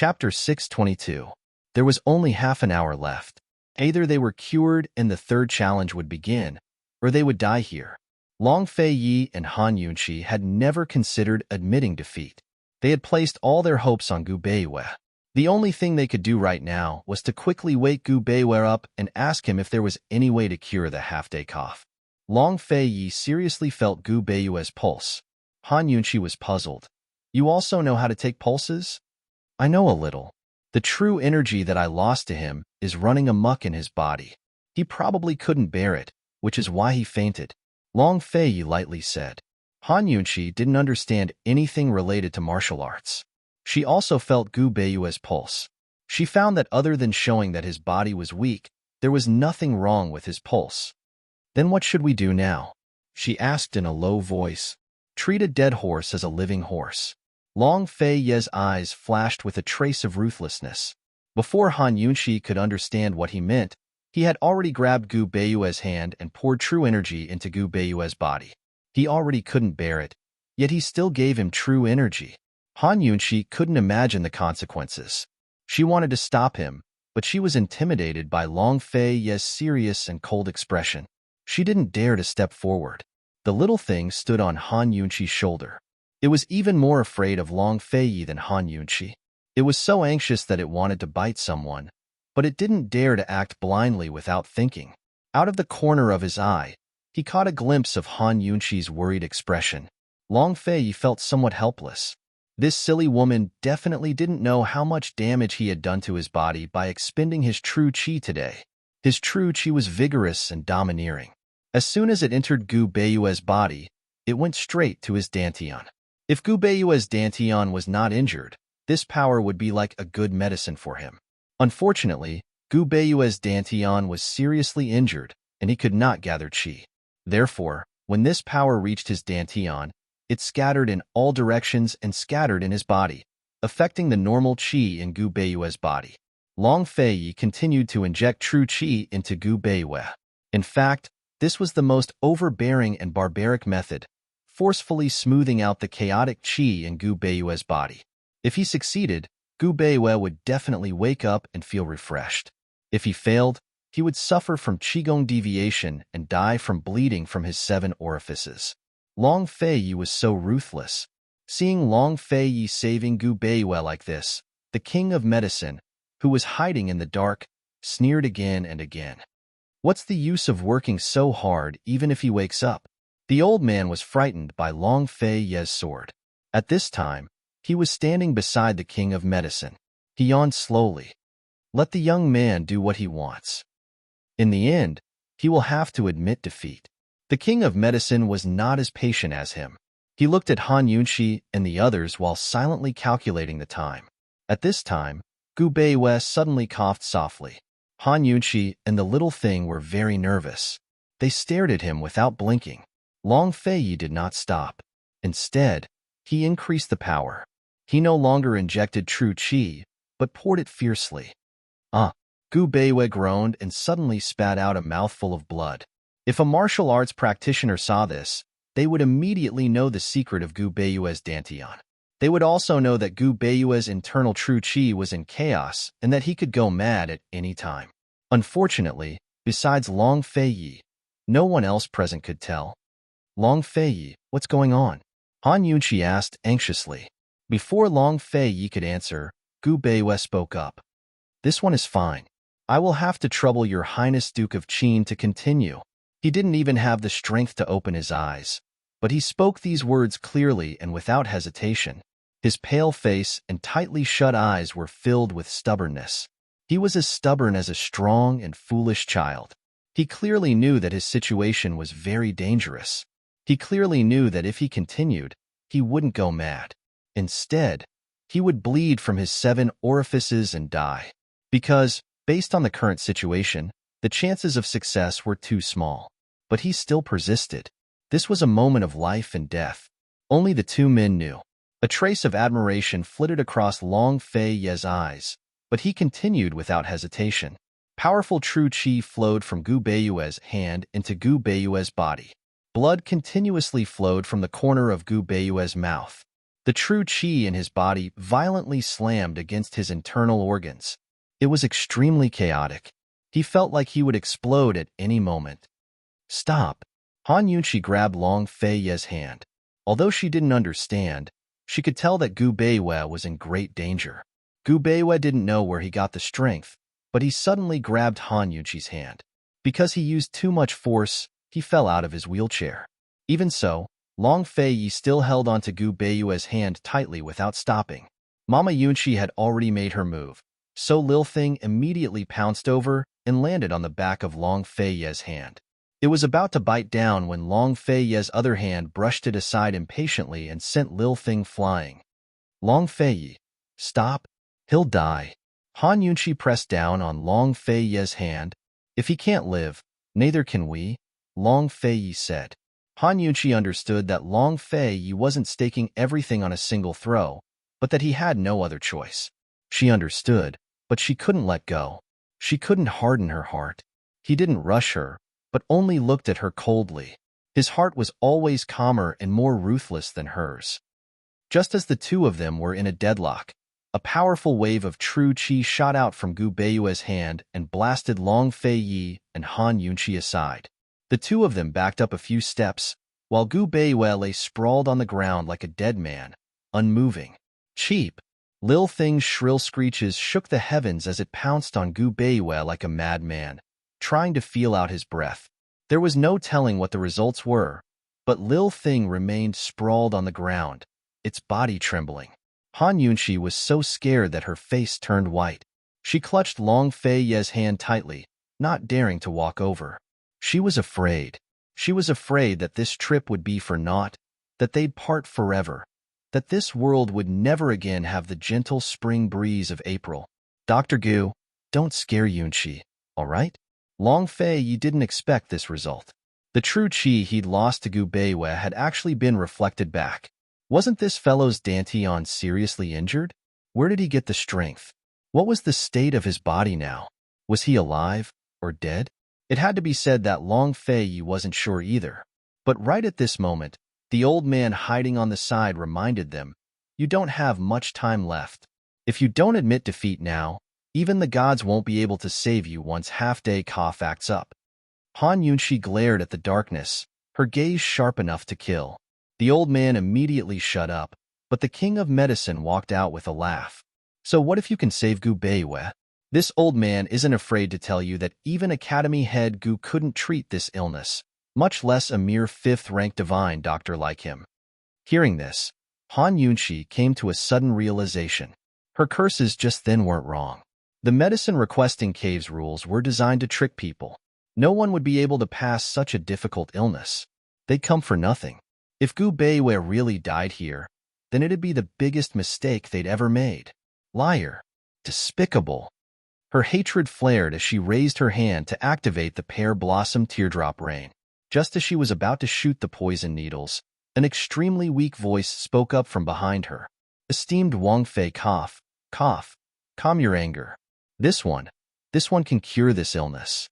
Chapter 622. There was only half an hour left. Either they were cured and the third challenge would begin, or they would die here. Long Fei Yi and Han Yunqi had never considered admitting defeat. They had placed all their hopes on Gu Beiwei. The only thing they could do right now was to quickly wake Gu Beiwei up and ask him if there was any way to cure the half-day cough. Long Fei Yi seriously felt Gu Beiwei's pulse. Han Yunqi was puzzled. "You also know how to take pulses?" "I know a little. The true energy that I lost to him is running amok in his body. He probably couldn't bear it, which is why he fainted," Long Fei Yi lightly said. Han Yunqi didn't understand anything related to martial arts. She also felt Gu Beiwei's pulse. She found that other than showing that his body was weak, there was nothing wrong with his pulse. "Then what should we do now?" she asked in a low voice. "Treat a dead horse as a living horse." Long Fei Yi's eyes flashed with a trace of ruthlessness. Before Han Yunqi could understand what he meant, he had already grabbed Gu Beiwei's hand and poured true energy into Gu Beiwei's body. He already couldn't bear it, yet he still gave him true energy. Han Yunqi couldn't imagine the consequences. She wanted to stop him, but she was intimidated by Long Fei Yi's serious and cold expression. She didn't dare to step forward. The little thing stood on Han Yunqi's shoulder. It was even more afraid of Long Fei Yi than Han Yunqi. It was so anxious that it wanted to bite someone, but it didn't dare to act blindly without thinking. Out of the corner of his eye, he caught a glimpse of Han Yunqi's worried expression. Long Fei Yi felt somewhat helpless. This silly woman definitely didn't know how much damage he had done to his body by expending his true qi today. His true qi was vigorous and domineering. As soon as it entered Gu Beiwei's body, it went straight to his dantian. If Gu Beiwei's dantian was not injured, this power would be like a good medicine for him. Unfortunately, Gu Beiwei's dantian was seriously injured, and he could not gather qi. Therefore, when this power reached his dantian, it scattered in all directions and scattered in his body, affecting the normal qi in Gu Beiwei's body. Long Fei Yi continued to inject true qi into Gu Beiwei. In fact, this was the most overbearing and barbaric method, forcefully smoothing out the chaotic qi in Gu Beiwei's body. If he succeeded, Gu Beiwei would definitely wake up and feel refreshed. If he failed, he would suffer from qigong deviation and die from bleeding from his 7 orifices. Long Fei Yi was so ruthless. Seeing Long Fei Yi saving Gu Beiwei like this, the king of medicine, who was hiding in the dark, sneered again and again. "What's the use of working so hard even if he wakes up?" The old man was frightened by Long Fei Yi's sword. At this time, he was standing beside the king of medicine. He yawned slowly. Let the young man do what he wants. In the end, he will have to admit defeat. The king of medicine was not as patient as him. He looked at Han Yunqi and the others while silently calculating the time. At this time, Gu Beiwei suddenly coughed softly. Han Yunqi and the little thing were very nervous. They stared at him without blinking. Long Fei Yi did not stop. Instead, he increased the power. He no longer injected true qi, but poured it fiercely. Gu Beiwei groaned and suddenly spat out a mouthful of blood. If a martial arts practitioner saw this, they would immediately know the secret of Gu Beiwei's dantian. They would also know that Gu Beiwei's internal true qi was in chaos and that he could go mad at any time. Unfortunately, besides Long Fei Yi, no one else present could tell. "Long Fei Yi, what's going on?" Han Yunqi asked anxiously. Before Long Fei Yi could answer, Gu Beiwei spoke up. "This one is fine. I will have to trouble your Highness Duke of Qin to continue." He didn't even have the strength to open his eyes, but he spoke these words clearly and without hesitation. His pale face and tightly shut eyes were filled with stubbornness. He was as stubborn as a strong and foolish child. He clearly knew that his situation was very dangerous. He clearly knew that if he continued, he wouldn't go mad. Instead, he would bleed from his 7 orifices and die. Because, based on the current situation, the chances of success were too small. But he still persisted. This was a moment of life and death. Only the 2 men knew. A trace of admiration flitted across Long Fei Yi's eyes, but he continued without hesitation. Powerful true qi flowed from Gu Beiwei's hand into Gu Beiwei's body. Blood continuously flowed from the corner of Gu Beiwei's mouth. The true qi in his body violently slammed against his internal organs. It was extremely chaotic. He felt like he would explode at any moment. Stop. Han Yunqi grabbed Long Fei Ye's hand. Although she didn't understand, she could tell that Gu Beiwei was in great danger. Gu Beiwei didn't know where he got the strength, but he suddenly grabbed Han Yunqi's hand. Because he used too much force, he fell out of his wheelchair. Even so, Long Fei Yi still held onto Gu Beiwei's hand tightly without stopping. Mama Yunqi had already made her move, so Lil Thing immediately pounced over and landed on the back of Long Fei Ye's hand. It was about to bite down when Long Fei Ye's other hand brushed it aside impatiently and sent Lil Thing flying. Long Fei Yi, stop. He'll die. Han Yunqi pressed down on Long Fei Ye's hand. If he can't live, neither can we, Long Fei Yi said. Han Yunqi understood that Long Fei Yi wasn't staking everything on a single throw, but that he had no other choice. She understood, but she couldn't let go. She couldn't harden her heart. He didn't rush her, but only looked at her coldly. His heart was always calmer and more ruthless than hers. Just as the two of them were in a deadlock, a powerful wave of true qi shot out from Gu Beiwei's hand and blasted Long Fei Yi and Han Yunqi aside. The two of them backed up a few steps, while Gu Beiwei lay sprawled on the ground like a dead man, unmoving. Cheap! Lil Thing's shrill screeches shook the heavens as it pounced on Gu Beiwei like a madman, trying to feel out his breath. There was no telling what the results were, but Lil Thing remained sprawled on the ground, its body trembling. Han Yunqi was so scared that her face turned white. She clutched Long Fei Ye's hand tightly, not daring to walk over. She was afraid. She was afraid that this trip would be for naught, that they'd part forever, that this world would never again have the gentle spring breeze of April. Dr. Gu, don't scare Yunqi, all right? Long Fei Yi didn't expect this result. The true qi he'd lost to Gu Beiwei had actually been reflected back. Wasn't this fellow's Dantian seriously injured? Where did he get the strength? What was the state of his body now? Was he alive or dead? It had to be said that Long Fei Yi wasn't sure either. But right at this moment, the old man hiding on the side reminded them, you don't have much time left. If you don't admit defeat now, even the gods won't be able to save you once half-day cough acts up. Han Yunqi glared at the darkness, her gaze sharp enough to kill. The old man immediately shut up, but the king of medicine walked out with a laugh. So what if you can save Gu Beiwei? This old man isn't afraid to tell you that even Academy head Gu couldn't treat this illness, much less a mere 5th-ranked divine doctor like him. Hearing this, Han Yunqi came to a sudden realization. Her curses just then weren't wrong. The medicine requesting caves rules were designed to trick people. No one would be able to pass such a difficult illness. They'd come for nothing. If Gu Beiwei really died here, then it'd be the biggest mistake they'd ever made. Liar. Despicable. Her hatred flared as she raised her hand to activate the pear blossom teardrop rain. Just as she was about to shoot the poison needles, an extremely weak voice spoke up from behind her. Esteemed Wang Fei, cough, calm your anger. This one can cure this illness.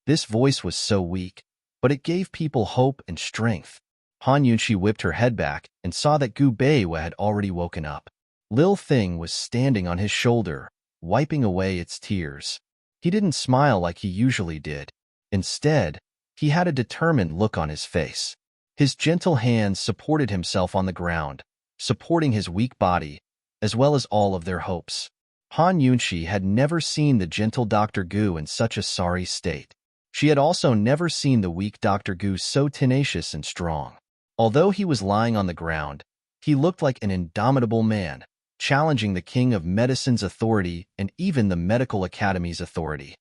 This voice was so weak, but it gave people hope and strength. Han Yunqi whipped her head back and saw that Gu Beiwei had already woken up. Lil Thing was standing on his shoulder, wiping away its tears. He didn't smile like he usually did. Instead, he had a determined look on his face. His gentle hands supported himself on the ground, supporting his weak body, as well as all of their hopes. Han Yunqi had never seen the gentle Dr. Gu in such a sorry state. She had also never seen the weak Dr. Gu so tenacious and strong. Although he was lying on the ground, he looked like an indomitable man, challenging the king of medicine's authority and even the medical academy's authority.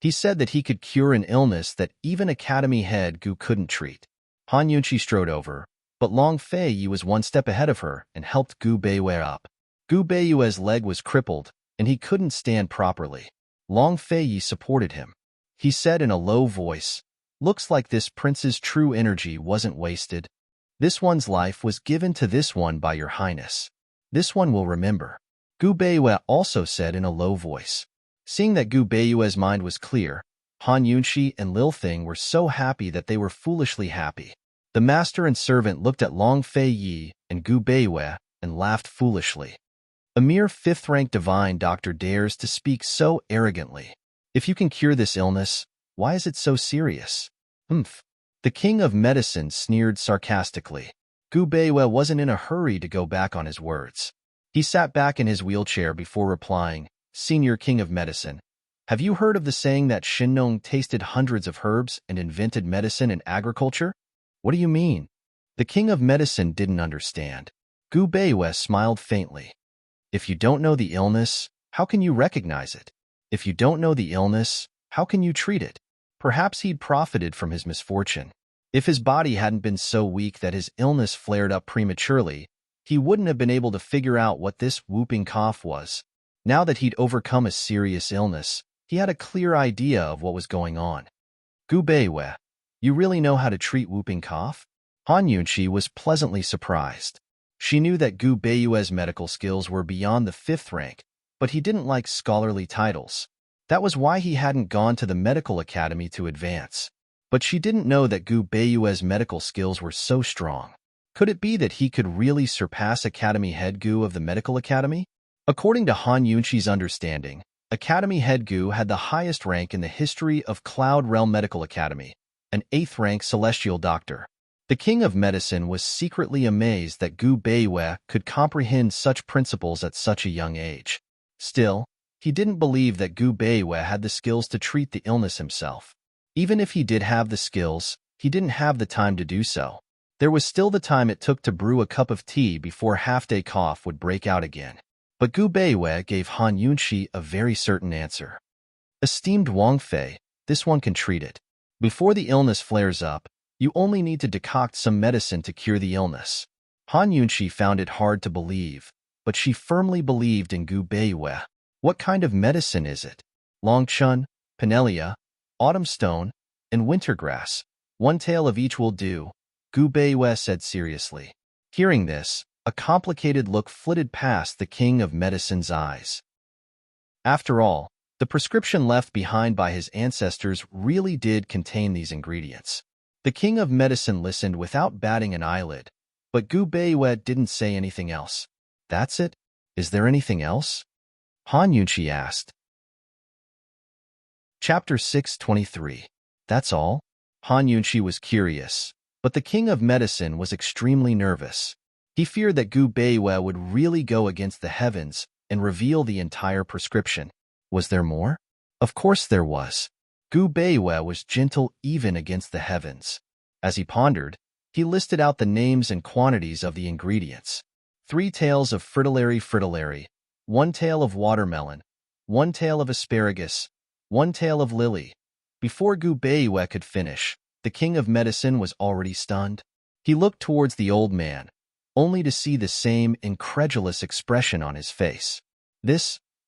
He said that he could cure an illness that even academy head Gu couldn't treat. Han Yunqi strode over, but Long Fei Yi was one step ahead of her and helped Gu Beiwei up. Gu Beiwei's leg was crippled, and he couldn't stand properly. Long Fei Yi supported him. He said in a low voice, looks like this prince's true energy wasn't wasted. This one's life was given to this one by your highness. This one will remember. Gu Beiwei also said in a low voice. Seeing that Gu Beiwei's mind was clear, Han Yunqi and Lil Thing were so happy that they were foolishly happy. The master and servant looked at Long Fei Yi and Gu Beiwei, and laughed foolishly. A mere fifth-rank divine doctor dares to speak so arrogantly. If you can cure this illness, why is it so serious? Humph. The king of medicine sneered sarcastically. Gu Beiwe wasn't in a hurry to go back on his words. He sat back in his wheelchair before replying, Senior King of Medicine, have you heard of the saying that Shinnong tasted hundreds of herbs and invented medicine and agriculture? What do you mean? The King of Medicine didn't understand. Gu Beiwe smiled faintly. If you don't know the illness, how can you recognize it? If you don't know the illness, how can you treat it? Perhaps he'd profited from his misfortune. If his body hadn't been so weak that his illness flared up prematurely, he wouldn't have been able to figure out what this whooping cough was. Now that he'd overcome a serious illness, he had a clear idea of what was going on. Gu Beiwe, you really know how to treat whooping cough? Han Yunqi was pleasantly surprised. She knew that Gu Beiwe's medical skills were beyond the 5th rank, but he didn't like scholarly titles. That was why he hadn't gone to the medical academy to advance. But she didn't know that Gu Beiwe's medical skills were so strong. Could it be that he could really surpass Academy Head Gu of the Medical Academy? According to Han Yunqi's understanding, Academy Head Gu had the highest rank in the history of Cloud Realm Medical Academy, an 8th rank celestial doctor. The King of Medicine was secretly amazed that Gu Beiwe could comprehend such principles at such a young age. Still, he didn't believe that Gu Beiwe had the skills to treat the illness himself. Even if he did have the skills, he didn't have the time to do so. There was still the time it took to brew a cup of tea before half-day cough would break out again. But Gu Beiwe gave Han Yunqi a very certain answer. Esteemed Wang Fei, this one can treat it. Before the illness flares up, you only need to decoct some medicine to cure the illness. Han Yunqi found it hard to believe, but she firmly believed in Gu Beiwe. What kind of medicine is it? Longchun, Pinelia, Autumn Stone, and Wintergrass. One tale of each will do, Gu Beiwe said seriously. Hearing this, a complicated look flitted past the King of Medicine's eyes. After all, the prescription left behind by his ancestors really did contain these ingredients. The King of Medicine listened without batting an eyelid, but Gu Beiwe didn't say anything else. That's it? Is there anything else? Han Yunqi asked. Chapter 623. That's all? Han Yunqi was curious, but the King of Medicine was extremely nervous. He feared that Gu Beiwe would really go against the heavens and reveal the entire prescription. Was there more? Of course there was. Gu Beiwe was gentle even against the heavens. As he pondered, he listed out the names and quantities of the ingredients. 3 tails of fritillary, 1 tail of watermelon, 1 tail of asparagus, 1 tail of lily. Before Gu Beiwe could finish, the King of Medicine was already stunned. He looked towards the old man, only to see the same incredulous expression on his face.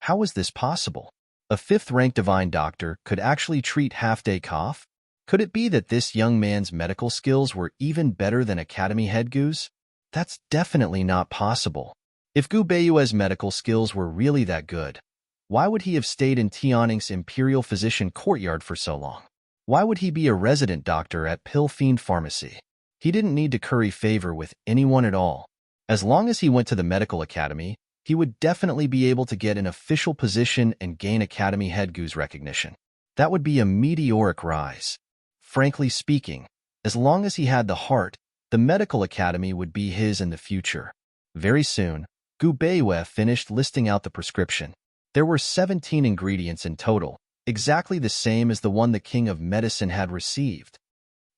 How was this possible? A 5th-rank divine doctor could actually treat half-day cough? Could it be that this young man's medical skills were even better than Academy Head Gu's? That's definitely not possible. If Gu Beiwe's medical skills were really that good, why would he have stayed in Tianning's Imperial Physician Courtyard for so long? Why would he be a resident doctor at Pill Fiend Pharmacy? He didn't need to curry favor with anyone at all. As long as he went to the medical academy, he would definitely be able to get an official position and gain Academy Head Gu's recognition. That would be a meteoric rise. Frankly speaking, as long as he had the heart, the medical academy would be his in the future. Very soon, Gu Beiwe finished listing out the prescription. There were 17 ingredients in total, exactly the same as the one the King of Medicine had received.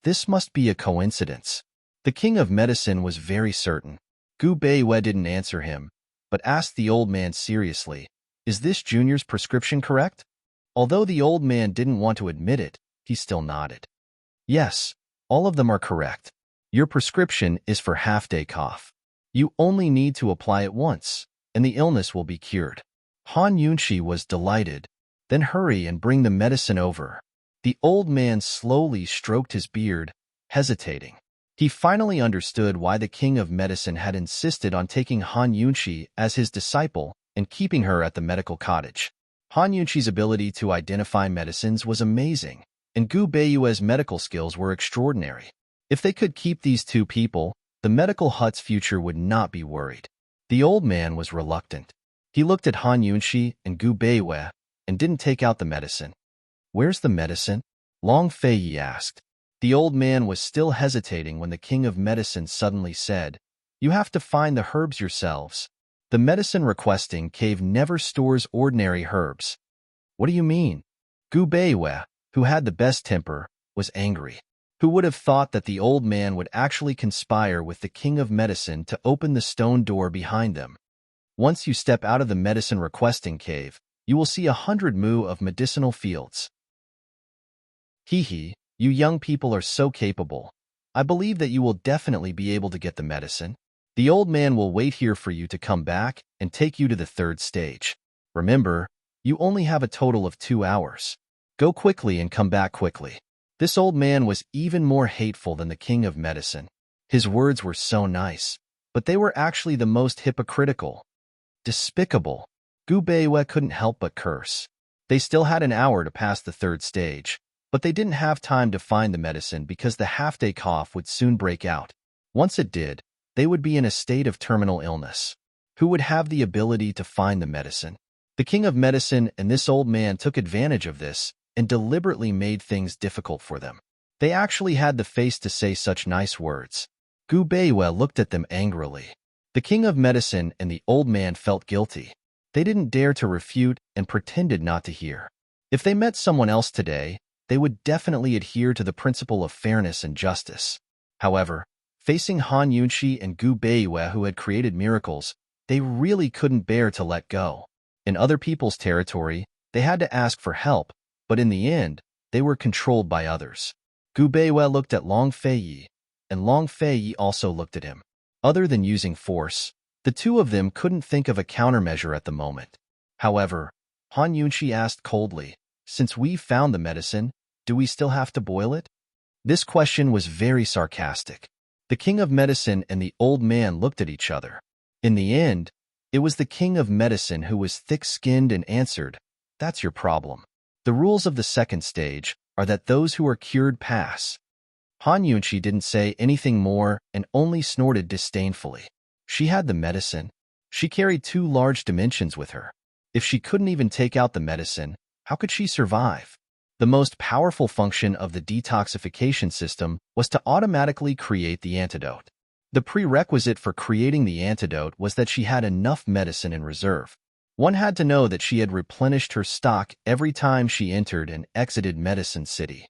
This must be a coincidence. The King of Medicine was very certain. Gu Beiwe didn't answer him, but asked the old man seriously, "Is this Junior's prescription correct?" Although the old man didn't want to admit it, he still nodded. "Yes, all of them are correct. Your prescription is for half-day cough. You only need to apply it once, and the illness will be cured." Han Yunqi was delighted. "Then hurry and bring the medicine over." The old man slowly stroked his beard, hesitating. He finally understood why the King of Medicine had insisted on taking Han Yunqi as his disciple and keeping her at the medical cottage. Han Yunqi's ability to identify medicines was amazing, and Gu Beiwe's medical skills were extraordinary. If they could keep these two people, the medical hut's future would not be worried. The old man was reluctant. He looked at Han Yunxi and Gu Beiwei and didn't take out the medicine. Where's the medicine? Long Fei Yi asked. The old man was still hesitating when the king of medicine suddenly said, "You have to find the herbs yourselves. The medicine requesting cave never stores ordinary herbs." What do you mean? Gu Beiwei, who had the best temper, was angry. Who would have thought that the old man would actually conspire with the king of medicine to open the stone door behind them? Once you step out of the medicine requesting cave, you will see 100 mu of medicinal fields. Hee, you young people are so capable. I believe that you will definitely be able to get the medicine. The old man will wait here for you to come back and take you to the third stage. Remember, you only have a total of 2 hours. Go quickly and come back quickly. This old man was even more hateful than the king of medicine. His words were so nice, but they were actually the most hypocritical. Despicable. Gu Beiwei couldn't help but curse. They still had an hour to pass the third stage, but they didn't have time to find the medicine because the half-day cough would soon break out. Once it did, they would be in a state of terminal illness. Who would have the ability to find the medicine? The king of medicine and this old man took advantage of this and deliberately made things difficult for them. They actually had the face to say such nice words. Gu Beiwei looked at them angrily. The king of medicine and the old man felt guilty. They didn't dare to refute and pretended not to hear. If they met someone else today, they would definitely adhere to the principle of fairness and justice. However, facing Han Yunxi and Gu Beiwei who had created miracles, they really couldn't bear to let go. In other people's territory, they had to ask for help, but in the end, they were controlled by others. Gu Beiwei looked at Long Fei Yi, and Long Fei Yi also looked at him. Other than using force, the two of them couldn't think of a countermeasure at the moment. However, Han Yunxi asked coldly, "Since we've found the medicine, do we still have to boil it?" This question was very sarcastic. The king of medicine and the old man looked at each other. In the end, it was the king of medicine who was thick-skinned and answered, "That's your problem. The rules of the second stage are that those who are cured pass." Han Yunxi didn't say anything more and only snorted disdainfully. She had the medicine. She carried 2 large dimensions with her. If she couldn't even take out the medicine, how could she survive? The most powerful function of the detoxification system was to automatically create the antidote. The prerequisite for creating the antidote was that she had enough medicine in reserve. One had to know that she had replenished her stock every time she entered and exited Medicine City.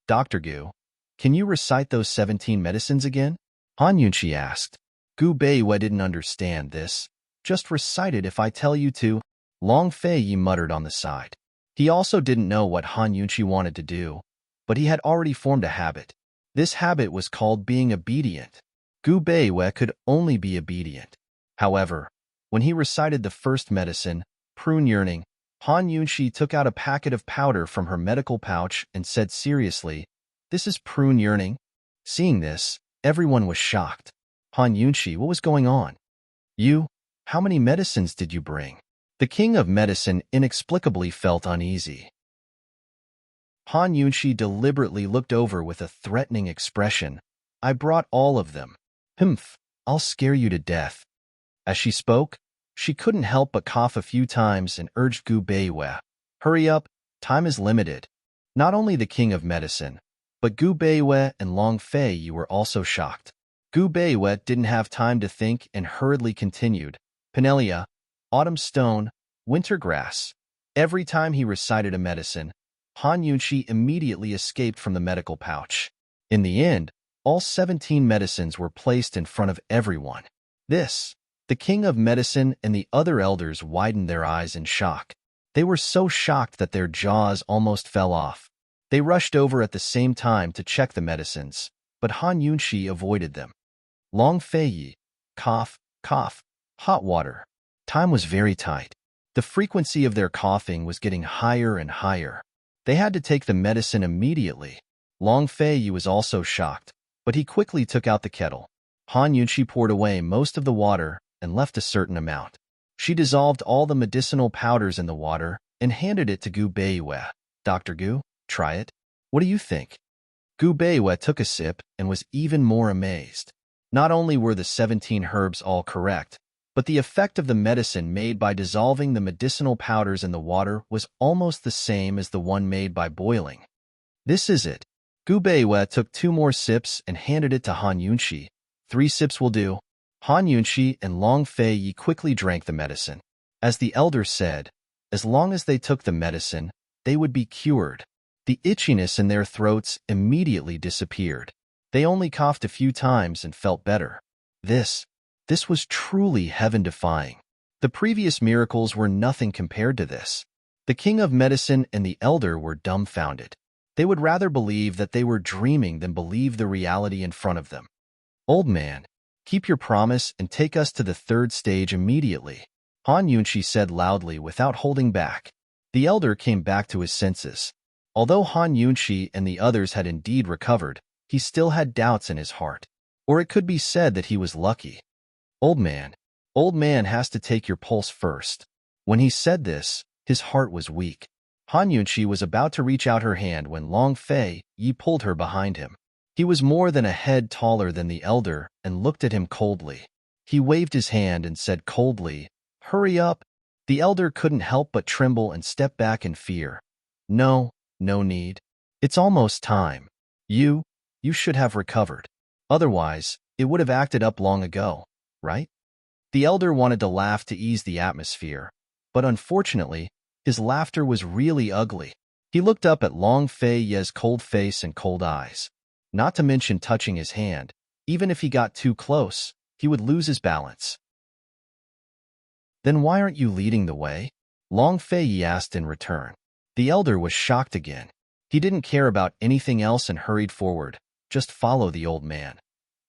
"Dr. Gu, can you recite those 17 medicines again?" Han Yunxi asked. Gu Beiwei didn't understand this. "Just recite it if I tell you to," Long Fei Yi muttered on the side. He also didn't know what Han Yunxi wanted to do, but he had already formed a habit. This habit was called being obedient. Gu Beiwei could only be obedient. However, when he recited the first medicine, prune yearning, Han Yunxi took out a packet of powder from her medical pouch and said seriously, "This is prune yearning?" Seeing this, everyone was shocked. Han Yunxi, what was going on? "You, how many medicines did you bring?" The king of medicine inexplicably felt uneasy. Han Yunxi deliberately looked over with a threatening expression. "I brought all of them. Humph, I'll scare you to death." As she spoke, she couldn't help but cough a few times and urged Gu Beiwei, "Hurry up, time is limited." Not only the king of medicine, but Gu Beiwei and Long Fei Yi were also shocked. Gu Beiwei didn't have time to think and hurriedly continued, "Penelia, autumn stone, winter grass." Every time he recited a medicine, Han Yunxi immediately escaped from the medical pouch. In the end, all 17 medicines were placed in front of everyone. The king of medicine and the other elders widened their eyes in shock. They were so shocked that their jaws almost fell off. They rushed over at the same time to check the medicines, but Han Yunxi avoided them. Long Fei Yi, cough, cough, hot water. Time was very tight. The frequency of their coughing was getting higher and higher. They had to take the medicine immediately. Long Fei Yi was also shocked, but he quickly took out the kettle. Han Yunxi poured away most of the water and left a certain amount. She dissolved all the medicinal powders in the water and handed it to Gu Beiwei. "Dr. Gu, try it. What do you think?" Gu Beiwei took a sip and was even more amazed. Not only were the 17 herbs all correct, but the effect of the medicine made by dissolving the medicinal powders in the water was almost the same as the one made by boiling. This is it. Gu Beiwei took 2 more sips and handed it to Han Yunxi. 3 sips will do. Han Yunxi and Long Fei Yi quickly drank the medicine. As the elder said, as long as they took the medicine, they would be cured. The itchiness in their throats immediately disappeared. They only coughed a few times and felt better. This was truly heaven-defying. The previous miracles were nothing compared to this. The king of medicine and the elder were dumbfounded. They would rather believe that they were dreaming than believe the reality in front of them. Old man, keep your promise and take us to the 3rd stage immediately, Han Yunxi said loudly without holding back. The elder came back to his senses. Although Han Yunxi and the others had indeed recovered, he still had doubts in his heart. Or it could be said that he was lucky. Old man has to take your pulse first. When he said this, his heart was weak. Han Yunxi was about to reach out her hand when Long Fei Yi pulled her behind him. He was more than a head taller than the elder and looked at him coldly. He waved his hand and said coldly, "Hurry up." The elder couldn't help but tremble and step back in fear. No need. It's almost time. You should have recovered. Otherwise, it would have acted up long ago, right? The elder wanted to laugh to ease the atmosphere, but unfortunately, his laughter was really ugly. He looked up at Long Fei Yi's cold face and cold eyes. Not to mention touching his hand. Even if he got too close, he would lose his balance. Then why aren't you leading the way? Long Fei Yi asked in return. The elder was shocked again. He didn't care about anything else and hurried forward. Just follow the old man.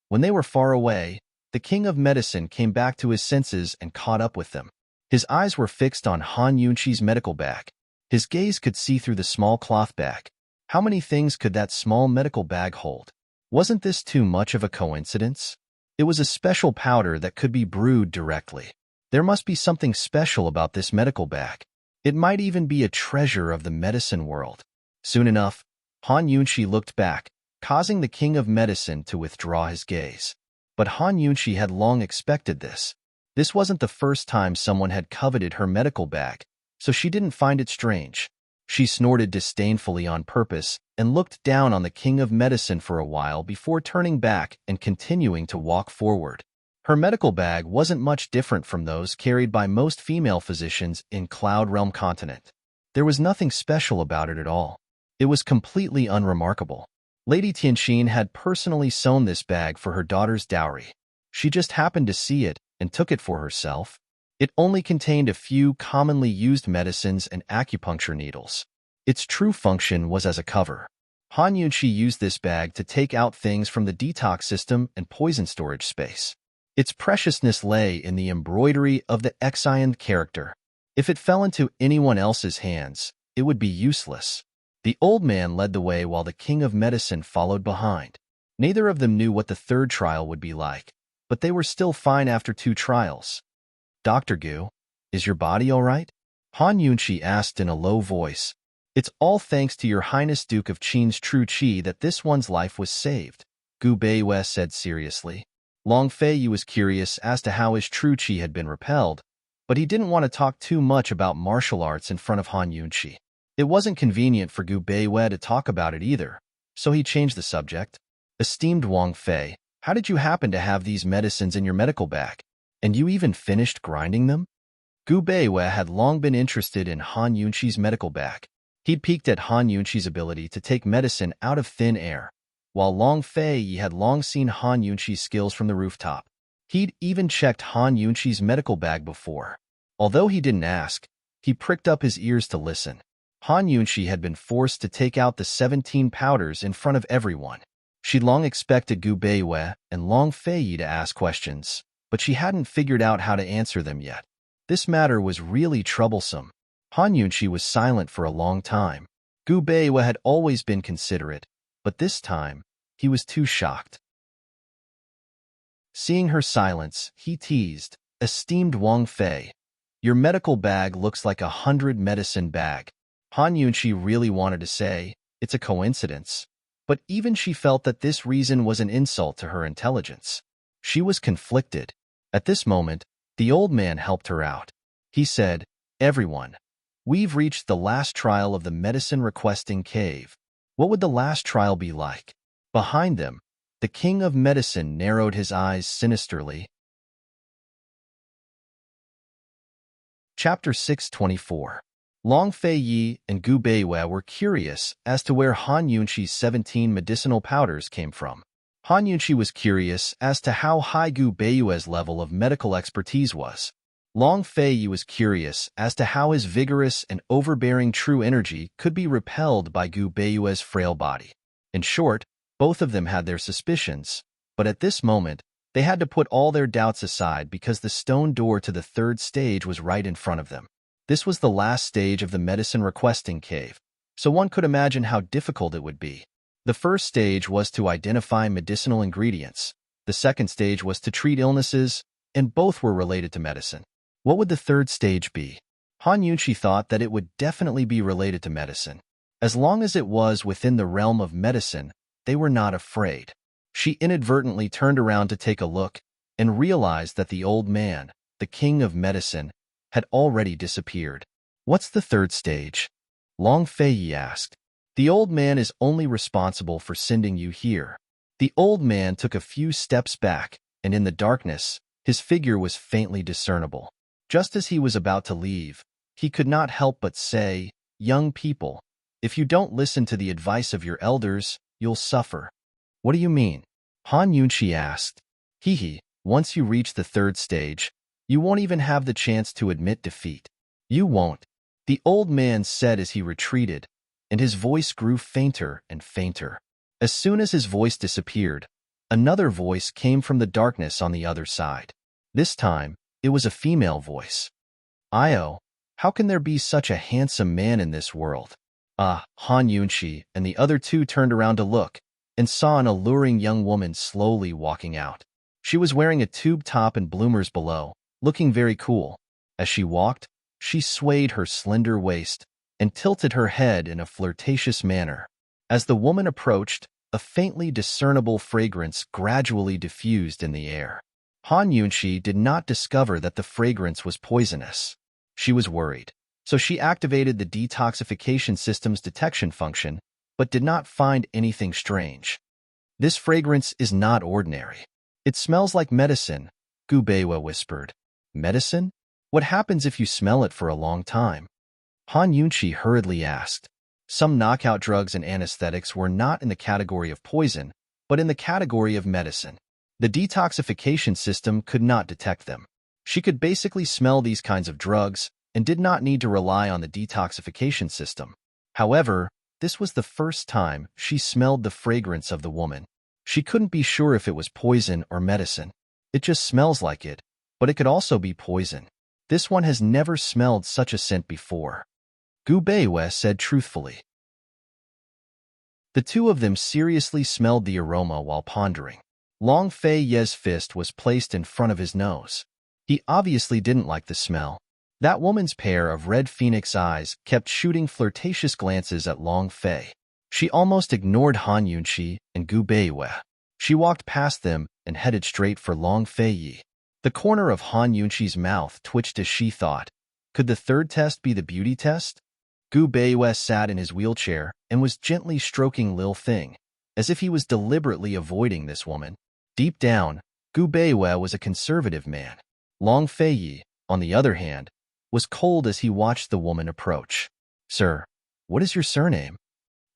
When they were far away, the king of medicine came back to his senses and caught up with them. His eyes were fixed on Han Yunxi's medical bag. His gaze could see through the small cloth bag. How many things could that small medical bag hold? Wasn't this too much of a coincidence? It was a special powder that could be brewed directly. There must be something special about this medical bag. It might even be a treasure of the medicine world. Soon enough, Han Yunxi looked back, causing the king of medicine to withdraw his gaze. But Han Yunxi had long expected this. This wasn't the first time someone had coveted her medical bag, so she didn't find it strange. She snorted disdainfully on purpose and looked down on the king of medicine for a while before turning back and continuing to walk forward. Her medical bag wasn't much different from those carried by most female physicians in Cloud Realm continent. There was nothing special about it at all. It was completely unremarkable. Lady Tianxin had personally sewn this bag for her daughter's dowry. She just happened to see it and took it for herself. It only contained a few commonly used medicines and acupuncture needles. Its true function was as a cover. Han Yunxi used this bag to take out things from the detox system and poison storage space. Its preciousness lay in the embroidery of the Xian character. If it fell into anyone else's hands, it would be useless. The old man led the way while the king of medicine followed behind. Neither of them knew what the 3rd trial would be like, but they were still fine after 2 trials. Dr. Gu, is your body all right? Han Yunxi asked in a low voice. It's all thanks to your Highness Duke of Qin's true qi that this one's life was saved, Gu Beiwei said seriously. Long Fei Yi was curious as to how his true qi had been repelled, but he didn't want to talk too much about martial arts in front of Han Yunxi. It wasn't convenient for Gu Beiwei to talk about it either, so he changed the subject. Esteemed Wang Fei, how did you happen to have these medicines in your medical bag? And you even finished grinding them? Gu Beiwei had long been interested in Han Yunxi's medical bag. He'd peeked at Han Yunxi's ability to take medicine out of thin air, while Long Fei Yi had long seen Han Yunxi's skills from the rooftop. He'd even checked Han Yunxi's medical bag before. Although he didn't ask, he pricked up his ears to listen. Han Yunxi had been forced to take out the 17 powders in front of everyone. She'd long expected Gu Beiwei and Long Fei Yi to ask questions, but she hadn't figured out how to answer them yet. This matter was really troublesome. Han Yunxi was silent for a long time. Gu Beiwei had always been considerate, but this time, he was too shocked. Seeing her silence, he teased, Esteemed Wang Fei, your medical bag looks like 100 medicine bag. Han Yunxi really wanted to say, it's a coincidence, but even she felt that this reason was an insult to her intelligence. She was conflicted. At this moment, The old man helped her out. He said, "Everyone, we've reached the last trial of the medicine-requesting cave. What would the last trial be like?" Behind them, the king of medicine narrowed his eyes sinisterly. Chapter 624. Long Fei Yi and Gu Beiwei were curious as to where Han Yunqi's 17 medicinal powders came from. Han Yunqi was curious as to how high Gu Beiwei's level of medical expertise was. Long Fei Yi was curious as to how his vigorous and overbearing true energy could be repelled by Gu Beiwei's frail body. In short, both of them had their suspicions, but at this moment, they had to put all their doubts aside because the stone door to the third stage was right in front of them. This was the last stage of the medicine-requesting cave, so one could imagine how difficult it would be. The first stage was to identify medicinal ingredients. The second stage was to treat illnesses, and both were related to medicine. What would the third stage be? Han Yunqi thought that it would definitely be related to medicine. As long as it was within the realm of medicine, they were not afraid. She inadvertently turned around to take a look and realized that the old man, the king of medicine, had already disappeared. "What's the third stage?" Long Fei Yi asked. "The old man is only responsible for sending you here." The old man took a few steps back, and in the darkness, his figure was faintly discernible. Just as he was about to leave, he could not help but say, "Young people, if you don't listen to the advice of your elders, you'll suffer." "What do you mean?" Han Yunqi asked. Once you reach the third stage, you won't even have the chance to admit defeat. You won't," the old man said as he retreated, and his voice grew fainter and fainter. As soon as his voice disappeared, another voice came from the darkness on the other side. This time, it was a female voice. "Io, how can there be such a handsome man in this world?" Han Yunqi and the other two turned around to look, and saw an alluring young woman slowly walking out. She was wearing a tube top and bloomers below, looking very cool. As she walked, she swayed her slender waist and tilted her head in a flirtatious manner. As the woman approached, a faintly discernible fragrance gradually diffused in the air. Han Yunqi did not discover that the fragrance was poisonous. She was worried, so she activated the detoxification system's detection function, but did not find anything strange. "This fragrance is not ordinary. It smells like medicine," Gu Beiwei whispered. "Medicine? What happens if you smell it for a long time?" Han Yunqi hurriedly asked. Some knockout drugs and anesthetics were not in the category of poison, but in the category of medicine. The detoxification system could not detect them. She could basically smell these kinds of drugs and did not need to rely on the detoxification system. However, this was the first time she smelled the fragrance of the woman. She couldn't be sure if it was poison or medicine. "It just smells like it, but it could also be poison. This one has never smelled such a scent before," Gu Beiwei said truthfully. The two of them seriously smelled the aroma while pondering. Long Fei Ye's fist was placed in front of his nose. He obviously didn't like the smell. That woman's pair of red phoenix eyes kept shooting flirtatious glances at Long Fei. She almost ignored Han Yunqi and Gu Beiwei. She walked past them and headed straight for Long Fei Yi. The corner of Han Yunqi's mouth twitched as she thought, could the third test be the beauty test? Gu Beiwei sat in his wheelchair and was gently stroking Lil Thing, as if he was deliberately avoiding this woman. Deep down, Gu Beiwei was a conservative man. Long Fei Yi, on the other hand, was cold as he watched the woman approach. "Sir, what is your surname?"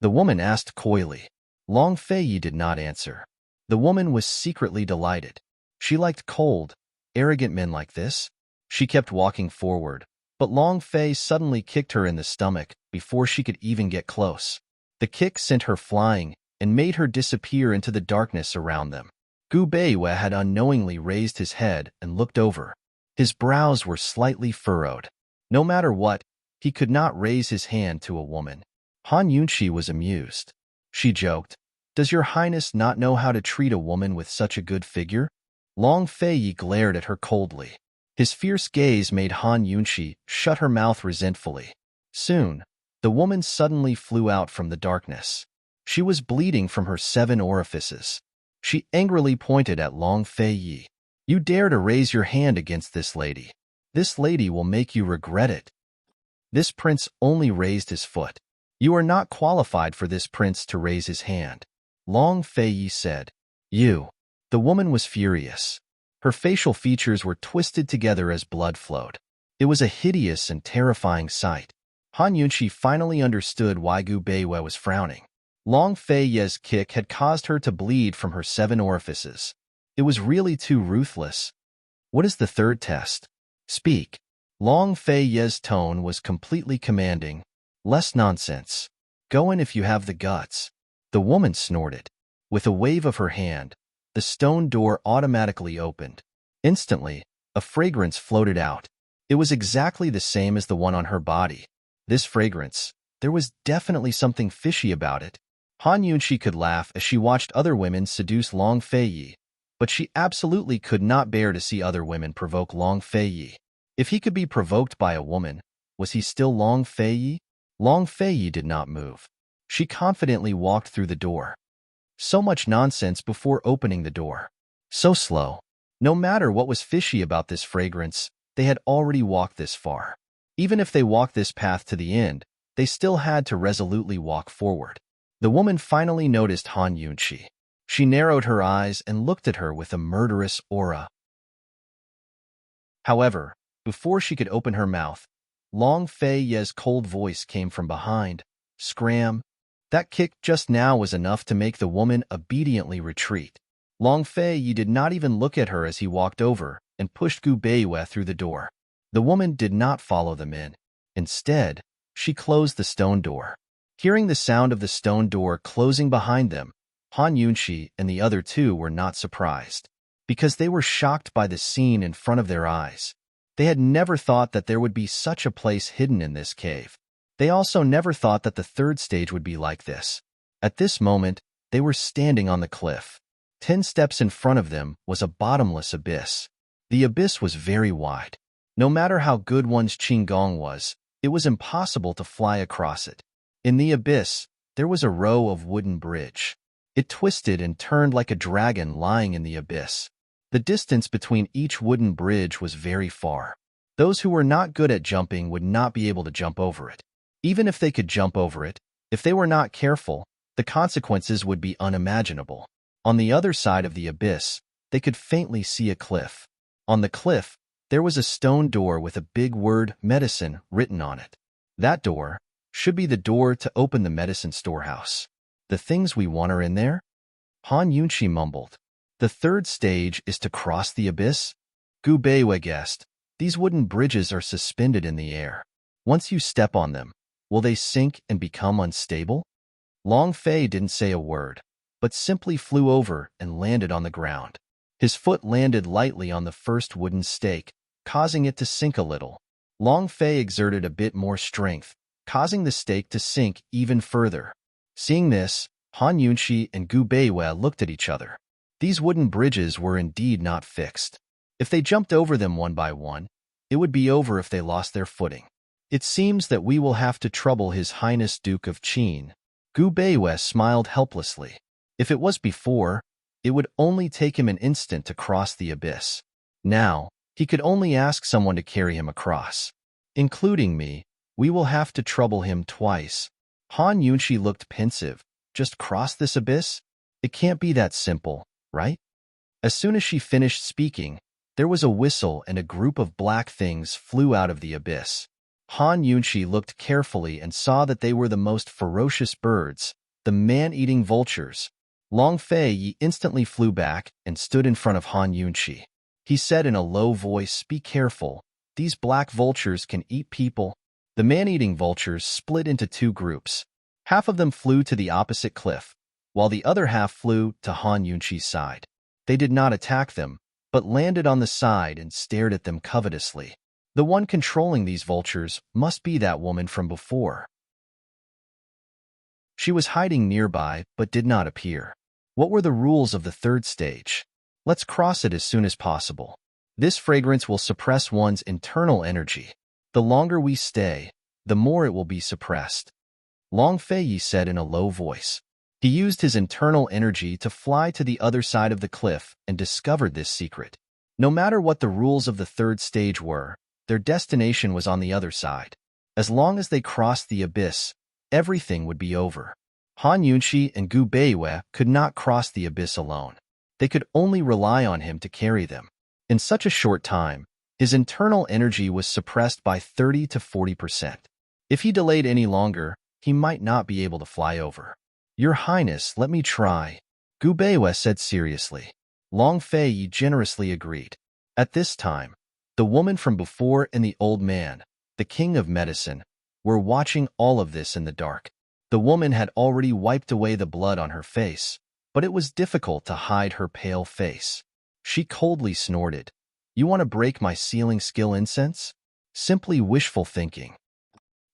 the woman asked coyly. Long Fei Yi did not answer. The woman was secretly delighted. She liked cold, arrogant men like this. She kept walking forward, but Long Fei suddenly kicked her in the stomach before she could even get close. The kick sent her flying and made her disappear into the darkness around them. Gu Beiwei had unknowingly raised his head and looked over. His brows were slightly furrowed. No matter what, he could not raise his hand to a woman. Han Yunqi was amused. She joked, "Does your highness not know how to treat a woman with such a good figure?" Long Fei Yi glared at her coldly. His fierce gaze made Han Yunqi shut her mouth resentfully. Soon, the woman suddenly flew out from the darkness. She was bleeding from her 7 orifices. She angrily pointed at Long Fei Yi. You dare to raise your hand against this lady. This lady will make you regret it. This prince only raised his foot. You are not qualified for this prince to raise his hand. Long Fei Yi said. You. The woman was furious. Her facial features were twisted together as blood flowed. It was a hideous and terrifying sight. Han Yunqi finally understood why Gu Beiwei was frowning. Long Fei Ye's kick had caused her to bleed from her 7 orifices. It was really too ruthless. What is the third test? Speak. Long Fei Ye's tone was completely commanding. Less nonsense. Go in if you have the guts. The woman snorted. With a wave of her hand, the stone door automatically opened. Instantly, a fragrance floated out. It was exactly the same as the one on her body. This fragrance, there was definitely something fishy about it. Han Yunqi could laugh as she watched other women seduce Long Fei Yi, but she absolutely could not bear to see other women provoke Long Fei Yi. If he could be provoked by a woman, was he still Long Fei Yi? Long Fei Yi did not move. She confidently walked through the door. So much nonsense before opening the door. So slow. No matter what was fishy about this fragrance, they had already walked this far. Even if they walked this path to the end, they still had to resolutely walk forward. The woman finally noticed Han Yunqi. She narrowed her eyes and looked at her with a murderous aura. However, before she could open her mouth, Long Fei Ye's cold voice came from behind. Scram. That kick just now was enough to make the woman obediently retreat. Long Fei Yi did not even look at her as he walked over and pushed Gu Beiwei through the door. The woman did not follow them in. Instead, she closed the stone door. Hearing the sound of the stone door closing behind them, Han Yunqi and the other 2 were not surprised, because they were shocked by the scene in front of their eyes. They had never thought that there would be such a place hidden in this cave. They also never thought that the third stage would be like this. At this moment, they were standing on the cliff. 10 steps in front of them was a bottomless abyss. The abyss was very wide. No matter how good one's Qinggong was, it was impossible to fly across it. In the abyss, there was a row of wooden bridge. It twisted and turned like a dragon lying in the abyss. The distance between each wooden bridge was very far. Those who were not good at jumping would not be able to jump over it. Even if they could jump over it, if they were not careful, the consequences would be unimaginable. On the other side of the abyss, they could faintly see a cliff. On the cliff, there was a stone door with a big word medicine written on it. That door should be the door to open the medicine storehouse. The things we want are in there? Han Yunqi mumbled. The third stage is to cross the abyss? Gu Beiwei guessed. These wooden bridges are suspended in the air. Once you step on them, will they sink and become unstable? Long Fei didn't say a word, but simply flew over and landed on the ground. His foot landed lightly on the first wooden stake, causing it to sink a little. Long Fei exerted a bit more strength, causing the stake to sink even further. Seeing this, Han Yunqi and Gu Beiwei looked at each other. These wooden bridges were indeed not fixed. If they jumped over them one by one, it would be over if they lost their footing. It seems that we will have to trouble His Highness Duke of Qin. Gu Beiwei smiled helplessly. If it was before, it would only take him an instant to cross the abyss. Now, he could only ask someone to carry him across. Including me, we will have to trouble him twice. Han Yunqi looked pensive. Just cross this abyss? It can't be that simple, right? As soon as she finished speaking, there was a whistle and a group of black things flew out of the abyss. Han Yunqi looked carefully and saw that they were the most ferocious birds, the man-eating vultures. Long Fei Yi instantly flew back and stood in front of Han Yunqi. He said in a low voice, "Be careful. These black vultures can eat people." The man-eating vultures split into 2 groups. Half of them flew to the opposite cliff, while the other half flew to Han Yunqi's side. They did not attack them, but landed on the side and stared at them covetously. The one controlling these vultures must be that woman from before. She was hiding nearby, but did not appear. What were the rules of the third stage? Let's cross it as soon as possible. This fragrance will suppress one's internal energy. The longer we stay, the more it will be suppressed. Long Fei Yi said in a low voice. He used his internal energy to fly to the other side of the cliff and discovered this secret. No matter what the rules of the third stage were, their destination was on the other side. As long as they crossed the abyss, everything would be over. Han Yunxi and Gu Beiwei could not cross the abyss alone. They could only rely on him to carry them. In such a short time, his internal energy was suppressed by 30 to 40%. If he delayed any longer, he might not be able to fly over. Your Highness, let me try, Gu Beiwei said seriously. Long Fei generously agreed. At this time, the woman from before and the old man, the king of medicine, were watching all of this in the dark. The woman had already wiped away the blood on her face, but it was difficult to hide her pale face. She coldly snorted. You want to break my sealing skill incense? Simply wishful thinking.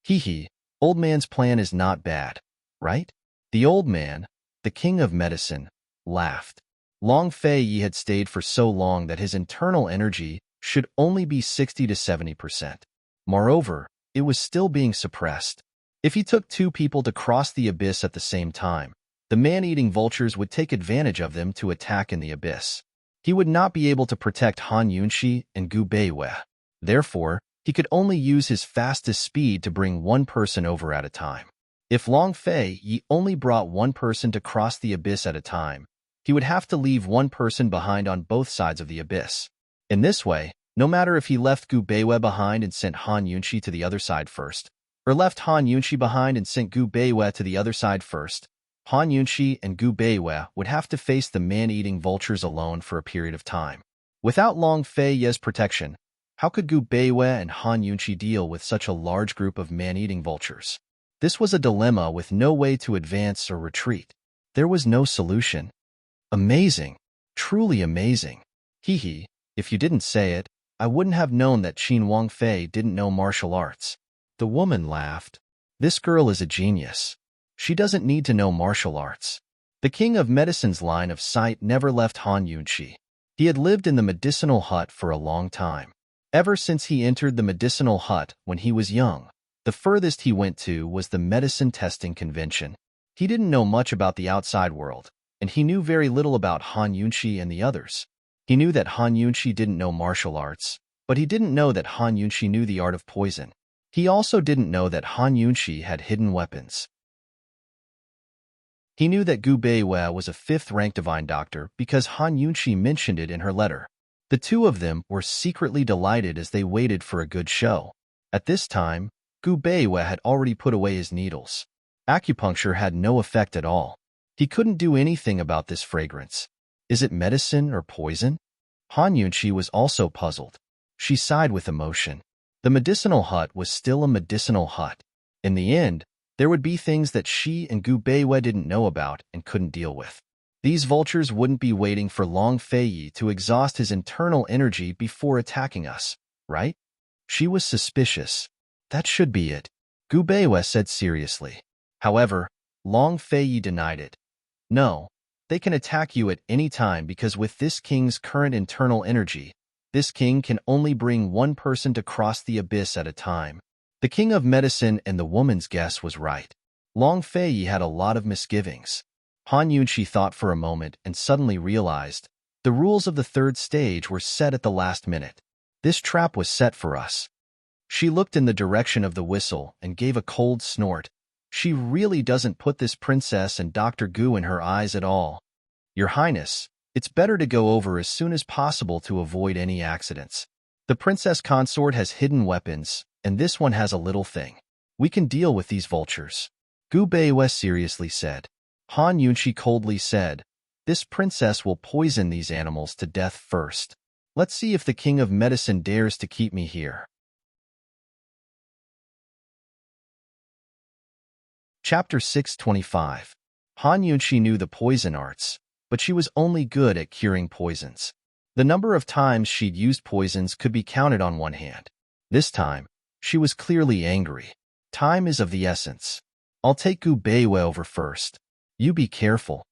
Hee, old man's plan is not bad, right? The old man, the king of medicine, laughed. Long Fei had stayed for so long that his internal energy should only be 60 to 70%. Moreover, it was still being suppressed. If he took two people to cross the abyss at the same time, the man-eating vultures would take advantage of them to attack in the abyss. He would not be able to protect Han Yunxi and Gu Beiwei. Therefore, he could only use his fastest speed to bring one person over at a time. If Long Fei only brought one person to cross the abyss at a time, he would have to leave one person behind on both sides of the abyss. In this way, no matter if he left Gu Beiwei behind and sent Han Yunxi to the other side first, or left Han Yunxi behind and sent Gu Beiwei to the other side first, Han Yunxi and Gu Beiwei would have to face the man-eating vultures alone for a period of time. Without Long Fei's protection, how could Gu Beiwei and Han Yunxi deal with such a large group of man-eating vultures? This was a dilemma with no way to advance or retreat. There was no solution. Amazing. Truly amazing. Hee, if you didn't say it, I wouldn't have known that Qin Wang Fei didn't know martial arts. The woman laughed. This girl is a genius. She doesn't need to know martial arts. The king of medicine's line of sight never left Han Yunxi. He had lived in the medicinal hut for a long time. Ever since he entered the medicinal hut when he was young, the furthest he went to was the medicine testing convention. He didn't know much about the outside world, and he knew very little about Han Yunxi and the others. He knew that Han Yunxi didn't know martial arts, but he didn't know that Han Yunxi knew the art of poison. He also didn't know that Han Yunxi had hidden weapons. He knew that Gu Beiwei was a 5th-ranked divine doctor because Han Yunxi mentioned it in her letter. The two of them were secretly delighted as they waited for a good show. At this time, Gu Beiwei had already put away his needles. Acupuncture had no effect at all. He couldn't do anything about this fragrance. Is it medicine or poison? Han Yunxi was also puzzled. She sighed with emotion. The medicinal hut was still a medicinal hut. In the end, there would be things that she and Gu Beiwei didn't know about and couldn't deal with. These vultures wouldn't be waiting for Long Fei to exhaust his internal energy before attacking us, right? She was suspicious. That should be it, Gu Beiwei said seriously. However, Long Fei denied it. No, they can attack you at any time because with this king's current internal energy, this king can only bring one person to cross the abyss at a time. The king of medicine and the woman's guess was right. Long Fei had a lot of misgivings. Han Yunxi thought for a moment and suddenly realized the rules of the third stage were set at the last minute. This trap was set for us. She looked in the direction of the whistle and gave a cold snort. She really doesn't put this princess and Dr. Gu in her eyes at all. Your Highness, it's better to go over as soon as possible to avoid any accidents. The princess consort has hidden weapons, and this one has a little thing. We can deal with these vultures. Gu Beiwei seriously said. Han Yunxi coldly said, this princess will poison these animals to death first. Let's see if the king of medicine dares to keep me here. Chapter 625. Han Yunxi knew the poison arts, but she was only good at curing poisons. The number of times she'd used poisons could be counted on one hand. This time, she was clearly angry. Time is of the essence. I'll take Gu Beiwei over first. You be careful.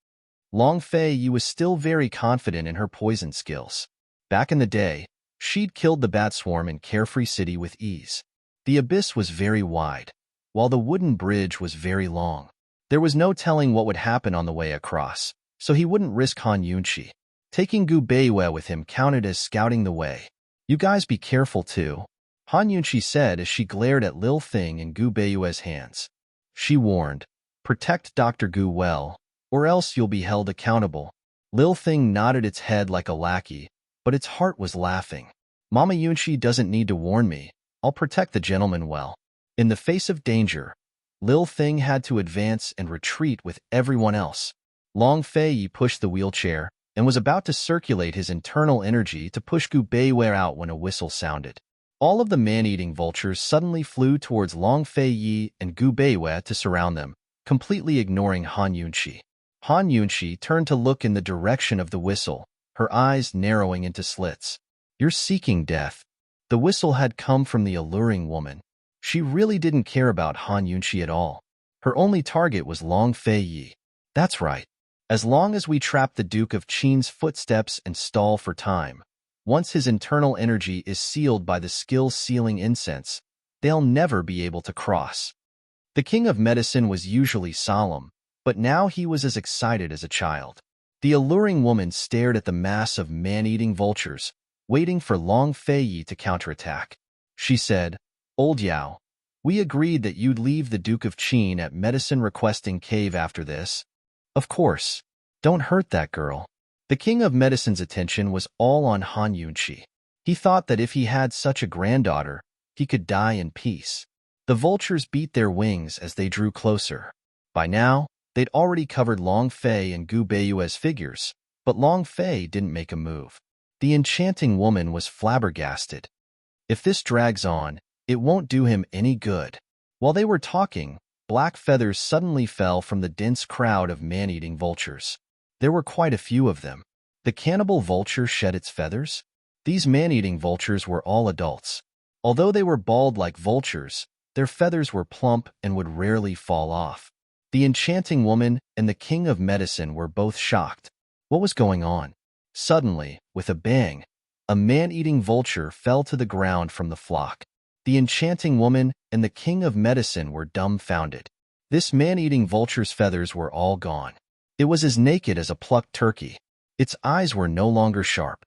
Long Fei was still very confident in her poison skills. Back in the day, she'd killed the bat swarm in Carefree City with ease. The abyss was very wide, while the wooden bridge was very long. There was no telling what would happen on the way across, so he wouldn't risk Han Yunxi. Taking Gu Beiwei with him counted as scouting the way. You guys be careful too, Han Yunqi said as she glared at Lil Thing and Gu Beiwei's hands. She warned, protect Dr. Gu well, or else you'll be held accountable. Lil Thing nodded its head like a lackey, but its heart was laughing. Mama Yunqi doesn't need to warn me. I'll protect the gentleman well. In the face of danger, Lil Thing had to advance and retreat with everyone else. Long Fei pushed the wheelchair and was about to circulate his internal energy to push Gu Beiwei out when a whistle sounded. All of the man-eating vultures suddenly flew towards Long Fei and Gu Beiwei to surround them, completely ignoring Han Yunqi. Han Yunqi turned to look in the direction of the whistle, her eyes narrowing into slits. You're seeking death. The whistle had come from the alluring woman. She really didn't care about Han Yunqi at all. Her only target was Long Fei. That's right. As long as we trap the Duke of Qin's footsteps and stall for time, once his internal energy is sealed by the skill-sealing incense, they'll never be able to cross. The King of Medicine was usually solemn, but now he was as excited as a child. The alluring woman stared at the mass of man-eating vultures, waiting for Long Fei to counterattack. She said, Old Yao, we agreed that you'd leave the Duke of Qin at Medicine Requesting Cave after this. Of course. Don't hurt that girl. The King of Medicine's attention was all on Han Yunqi. He thought that if he had such a granddaughter, he could die in peace. The vultures beat their wings as they drew closer. By now, they'd already covered Long Fei and Gu Beiwei's figures, but Long Fei didn't make a move. The enchanting woman was flabbergasted. If this drags on, it won't do him any good. While they were talking, black feathers suddenly fell from the dense crowd of man-eating vultures. There were quite a few of them. The cannibal vulture shed its feathers? These man-eating vultures were all adults. Although they were bald like vultures, their feathers were plump and would rarely fall off. The enchanting woman and the King of Medicine were both shocked. What was going on? Suddenly, with a bang, a man-eating vulture fell to the ground from the flock. The enchanting woman and the King of Medicine were dumbfounded. This man-eating vulture's feathers were all gone. It was as naked as a plucked turkey. Its eyes were no longer sharp.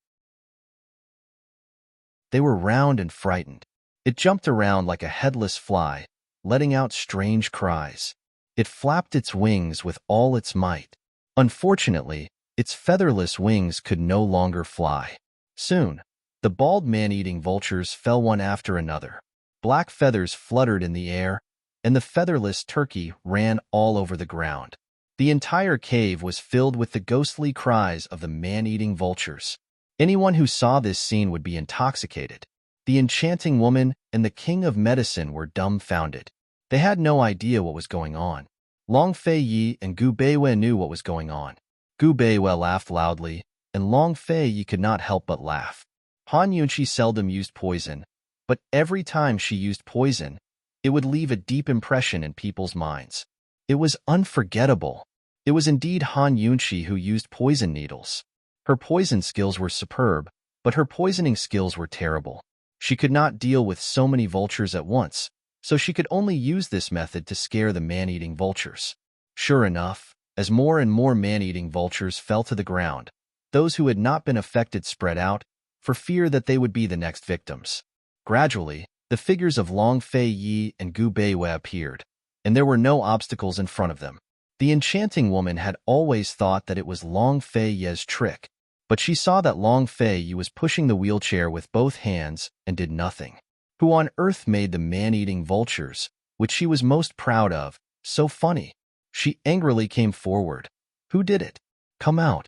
They were round and frightened. It jumped around like a headless fly, letting out strange cries. It flapped its wings with all its might. Unfortunately, its featherless wings could no longer fly. Soon, the bald man-eating vultures fell one after another. Black feathers fluttered in the air, and the featherless turkey ran all over the ground. The entire cave was filled with the ghostly cries of the man-eating vultures. Anyone who saw this scene would be intoxicated. The enchanting woman and the King of Medicine were dumbfounded. They had no idea what was going on. Long Fei and Gu Beiwei knew what was going on. Gu Beiwei laughed loudly, and Long Fei could not help but laugh. Han Yunqi seldom used poison, but every time she used poison, it would leave a deep impression in people's minds. It was unforgettable. It was indeed Han Yunqi who used poison needles. Her poison skills were superb, but her poisoning skills were terrible. She could not deal with so many vultures at once, so she could only use this method to scare the man-eating vultures. Sure enough, as more and more man-eating vultures fell to the ground, those who had not been affected spread out, for fear that they would be the next victims. Gradually, the figures of Long Fei and Gu Beiwei appeared, and there were no obstacles in front of them. The enchanting woman had always thought that it was Long Fei's trick, but she saw that Long Fei was pushing the wheelchair with both hands and did nothing. Who on earth made the man-eating vultures, which she was most proud of, so funny? She angrily came forward. Who did it? Come out.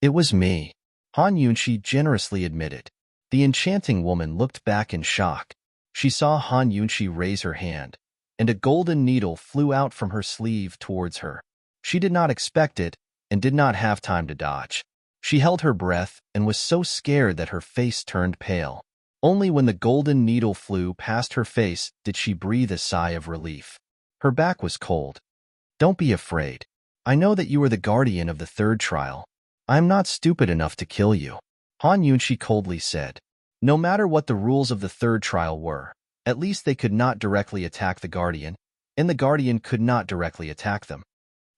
It was me, Han Yunqi generously admitted. The enchanting woman looked back in shock. She saw Han Yunqi raise her hand, and a golden needle flew out from her sleeve towards her. She did not expect it and did not have time to dodge. She held her breath and was so scared that her face turned pale. Only when the golden needle flew past her face did she breathe a sigh of relief. Her back was cold. Don't be afraid. I know that you are the guardian of the third trial. I am not stupid enough to kill you, Han Yunqi coldly said. No matter what the rules of the third trial were, at least they could not directly attack the guardian, and the guardian could not directly attack them.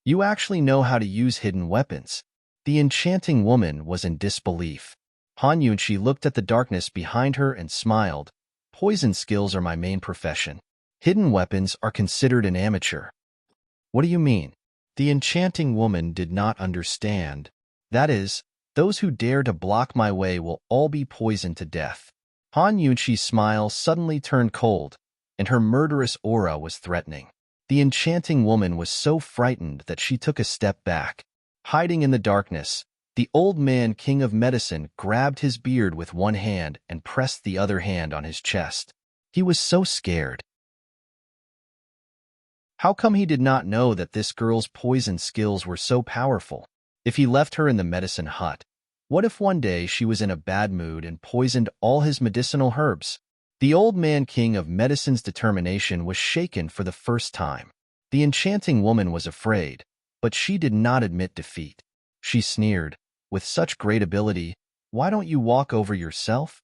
You actually know how to use hidden weapons. The enchanting woman was in disbelief. Han Yunqi looked at the darkness behind her and smiled. Poison skills are my main profession. Hidden weapons are considered an amateur. What do you mean? The enchanting woman did not understand. That is, those who dare to block my way will all be poisoned to death. Han Yunqi's smile suddenly turned cold, and her murderous aura was threatening. The enchanting woman was so frightened that she took a step back. Hiding in the darkness, the old man king of medicine grabbed his beard with one hand and pressed the other hand on his chest. He was so scared. How come he did not know that this girl's poison skills were so powerful? If he left her in the medicine hut, what if one day she was in a bad mood and poisoned all his medicinal herbs? The old man king of medicine's determination was shaken for the first time. The enchanting woman was afraid, but she did not admit defeat. She sneered, "With such great ability, why don't you walk over yourself?"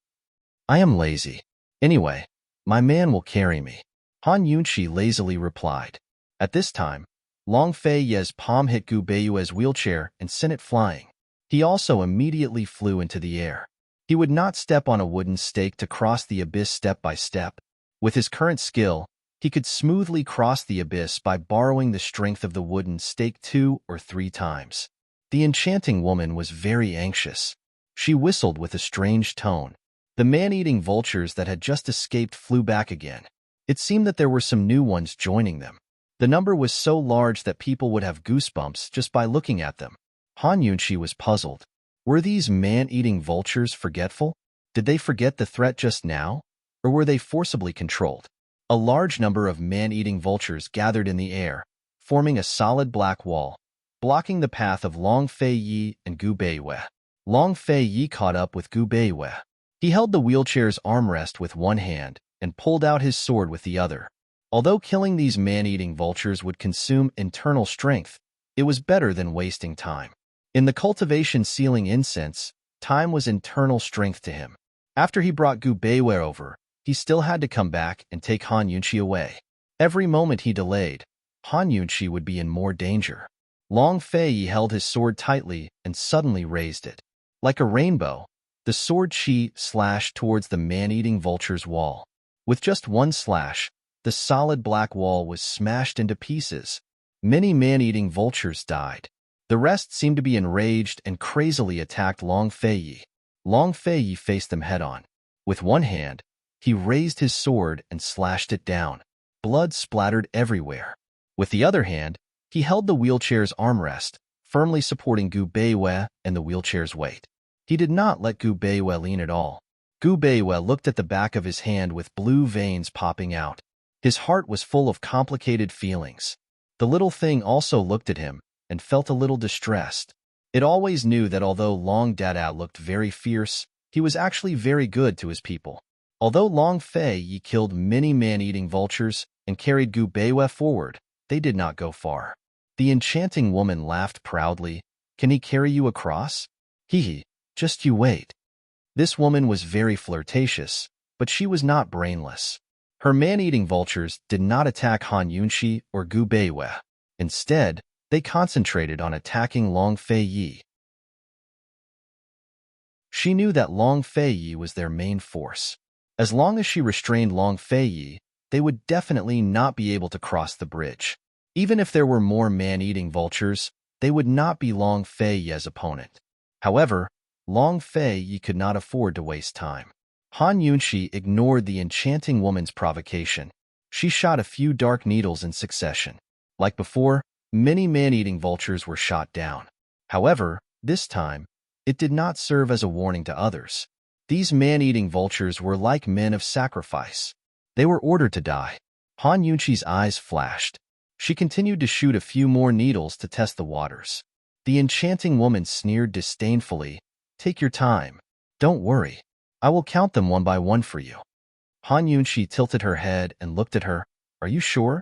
"I am lazy. Anyway, my man will carry me," Han Yunqi lazily replied. At this time, Long Fei Ye's palm hit Gu Beiyue's wheelchair and sent it flying. He also immediately flew into the air. He would not step on a wooden stake to cross the abyss step by step. With his current skill, he could smoothly cross the abyss by borrowing the strength of the wooden stake 2 or 3 times. The enchanting woman was very anxious. She whistled with a strange tone. The man-eating vultures that had just escaped flew back again. It seemed that there were some new ones joining them. The number was so large that people would have goosebumps just by looking at them. Han Yunqi was puzzled. Were these man-eating vultures forgetful? Did they forget the threat just now? Or were they forcibly controlled? A large number of man-eating vultures gathered in the air, forming a solid black wall, blocking the path of Long Fei Yi and Gu Beiyue. Long Fei Yi caught up with Gu Beiyue. He held the wheelchair's armrest with one hand and pulled out his sword with the other. Although killing these man-eating vultures would consume internal strength, it was better than wasting time. In the cultivation sealing incense, time was internal strength to him. After he brought Gu Beiyue over, he still had to come back and take Han Yunqi away. Every moment he delayed, Han Yunqi would be in more danger. Long Fei held his sword tightly and suddenly raised it. Like a rainbow, the sword chi slashed towards the man-eating vulture's wall. With just one slash, the solid black wall was smashed into pieces. Many man-eating vultures died. The rest seemed to be enraged and crazily attacked Long Fei. Long Fei faced them head-on. With one hand, he raised his sword and slashed it down. Blood splattered everywhere. With the other hand, he held the wheelchair's armrest, firmly supporting Gu Beiyue and the wheelchair's weight. He did not let Gu Beiyue lean at all. Gu Beiyue looked at the back of his hand with blue veins popping out. His heart was full of complicated feelings. The little thing also looked at him and felt a little distressed. It always knew that although Long Dada looked very fierce, he was actually very good to his people. Although Long Fei killed many man-eating vultures and carried Gu Beiyue forward, they did not go far. The enchanting woman laughed proudly. "Can he carry you across?" "Hee, just you wait." This woman was very flirtatious, but she was not brainless. Her man-eating vultures did not attack Han Yunqi or Gu Beiyue. Instead, they concentrated on attacking Long Fei. She knew that Long Fei was their main force. As long as she restrained Long Fei, they would definitely not be able to cross the bridge. Even if there were more man-eating vultures, they would not be Long Fei's opponent. However, Long Fei could not afford to waste time. Han Yunqi ignored the enchanting woman's provocation. She shot a few dark needles in succession. Like before, many man-eating vultures were shot down. However, this time, it did not serve as a warning to others. These man-eating vultures were like men of sacrifice. They were ordered to die. Han Yunqi's eyes flashed. She continued to shoot a few more needles to test the waters. The enchanting woman sneered disdainfully. "Take your time. Don't worry. I will count them one by one for you." Han Yunqi tilted her head and looked at her. "Are you sure?"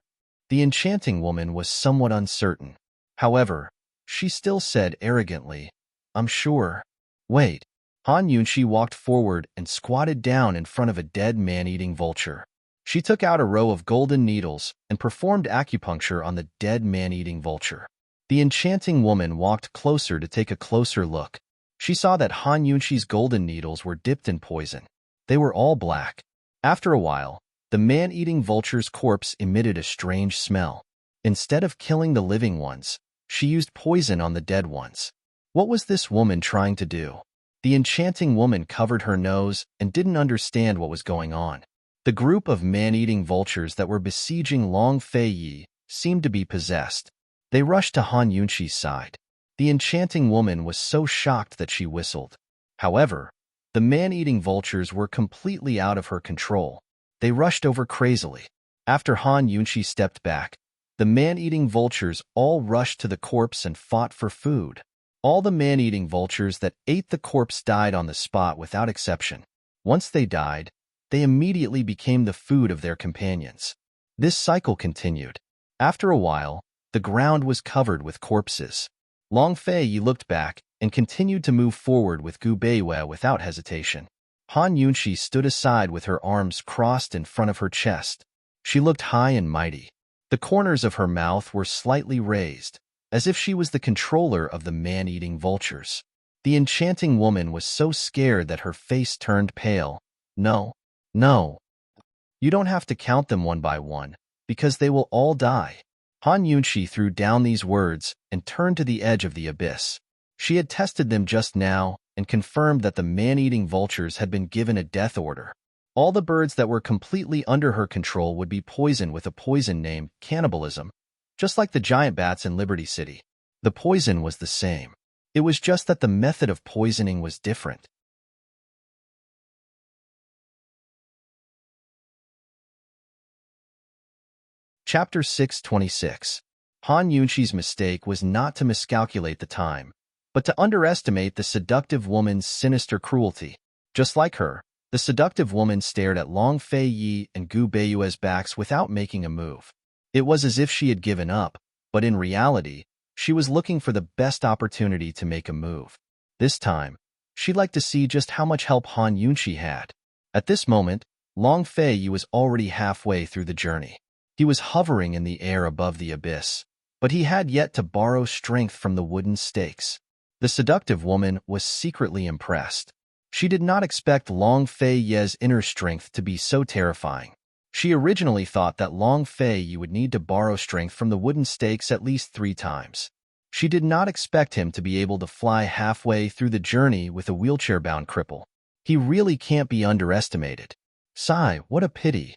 The enchanting woman was somewhat uncertain. However, she still said arrogantly, "I'm sure." "Wait." Han Yunqi walked forward and squatted down in front of a dead man-eating vulture. She took out a row of golden needles and performed acupuncture on the dead man-eating vulture. The enchanting woman walked closer to take a closer look. She saw that Han Yunxi's golden needles were dipped in poison. They were all black. After a while, the man-eating vulture's corpse emitted a strange smell. Instead of killing the living ones, she used poison on the dead ones. What was this woman trying to do? The enchanting woman covered her nose and didn't understand what was going on. The group of man-eating vultures that were besieging Long Fei Yi seemed to be possessed. They rushed to Han Yunxi's side. The enchanting woman was so shocked that she whistled. However, the man-eating vultures were completely out of her control. They rushed over crazily. After Han Yunxi stepped back, the man-eating vultures all rushed to the corpse and fought for food. All the man-eating vultures that ate the corpse died on the spot without exception. Once they died, they immediately became the food of their companions. This cycle continued. After a while, the ground was covered with corpses. Long Fei Yi looked back and continued to move forward with Gu Beiwei without hesitation. Han Yunxi stood aside with her arms crossed in front of her chest. She looked high and mighty. The corners of her mouth were slightly raised, as if she was the controller of the man-eating vultures. The enchanting woman was so scared that her face turned pale. No. You don't have to count them one by one, because they will all die. Han Yunxi threw down these words and turned to the edge of the abyss. She had tested them just now and confirmed that the man-eating vultures had been given a death order. All the birds that were completely under her control would be poisoned with a poison named cannibalism, just like the giant bats in Liberty City. The poison was the same. It was just that the method of poisoning was different. Chapter 626. Han Yunxi's mistake was not to miscalculate the time, but to underestimate the seductive woman's sinister cruelty. Just like her, the seductive woman stared at Long Fei Yi and Gu Beiyue's backs without making a move. It was as if she had given up, but in reality, she was looking for the best opportunity to make a move. This time, she'd like to see just how much help Han Yunxi had. At this moment, Long Fei Yi was already halfway through the journey. He was hovering in the air above the abyss, but he had yet to borrow strength from the wooden stakes. The seductive woman was secretly impressed. She did not expect Long Fei Yi's inner strength to be so terrifying. She originally thought that Long Fei Yi would need to borrow strength from the wooden stakes at least 3 times. She did not expect him to be able to fly halfway through the journey with a wheelchair-bound cripple. He really can't be underestimated. Sigh, what a pity.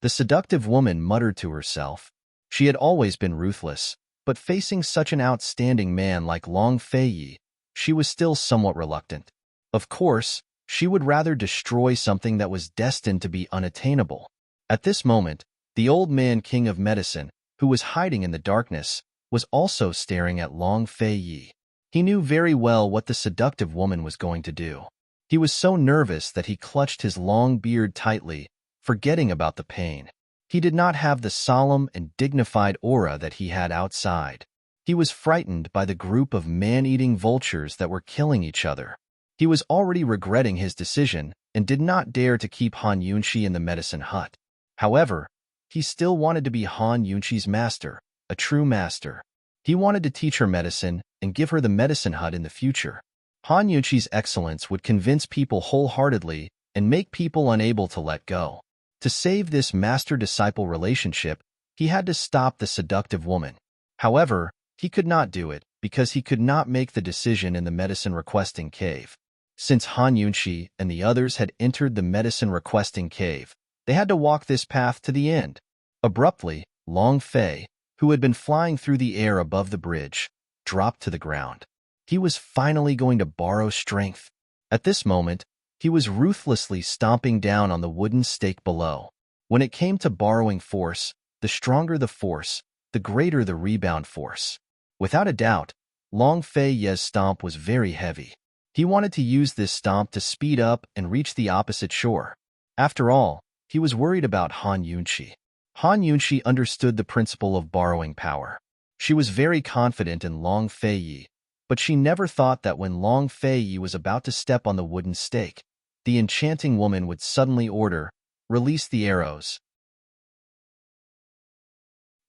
The seductive woman muttered to herself. She had always been ruthless, but facing such an outstanding man like Long Fei Yi, she was still somewhat reluctant. Of course, she would rather destroy something that was destined to be unattainable. At this moment, the old man king of medicine, who was hiding in the darkness, was also staring at Long Fei Yi. He knew very well what the seductive woman was going to do. He was so nervous that he clutched his long beard tightly, forgetting about the pain. He did not have the solemn and dignified aura that he had outside. He was frightened by the group of man-eating vultures that were killing each other. He was already regretting his decision and did not dare to keep Han Yunxi in the medicine hut. However, he still wanted to be Han Yunxi's master, a true master. He wanted to teach her medicine and give her the medicine hut in the future. Han Yunxi's excellence would convince people wholeheartedly and make people unable to let go. To save this master-disciple relationship, he had to stop the seductive woman. However, he could not do it because he could not make the decision in the medicine-requesting cave. Since Han Yunxi and the others had entered the medicine-requesting cave, they had to walk this path to the end. Abruptly, Long Fei, who had been flying through the air above the bridge, dropped to the ground. He was finally going to borrow strength. At this moment, he was ruthlessly stomping down on the wooden stake below. When it came to borrowing force, the stronger the force, the greater the rebound force. Without a doubt, Long Fei Yi's stomp was very heavy. He wanted to use this stomp to speed up and reach the opposite shore. After all, he was worried about Han Yunxi. Han Yunxi understood the principle of borrowing power. She was very confident in Long Fei Yi, but she never thought that when Long Fei Yi was about to step on the wooden stake, the enchanting woman would suddenly order, "Release the arrows."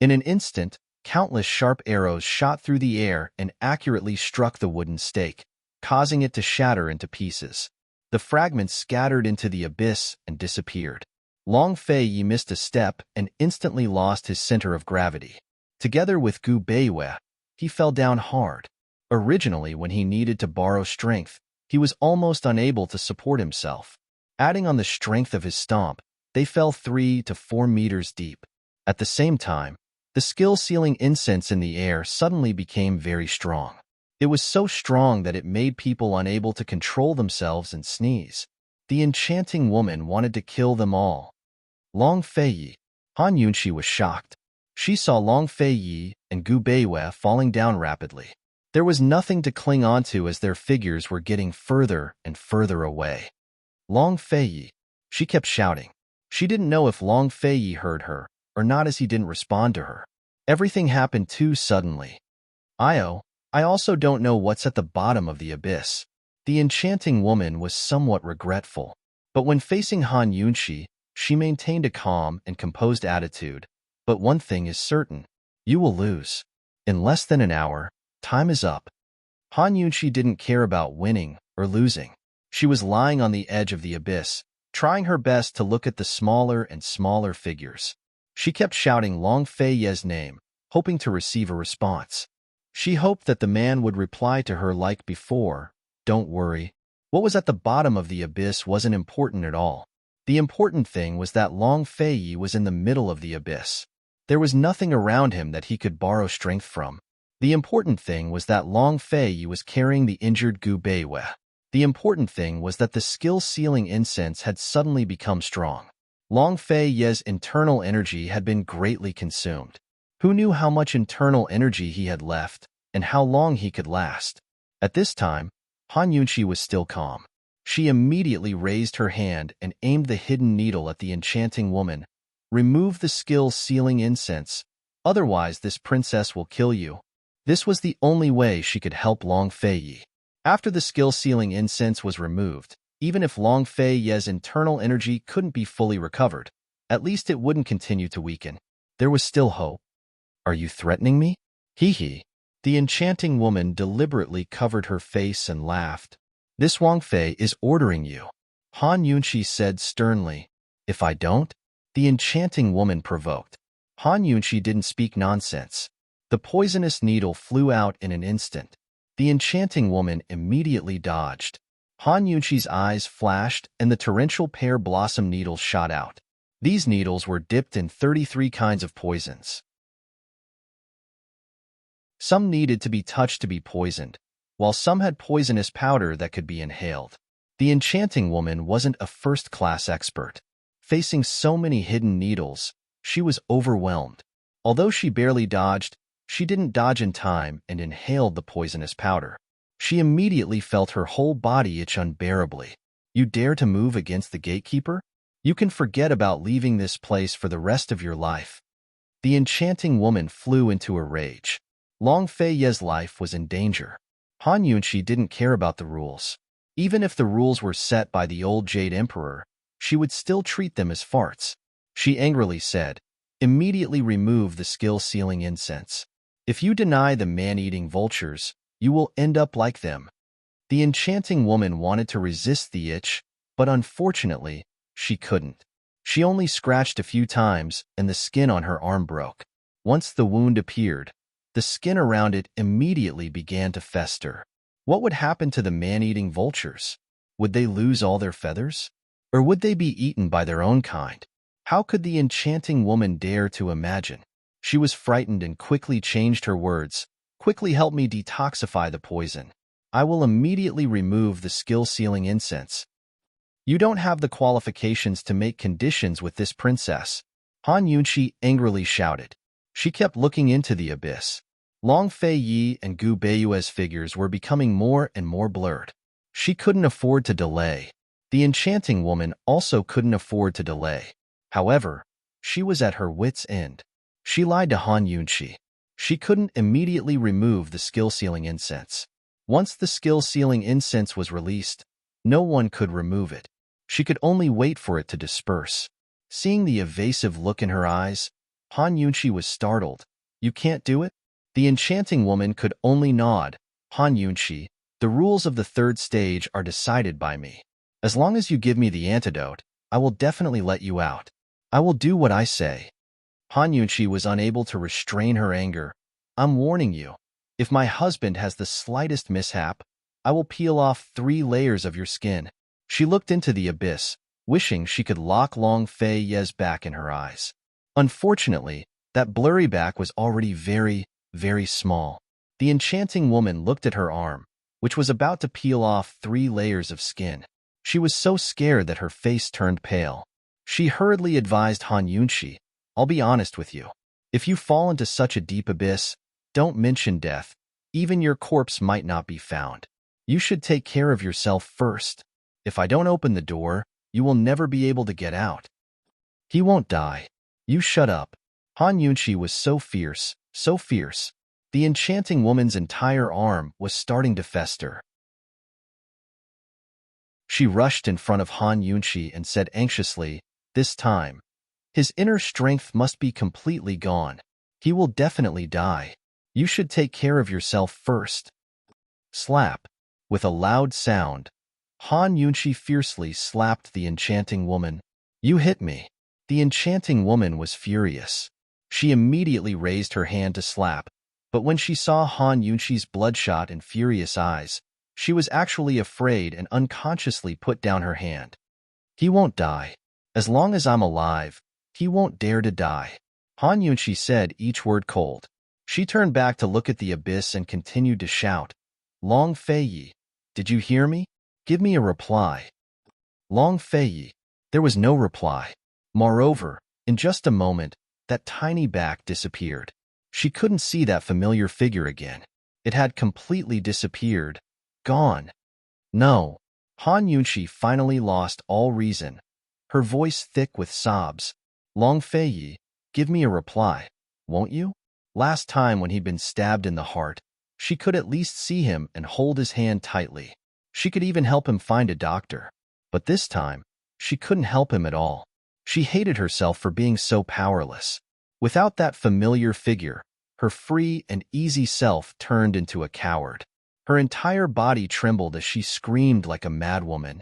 In an instant, Countless sharp arrows shot through the air and accurately struck the wooden stake, causing it to shatter into pieces. The fragments scattered into the abyss and disappeared. Long Fei Yi missed a step and instantly lost his center of gravity. Together with Gu Beiwei, he fell down hard. Originally, when he needed to borrow strength, he was almost unable to support himself. Adding on the strength of his stomp, they fell 3 to 4 meters deep. At the same time, the skill-sealing incense in the air suddenly became very strong. It was so strong that it made people unable to control themselves and sneeze. The enchanting woman wanted to kill them all. Long Fei Yi. Han Yunxi was shocked. She saw Long Fei Yi and Gu Beiwei falling down rapidly. There was nothing to cling onto as their figures were getting further and further away. Long Fei Yi. She kept shouting. She didn't know if Long Fei Yi heard her or not, as he didn't respond to her. Everything happened too suddenly. I also don't know what's at the bottom of the abyss. The enchanting woman was somewhat regretful. But when facing Han Yunxi, she maintained a calm and composed attitude. But one thing is certain. You will lose. In less than an hour, time is up. Han Yunxi didn't care about winning or losing. She was lying on the edge of the abyss, trying her best to look at the smaller and smaller figures. She kept shouting Long Fei Yi's name, hoping to receive a response. She hoped that the man would reply to her like before, "Don't worry." What was at the bottom of the abyss wasn't important at all. The important thing was that Long Fei Yi was in the middle of the abyss. There was nothing around him that he could borrow strength from. The important thing was that Long Fei Yi was carrying the injured Gu Beiwei. The important thing was that the skill-sealing incense had suddenly become strong. Long Fei Yi's internal energy had been greatly consumed. Who knew how much internal energy he had left, and how long he could last? At this time, Han Yunxi was still calm. She immediately raised her hand and aimed the hidden needle at the enchanting woman. "Remove the skill-sealing incense, otherwise this princess will kill you." This was the only way she could help Long Fei Yi. After the skill-sealing incense was removed, even if Long Fei Yi's internal energy couldn't be fully recovered, at least it wouldn't continue to weaken. There was still hope. "Are you threatening me?" Hee. The enchanting woman deliberately covered her face and laughed. "This Wang Fei is ordering you," Han Yunxi said sternly. "If I don't?" The enchanting woman provoked. Han Yunxi didn't speak nonsense. The poisonous needle flew out in an instant. The enchanting woman immediately dodged. Han Yunxi's eyes flashed and the torrential pear blossom needles shot out. These needles were dipped in 33 kinds of poisons. Some needed to be touched to be poisoned, while some had poisonous powder that could be inhaled. The enchanting woman wasn't a first-class expert. Facing so many hidden needles, she was overwhelmed. Although she barely dodged, she didn't dodge in time and inhaled the poisonous powder. She immediately felt her whole body itch unbearably. "You dare to move against the gatekeeper? You can forget about leaving this place for the rest of your life." The enchanting woman flew into a rage. Long Fei Yi's life was in danger. Han Yunxi didn't care about the rules. Even if the rules were set by the old Jade Emperor, she would still treat them as farts. She angrily said, "Immediately remove the skill-sealing incense. If you deny the man-eating vultures, you will end up like them." The enchanting woman wanted to resist the itch, but unfortunately, she couldn't. She only scratched a few times and the skin on her arm broke. Once the wound appeared, the skin around it immediately began to fester. What would happen to the man-eating vultures? Would they lose all their feathers? Or would they be eaten by their own kind? How could the enchanting woman dare to imagine? She was frightened and quickly changed her words. "Quickly help me detoxify the poison. I will immediately remove the skill-sealing incense." "You don't have the qualifications to make conditions with this princess," Han Yunxi angrily shouted. She kept looking into the abyss. Long Fei Yi and Gu Beiwei's figures were becoming more and more blurred. She couldn't afford to delay. The enchanting woman also couldn't afford to delay. However, she was at her wit's end. She lied to Han Yunxi. She couldn't immediately remove the skill-sealing incense. Once the skill-sealing incense was released, no one could remove it. She could only wait for it to disperse. Seeing the evasive look in her eyes, Han Yunxi was startled. You can't do it? The enchanting woman could only nod. Han Yunshi, the rules of the third stage are decided by me. As long as you give me the antidote, I will definitely let you out. I will do what I say. Han Yunshi was unable to restrain her anger. I'm warning you. If my husband has the slightest mishap, I will peel off 3 layers of your skin. She looked into the abyss, wishing she could lock Long Fei Ye's back in her eyes. Unfortunately, that blurry back was already very, very small. The enchanting woman looked at her arm, which was about to peel off 3 layers of skin. She was so scared that her face turned pale. She hurriedly advised Han Yunshi, I'll be honest with you. If you fall into such a deep abyss, don't mention death. Even your corpse might not be found. You should take care of yourself first. If I don't open the door, you will never be able to get out. He won't die. You shut up. Han Yunshi was so fierce, so fierce. The enchanting woman's entire arm was starting to fester. She rushed in front of Han Yunshi and said anxiously, this time, his inner strength must be completely gone. He will definitely die. You should take care of yourself first. Slap. With a loud sound, Han Yunshi fiercely slapped the enchanting woman. You hit me. The enchanting woman was furious. She immediately raised her hand to slap, but when she saw Han Yunshi's bloodshot and furious eyes, she was actually afraid and unconsciously put down her hand. He won't die. As long as I'm alive, he won't dare to die. Han Yunshi said each word cold. She turned back to look at the abyss and continued to shout, Long Fei Yi, did you hear me? Give me a reply. Long Fei Yi. There was no reply. Moreover, in just a moment, that tiny back disappeared. She couldn't see that familiar figure again. It had completely disappeared. Gone. No. Han Yunshi finally lost all reason, her voice thick with sobs. Long Fei Yi, give me a reply, won't you? Last time when he'd been stabbed in the heart, she could at least see him and hold his hand tightly. She could even help him find a doctor. But this time, she couldn't help him at all. She hated herself for being so powerless. Without that familiar figure, her free and easy self turned into a coward. Her entire body trembled as she screamed like a madwoman.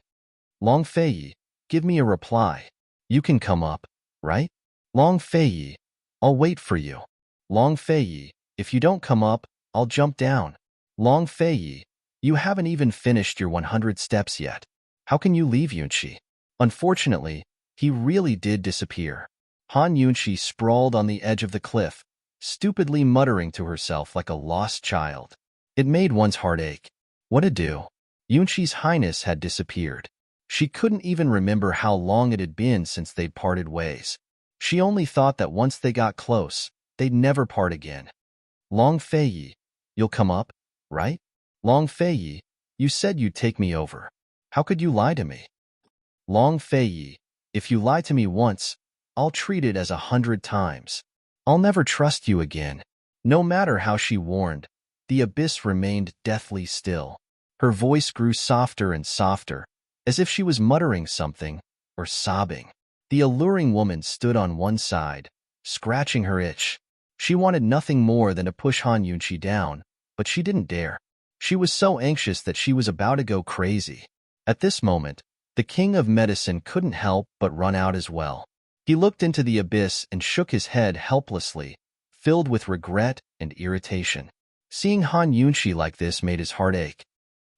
Long Fei Yi, give me a reply. You can come up, right? Long Fei Yi, I'll wait for you. Long Fei Yi, if you don't come up, I'll jump down. Long Fei Yi, you haven't even finished your 100 steps yet. How can you leave Yunshi? Unfortunately, he really did disappear. Han Yunshi sprawled on the edge of the cliff, stupidly muttering to herself like a lost child. It made one's heart ache. What to do? Yunshi's highness had disappeared. She couldn't even remember how long it had been since they'd parted ways. She only thought that once they got close, they'd never part again. Long Fei Yi, you'll come up, right? Long Fei Yi, you said you'd take me over. How could you lie to me? Long Fei Yi, if you lie to me once, I'll treat it as 100 times. I'll never trust you again. No matter how she warned, the abyss remained deathly still. Her voice grew softer and softer, as if she was muttering something or sobbing. The alluring woman stood on one side, scratching her itch. She wanted nothing more than to push Han Yunshi down, but she didn't dare. She was so anxious that she was about to go crazy. At this moment, the king of medicine couldn't help but run out as well. He looked into the abyss and shook his head helplessly, filled with regret and irritation. Seeing Han Yunshi like this made his heart ache.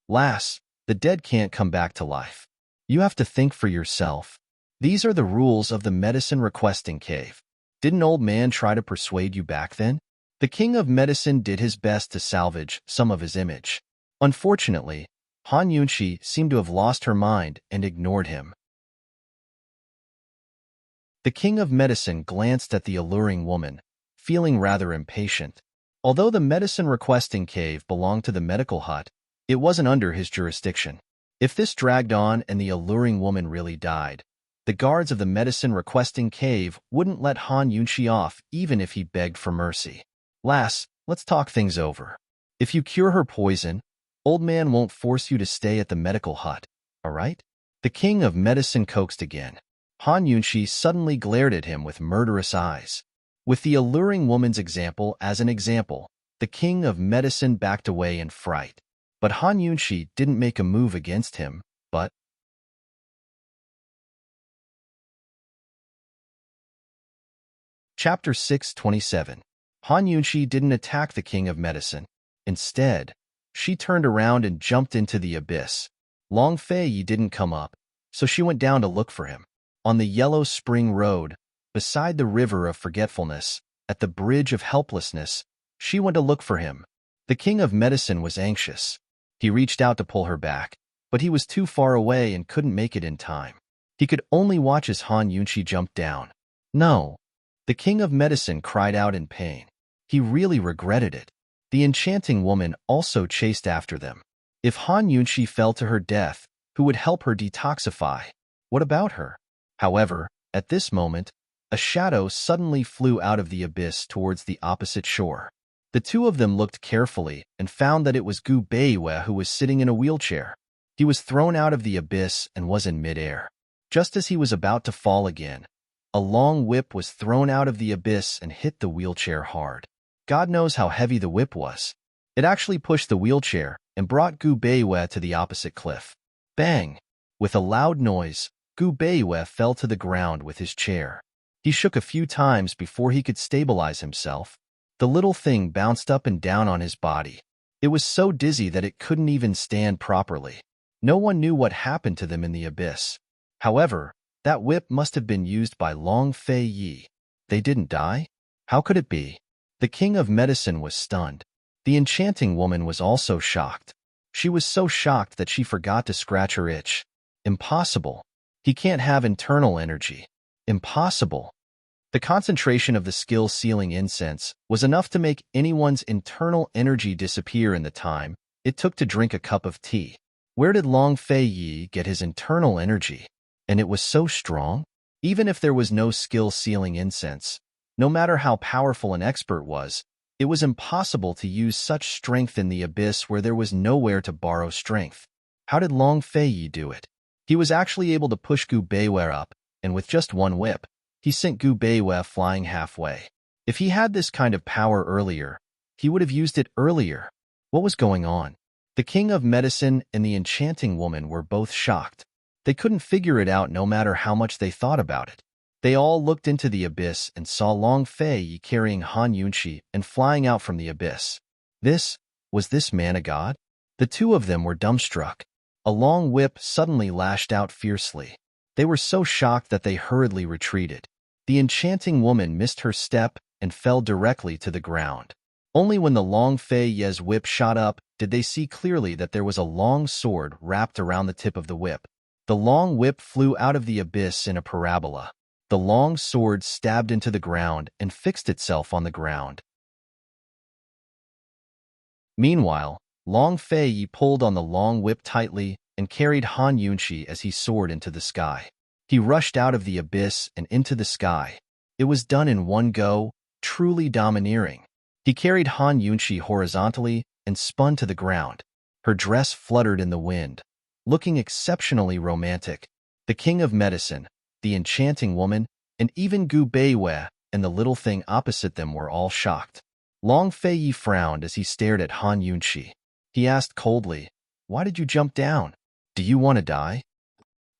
Lass, the dead can't come back to life. You have to think for yourself. These are the rules of the medicine requesting cave. Didn't old man try to persuade you back then? The king of medicine did his best to salvage some of his image. Unfortunately, Han Yunshi seemed to have lost her mind and ignored him. The king of medicine glanced at the alluring woman, feeling rather impatient. Although the medicine requesting cave belonged to the medical hut, it wasn't under his jurisdiction. If this dragged on and the alluring woman really died, the guards of the medicine requesting cave wouldn't let Han Yunshi off even if he begged for mercy. Lass, let's talk things over. If you cure her poison, old man won't force you to stay at the medical hut, all right? The king of medicine coaxed again. Han Yunshi suddenly glared at him with murderous eyes. With the alluring woman's example as an example, the king of medicine backed away in fright. But Han Yunshi didn't make a move against him, but Chapter 627. Han Yunshi didn't attack the king of medicine. Instead, she turned around and jumped into the abyss. Long Fei didn't come up, so she went down to look for him. On the yellow spring road, beside the river of forgetfulness, at the bridge of helplessness, she went to look for him. The king of medicine was anxious. He reached out to pull her back, but he was too far away and couldn't make it in time. He could only watch as Han Yunshi jumped down. No. The king of medicine cried out in pain. He really regretted it. The enchanting woman also chased after them. If Han Yunshi fell to her death, who would help her detoxify? What about her? However, at this moment, a shadow suddenly flew out of the abyss towards the opposite shore. The two of them looked carefully and found that it was Gu Beiwei who was sitting in a wheelchair. He was thrown out of the abyss and was in midair. Just as he was about to fall again, a long whip was thrown out of the abyss and hit the wheelchair hard. God knows how heavy the whip was. It actually pushed the wheelchair and brought Gu Beiwei to the opposite cliff. Bang! With a loud noise, Gu Beiwei fell to the ground with his chair. He shook a few times before he could stabilize himself. The little thing bounced up and down on his body. It was so dizzy that it couldn't even stand properly. No one knew what happened to them in the abyss. However, that whip must have been used by Long Fei. They didn't die? How could it be? The king of medicine was stunned. The enchanting woman was also shocked. She was so shocked that she forgot to scratch her itch. Impossible. He can't have internal energy. Impossible. The concentration of the skill sealing incense was enough to make anyone's internal energy disappear in the time it took to drink a cup of tea. Where did Long Fei get his internal energy? And it was so strong? Even if there was no skill sealing incense, no matter how powerful an expert was, it was impossible to use such strength in the abyss where there was nowhere to borrow strength. How did Long Fei do it? He was actually able to push Gu Beiwei up, and with just one whip, he sent Gu Beiwei flying halfway. If he had this kind of power earlier, he would have used it earlier. What was going on? The king of medicine and the enchanting woman were both shocked. They couldn't figure it out no matter how much they thought about it. They all looked into the abyss and saw Long Fei carrying Han Yunshi and flying out from the abyss. Was this man a god? The two of them were dumbstruck. A long whip suddenly lashed out fiercely. They were so shocked that they hurriedly retreated. The enchanting woman missed her step and fell directly to the ground. Only when the Long Fei's whip shot up did they see clearly that there was a long sword wrapped around the tip of the whip. The long whip flew out of the abyss in a parabola. The long sword stabbed into the ground and fixed itself on the ground. Meanwhile, Long Fei pulled on the long whip tightly and carried Han Yunshi as he soared into the sky. He rushed out of the abyss and into the sky. It was done in one go, truly domineering. He carried Han Yunshi horizontally and spun to the ground. Her dress fluttered in the wind, looking exceptionally romantic. The king of medicine, the enchanting woman, and even Gu Beiwei and the little thing opposite them were all shocked. Long Fei frowned as he stared at Han Yunshi. He asked coldly, "Why did you jump down? Do you want to die?"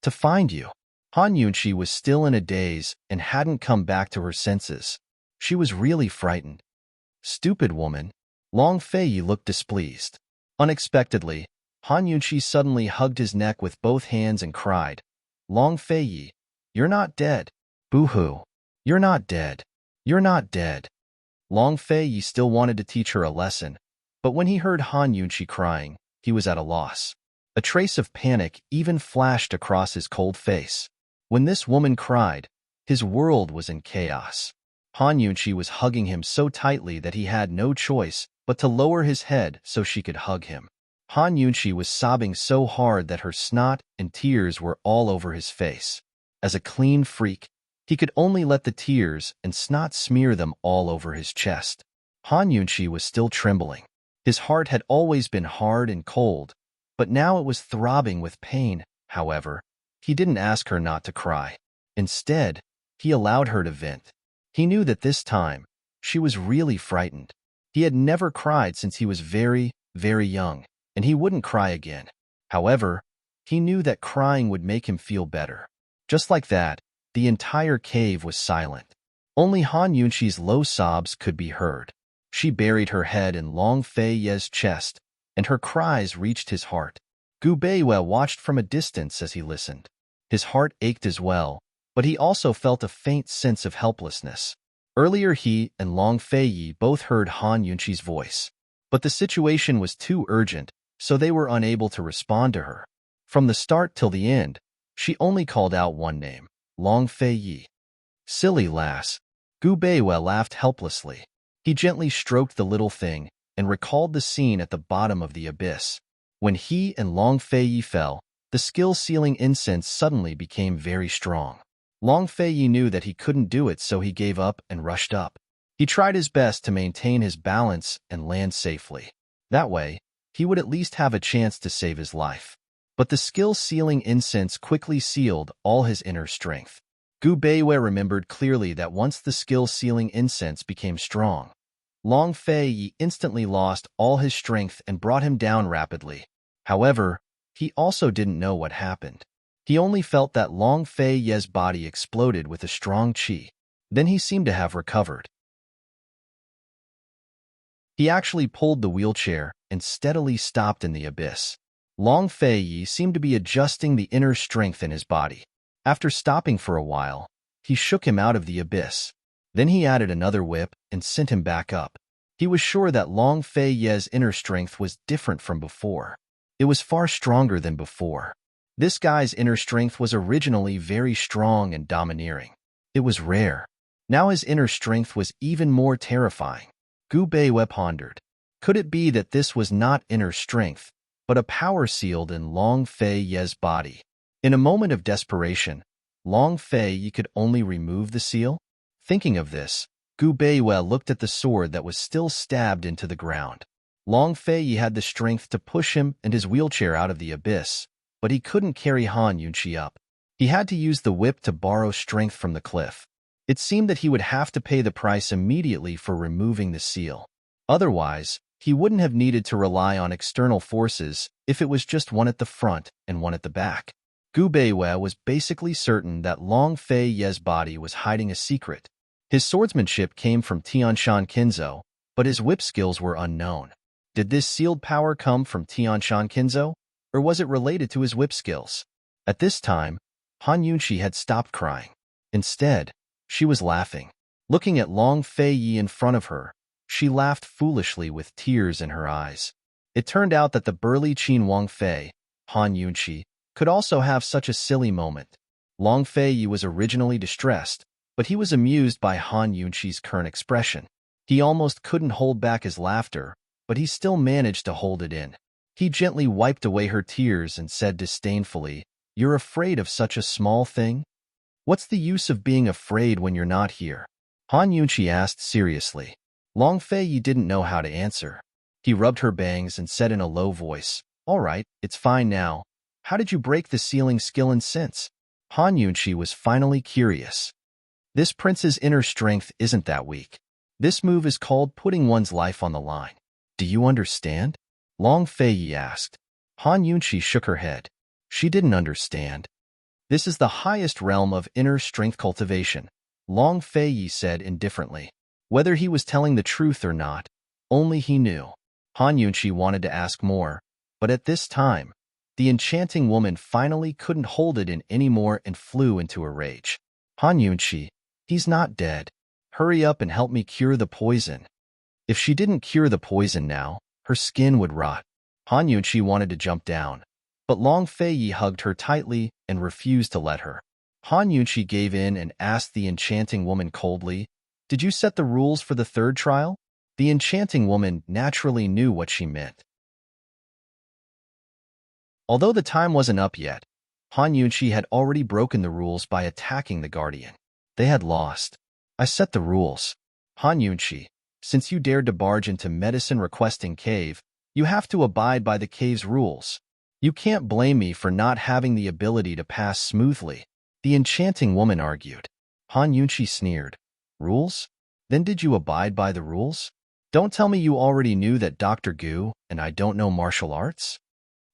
"To find you." Han Yunshi was still in a daze and hadn't come back to her senses. She was really frightened. "Stupid woman." Long Fei looked displeased. Unexpectedly, Han Yunshi suddenly hugged his neck with both hands and cried, "Long Fei, you're not dead. Boo-hoo. You're not dead. You're not dead." Long Fei still wanted to teach her a lesson, but when he heard Han Yunshi crying, he was at a loss. A trace of panic even flashed across his cold face. When this woman cried, his world was in chaos. Han Yunshi was hugging him so tightly that he had no choice but to lower his head so she could hug him. Han Yunshi was sobbing so hard that her snot and tears were all over his face. As a clean freak, he could only let the tears and snot smear them all over his chest. Han Yunshi was still trembling. His heart had always been hard and cold, but now it was throbbing with pain. However, he didn't ask her not to cry. Instead, he allowed her to vent. He knew that this time, she was really frightened. He had never cried since he was very, very young, and he wouldn't cry again. However, he knew that crying would make him feel better. Just like that, the entire cave was silent. Only Han Yunqi's low sobs could be heard. She buried her head in Long Fei Ye's chest, and her cries reached his heart. Gu Beiwei watched from a distance as he listened. His heart ached as well, but he also felt a faint sense of helplessness. Earlier he and Long Fei Yi both heard Han Yunqi's voice, but the situation was too urgent, so they were unable to respond to her. From the start till the end, she only called out one name, Long Fei Yi. Silly lass. Gu Beiwei laughed helplessly. He gently stroked the little thing and recalled the scene at the bottom of the abyss. When he and Long Fei Yi fell, the skill sealing incense suddenly became very strong. Long Fei Yi knew that he couldn't do it, so he gave up and rushed up. He tried his best to maintain his balance and land safely. That way, he would at least have a chance to save his life. But the skill sealing incense quickly sealed all his inner strength. Gu Beiwei remembered clearly that once the skill sealing incense became strong, Long Fei Yi instantly lost all his strength and brought him down rapidly. However, he also didn't know what happened. He only felt that Long Fei Ye's body exploded with a strong qi. Then he seemed to have recovered. He actually pulled the wheelchair and steadily stopped in the abyss. Long Fei Yi seemed to be adjusting the inner strength in his body. After stopping for a while, he shook him out of the abyss. Then he added another whip and sent him back up. He was sure that Long Fei Ye's inner strength was different from before. It was far stronger than before. This guy's inner strength was originally very strong and domineering. It was rare. Now his inner strength was even more terrifying. Gu Beiwei pondered. Could it be that this was not inner strength, but a power sealed in Long Fei Ye's body? In a moment of desperation, Long Fei Yi could only remove the seal? Thinking of this, Gu Beiwei looked at the sword that was still stabbed into the ground. Long Fei Yi had the strength to push him and his wheelchair out of the abyss, but he couldn't carry Han Yunqi up. He had to use the whip to borrow strength from the cliff. It seemed that he would have to pay the price immediately for removing the seal. Otherwise, he wouldn't have needed to rely on external forces if it was just one at the front and one at the back. Gu Beiwei was basically certain that Long Fei Ye's body was hiding a secret. His swordsmanship came from Tianshan Kinzo, but his whip skills were unknown. Did this sealed power come from Tianshan Kinzo, or was it related to his whip skills? At this time, Han Yunqi had stopped crying. Instead, she was laughing. Looking at Long Fei Yi in front of her, she laughed foolishly with tears in her eyes. It turned out that the burly Qin Wang Fei, Han Yunqi, could also have such a silly moment. Long Fei Yi was originally distressed, but he was amused by Han Yunqi's current expression. He almost couldn't hold back his laughter, but he still managed to hold it in. He gently wiped away her tears and said disdainfully, "You're afraid of such a small thing? What's the use of being afraid when you're not here?" Han Yunqi asked seriously. Long Fei Yi didn't know how to answer. He rubbed her bangs and said in a low voice, "All right, it's fine now. How did you break the sealing skill and sense?" Han Yunqi was finally curious. This prince's inner strength isn't that weak. This move is called putting one's life on the line. Do you understand? Long Fei Yi asked. Han Yunqi shook her head. She didn't understand. This is the highest realm of inner strength cultivation, Long Fei Yi said indifferently. Whether he was telling the truth or not, only he knew. Han Yunqi wanted to ask more, but at this time, the enchanting woman finally couldn't hold it in anymore and flew into a rage. Han Yunqi, he's not dead. Hurry up and help me cure the poison. If she didn't cure the poison now, her skin would rot. Han Yunqi wanted to jump down, but Long Fei Yi hugged her tightly and refused to let her. Han Yunqi gave in and asked the enchanting woman coldly, "Did you set the rules for the third trial?" The enchanting woman naturally knew what she meant. Although the time wasn't up yet, Han Yunqi had already broken the rules by attacking the guardian. They had lost. "I set the rules. Han Yunqi, since you dared to barge into medicine-requesting cave, you have to abide by the cave's rules. You can't blame me for not having the ability to pass smoothly," the enchanting woman argued. Han Yunqi sneered. Rules? Then did you abide by the rules? Don't tell me you already knew that Dr. Gu and I don't know martial arts?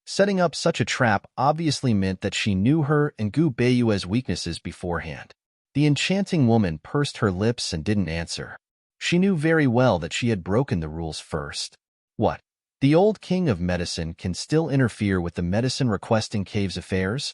Setting up such a trap obviously meant that she knew her and Gu Beiyue's weaknesses beforehand. The enchanting woman pursed her lips and didn't answer. She knew very well that she had broken the rules first. What? The old king of medicine can still interfere with the medicine-requesting cave's affairs?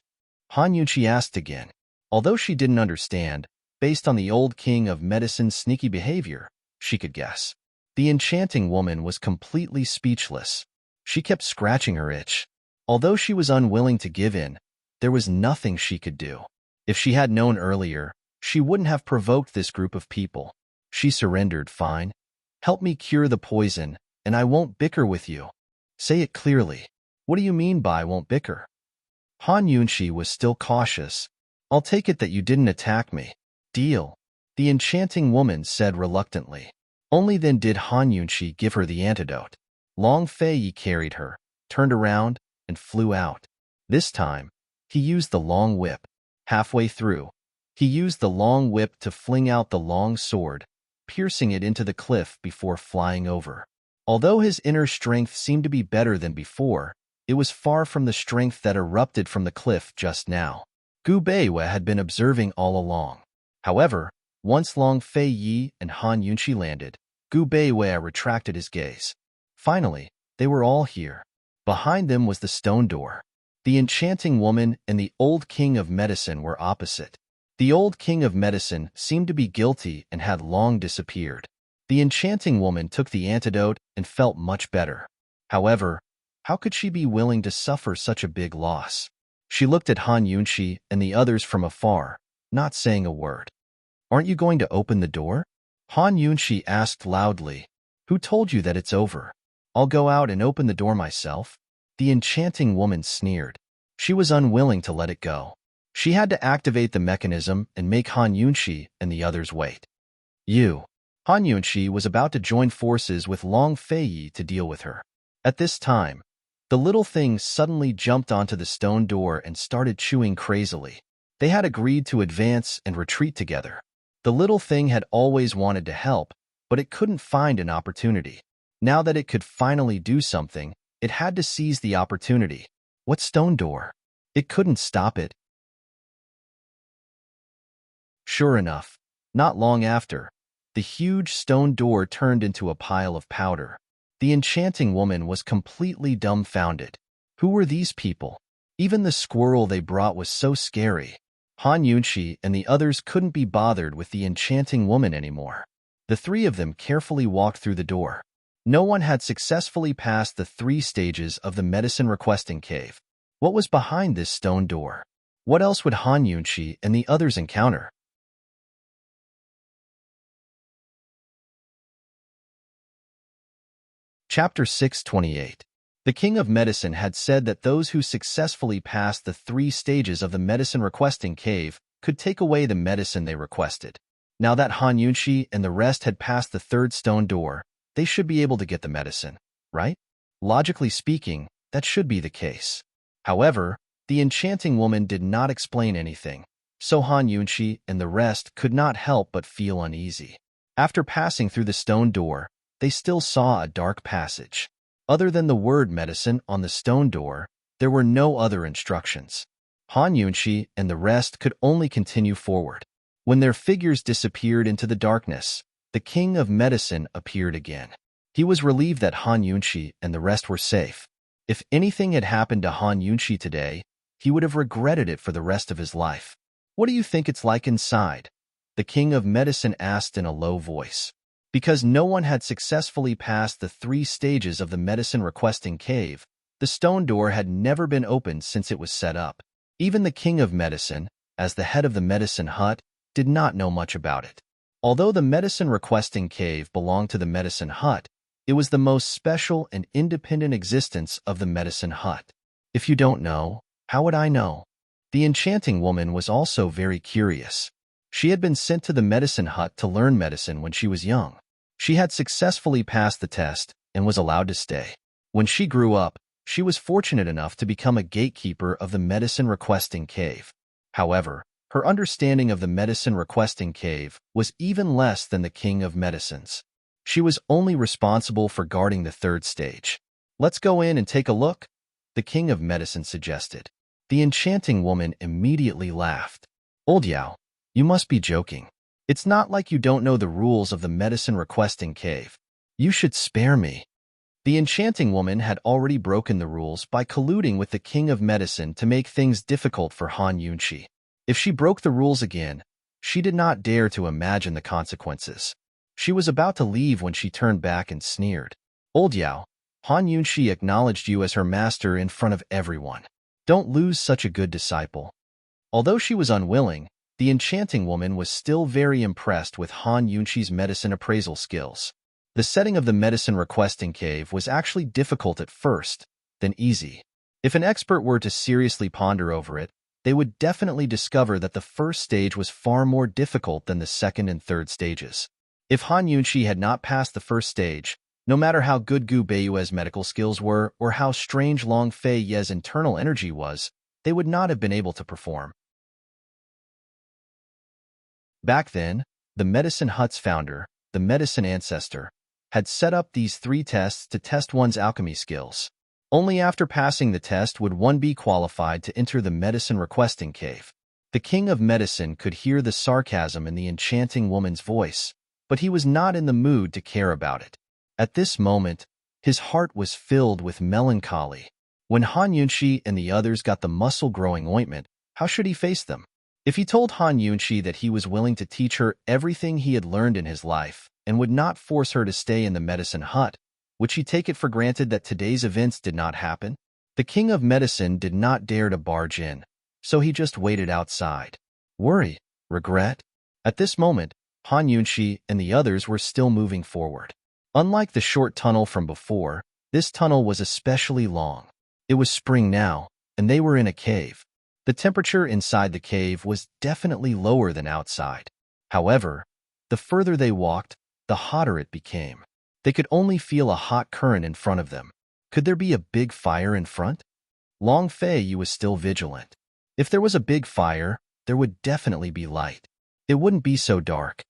Han Yunqi asked again. Although she didn't understand, based on the old king of medicine's sneaky behavior, she could guess. The enchanting woman was completely speechless. She kept scratching her itch. Although she was unwilling to give in, there was nothing she could do. If she had known earlier, she wouldn't have provoked this group of people. She surrendered. Fine. Help me cure the poison, and I won't bicker with you. Say it clearly. What do you mean by won't bicker? Han Yunqi was still cautious. I'll take it that you didn't attack me. Deal. The enchanting woman said reluctantly. Only then did Han Yunqi give her the antidote. Long Fei carried her, turned around, and flew out. This time, he used the long whip. Halfway through, he used the long whip to fling out the long sword, piercing it into the cliff before flying over. Although his inner strength seemed to be better than before, it was far from the strength that erupted from the cliff just now. Gu Beiyue had been observing all along. However, once Long Fei Yi and Han Yunqi landed, Gu Beiyue retracted his gaze. Finally, they were all here. Behind them was the stone door. The enchanting woman and the old king of medicine were opposite. The old king of medicine seemed to be guilty and had long disappeared. The enchanting woman took the antidote and felt much better. However, how could she be willing to suffer such a big loss? She looked at Han Yunqi and the others from afar, not saying a word. Aren't you going to open the door? Han Yunqi asked loudly. Who told you that it's over? I'll go out and open the door myself. The enchanting woman sneered. She was unwilling to let it go. She had to activate the mechanism and make Han Yunqi and the others wait. Han Yunqi was about to join forces with Long Fei Yi to deal with her. At this time, the little thing suddenly jumped onto the stone door and started chewing crazily. They had agreed to advance and retreat together. The little thing had always wanted to help, but it couldn't find an opportunity. Now that it could finally do something, it had to seize the opportunity. What stone door? It couldn't stop it. Sure enough, not long after, the huge stone door turned into a pile of powder. The enchanting woman was completely dumbfounded. Who were these people? Even the squirrel they brought was so scary. Han Yunqi and the others couldn't be bothered with the enchanting woman anymore. The three of them carefully walked through the door. No one had successfully passed the 3 stages of the medicine-requesting cave. What was behind this stone door? What else would Han Yunqi and the others encounter? Chapter 628. The King of Medicine had said that those who successfully passed the 3 stages of the medicine-requesting cave could take away the medicine they requested. Now that Han Yunqi and the rest had passed the 3rd stone door, they should be able to get the medicine, right? Logically speaking, that should be the case. However, the enchanting woman did not explain anything, so Han Yunqi and the rest could not help but feel uneasy. After passing through the stone door, they still saw a dark passage. Other than the word medicine on the stone door, there were no other instructions. Han Yunqi and the rest could only continue forward. When their figures disappeared into the darkness, the King of Medicine appeared again. He was relieved that Han Yunqi and the rest were safe. If anything had happened to Han Yunqi today, he would have regretted it for the rest of his life. What do you think it's like inside? The King of Medicine asked in a low voice. Because no one had successfully passed the 3 stages of the medicine-requesting cave, the stone door had never been opened since it was set up. Even the King of Medicine, as the head of the medicine hut, did not know much about it. Although the medicine-requesting cave belonged to the medicine hut, it was the most special and independent existence of the medicine hut. If you don't know, how would I know? The enchanting woman was also very curious. She had been sent to the medicine hut to learn medicine when she was young. She had successfully passed the test and was allowed to stay. When she grew up, she was fortunate enough to become a gatekeeper of the medicine-requesting cave. However, Her understanding of the medicine requesting cave was even less than the king of medicines. She was only responsible for guarding the third stage. Let's go in and take a look, the king of medicine suggested. The enchanting woman immediately laughed. Old Yao, you must be joking. It's not like you don't know the rules of the medicine requesting cave. You should spare me. The enchanting woman had already broken the rules by colluding with the king of medicine to make things difficult for Han Yunqi. If she broke the rules again, she did not dare to imagine the consequences. She was about to leave when she turned back and sneered. Old Yao, Han Yunqi acknowledged you as her master in front of everyone. Don't lose such a good disciple. Although she was unwilling, the enchanting woman was still very impressed with Han Yunqi's medicine appraisal skills. The setting of the medicine requesting cave was actually difficult at first, then easy. If an expert were to seriously ponder over it, they would definitely discover that the first stage was far more difficult than the second and third stages. If Han Yunqi had not passed the first stage, no matter how good Gu Beiyue's medical skills were or how strange Long Fei Ye's internal energy was, they would not have been able to perform. Back then, the medicine hut's founder, the medicine ancestor, had set up these 3 tests to test one's alchemy skills. Only after passing the test would one be qualified to enter the medicine requesting cave. The king of medicine could hear the sarcasm in the enchanting woman's voice, but he was not in the mood to care about it. At this moment, his heart was filled with melancholy. When Han Yunqi and the others got the muscle-growing ointment, how should he face them? If he told Han Yunqi that he was willing to teach her everything he had learned in his life and would not force her to stay in the medicine hut, would she take it for granted that today's events did not happen? The king of medicine did not dare to barge in, so he just waited outside. Worry, regret. At this moment, Han Yunqi and the others were still moving forward. Unlike the short tunnel from before, this tunnel was especially long. It was spring now, and they were in a cave. The temperature inside the cave was definitely lower than outside. However, the further they walked, the hotter it became. They could only feel a hot current in front of them. Could there be a big fire in front? Long Fei Yi was still vigilant. If there was a big fire, there would definitely be light. It wouldn't be so dark.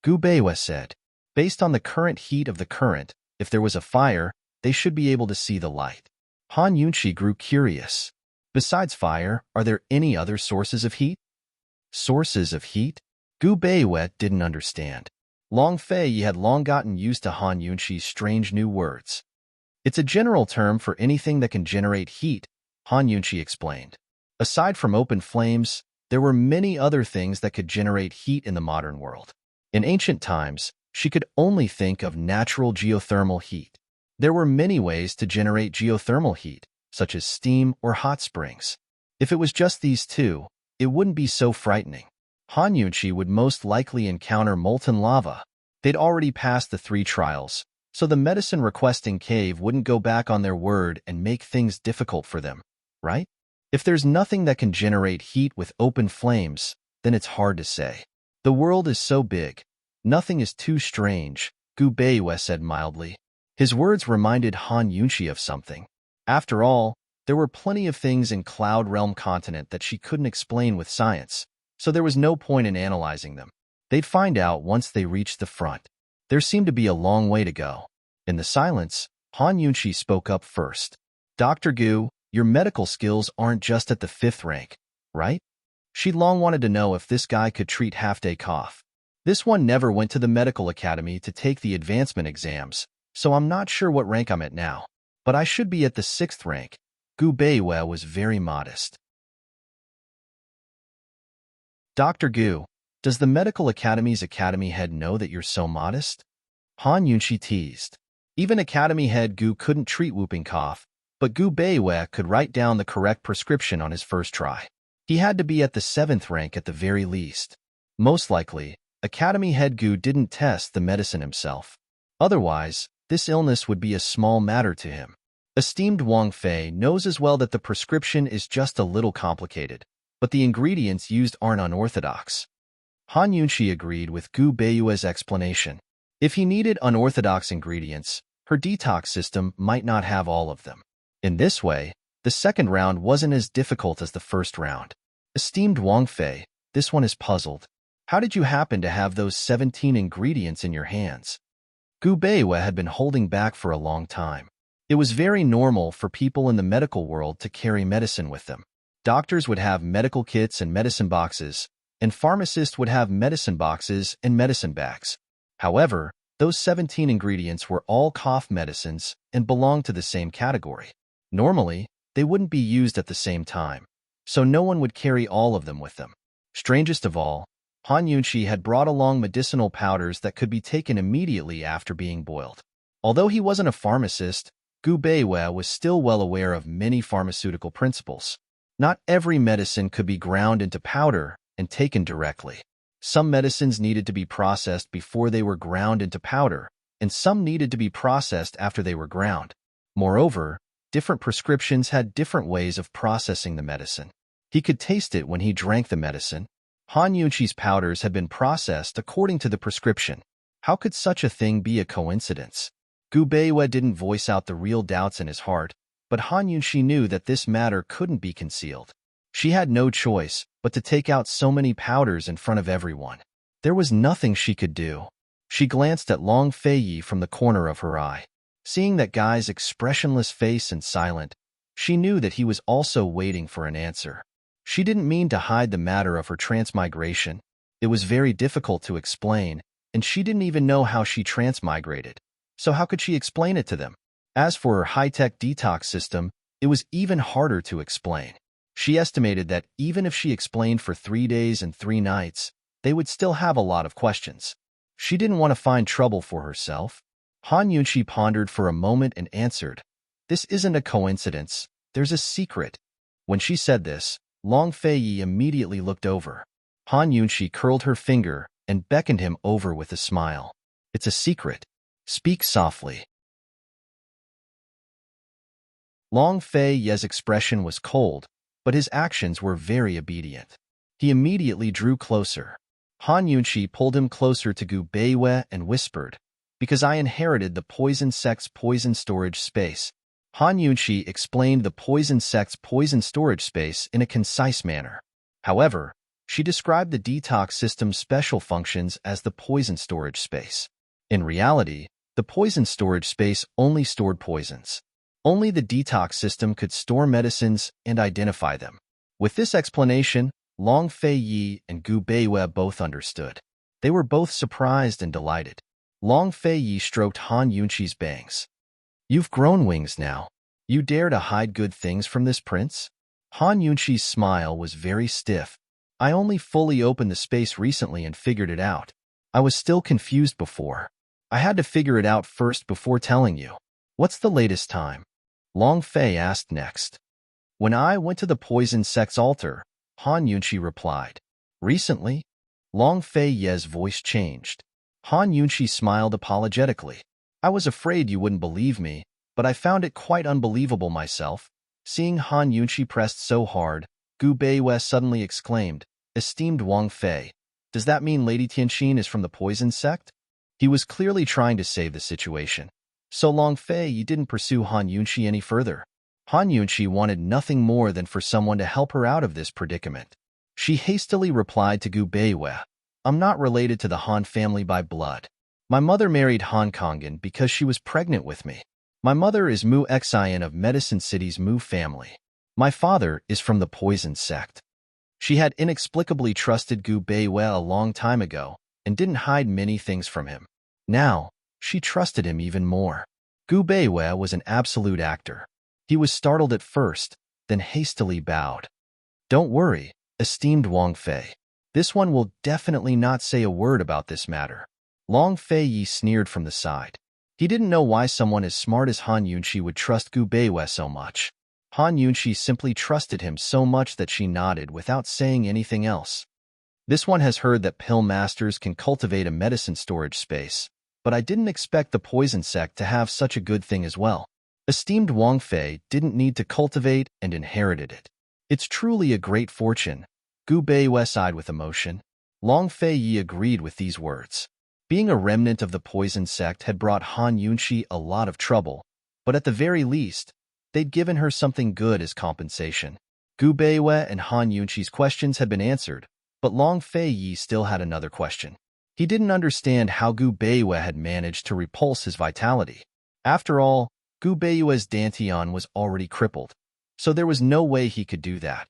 Gu Beiyue said, based on the current heat of the current, if there was a fire, they should be able to see the light. Han Yunqi grew curious. Besides fire, are there any other sources of heat? Sources of heat? Gu Beiyue didn't understand. Long Fei Yi had long gotten used to Han Yunqi's strange new words. It's a general term for anything that can generate heat, Han Yunqi explained. Aside from open flames, there were many other things that could generate heat in the modern world. In ancient times, she could only think of natural geothermal heat. There were many ways to generate geothermal heat, such as steam or hot springs. If it was just these 2, it wouldn't be so frightening. Han Yunqi would most likely encounter molten lava. They'd already passed the 3 trials, so the medicine requesting cave wouldn't go back on their word and make things difficult for them, right? If there's nothing that can generate heat with open flames, then it's hard to say. The world is so big. Nothing is too strange, Gu Beiyue said mildly. His words reminded Han Yunqi of something. After all, there were plenty of things in Cloud Realm continent that she couldn't explain with science, so there was no point in analyzing them. They'd find out once they reached the front. There seemed to be a long way to go. In the silence, Han Yunqi spoke up first. Dr. Gu, your medical skills aren't just at the 5th rank, right? She'd long wanted to know if this guy could treat half-day cough. This one never went to the medical academy to take the advancement exams, so I'm not sure what rank I'm at now. But I should be at the 6th rank. Gu Beiyue was very modest. Dr. Gu, does the medical academy's academy head know that you're so modest? Han Yunqi teased. Even academy head Gu couldn't treat whooping cough, but Gu Beiyue could write down the correct prescription on his first try. He had to be at the 7th rank at the very least. Most likely, academy head Gu didn't test the medicine himself. Otherwise, this illness would be a small matter to him. Esteemed Wang Fei knows as well that the prescription is just a little complicated, but the ingredients used aren't unorthodox. Han Yunqi agreed with Gu Beiyue's explanation. If he needed unorthodox ingredients, her detox system might not have all of them. In this way, the second round wasn't as difficult as the first round. Esteemed Wang Fei, This one is puzzled. How did you happen to have those 17 ingredients in your hands? Gu Beiwe had been holding back for a long time. It was very normal for people in the medical world to carry medicine with them. Doctors would have medical kits and medicine boxes, and pharmacists would have medicine boxes and medicine bags. However, those 17 ingredients were all cough medicines and belonged to the same category. Normally, they wouldn't be used at the same time, so no one would carry all of them with them. Strangest of all, Han Yunxi had brought along medicinal powders that could be taken immediately after being boiled. Although he wasn't a pharmacist, Gu Beiwe was still well aware of many pharmaceutical principles. Not every medicine could be ground into powder and taken directly. Some medicines needed to be processed before they were ground into powder, and some needed to be processed after they were ground. Moreover, different prescriptions had different ways of processing the medicine. He could taste it when he drank the medicine. Han Yunxi's powders had been processed according to the prescription. How could such a thing be a coincidence? Gu Beiwe didn't voice out the real doubts in his heart, but Han Yunxi knew that this matter couldn't be concealed. She had no choice but to take out so many powders in front of everyone. There was nothing she could do. She glanced at Long Feiyi from the corner of her eye. Seeing that guy's expressionless face and silent, she knew that he was also waiting for an answer. She didn't mean to hide the matter of her transmigration. It was very difficult to explain, and she didn't even know how she transmigrated. So how could she explain it to them? As for her high-tech detox system, it was even harder to explain. She estimated that even if she explained for 3 days and 3 nights, they would still have a lot of questions. She didn't want to find trouble for herself. Han Yunxi pondered for a moment and answered, "This isn't a coincidence. There's a secret." When she said this, Long Feiyi immediately looked over. Han Yunxi curled her finger and beckoned him over with a smile. "It's a secret. Speak softly." Long Feiyi's expression was cold, but his actions were very obedient. He immediately drew closer. Han Yunxi pulled him closer to Gu Beiwe and whispered, "Because I inherited the poison sect's poison storage space." Han Yunxi explained the poison sect's poison storage space in a concise manner. However, she described the detox system's special functions as the poison storage space. In reality, the poison storage space only stored poisons. Only the detox system could store medicines and identify them. With this explanation, Long Feiyi and Gu Beiwe both understood. They were both surprised and delighted. Long Feiyi stroked Han Yunxi's bangs. "You've grown wings now. You dare to hide good things from this prince?" Han Yunxi's smile was very stiff. "I only fully opened the space recently and figured it out. I was still confused before. I had to figure it out first before telling you." "What's the latest time?" Long Fei asked next. "When I went to the poison sect's altar," Han Yunxi replied. "Recently?" Long Feiyi's voice changed. Han Yunxi smiled apologetically. "I was afraid you wouldn't believe me, but I found it quite unbelievable myself." Seeing Han Yunxi pressed so hard, Gu Beiwe suddenly exclaimed, "Esteemed Wang Fei, does that mean Lady Tianxin is from the poison sect?" He was clearly trying to save the situation. So Long Fei didn't pursue Han Yunxi any further. Han Yunxi wanted nothing more than for someone to help her out of this predicament. She hastily replied to Gu Beiwe, "I'm not related to the Han family by blood. My mother married Han Kongan because she was pregnant with me. My mother is Mu Xian of Medicine City's Mu family. My father is from the poison sect." She had inexplicably trusted Gu Beiwe a long time ago and didn't hide many things from him. Now, she trusted him even more. Gu Beiwe was an absolute actor. He was startled at first, then hastily bowed. "Don't worry, esteemed Wang Fei. This one will definitely not say a word about this matter." Long Feiyi sneered from the side. He didn't know why someone as smart as Han Yunxi would trust Gu Beiwe so much. Han Yunxi simply trusted him so much that she nodded without saying anything else. "This one has heard that pill masters can cultivate a medicine storage space, but I didn't expect the poison sect to have such a good thing as well." Esteemed Wang Fei didn't need to cultivate and inherited it. "It's truly a great fortune." Gu Beiwe sighed with emotion. Long Feiyi agreed with these words. Being a remnant of the poison sect had brought Han Yunxi a lot of trouble, but at the very least, they'd given her something good as compensation. Gu Beiwe and Han Yunxi's questions had been answered, But Long Fei Yi still had another question. He didn't understand how Gu Beiyue had managed to repulse his vitality. After all, Gu Beiyue's Dantian was already crippled, so there was no way he could do that.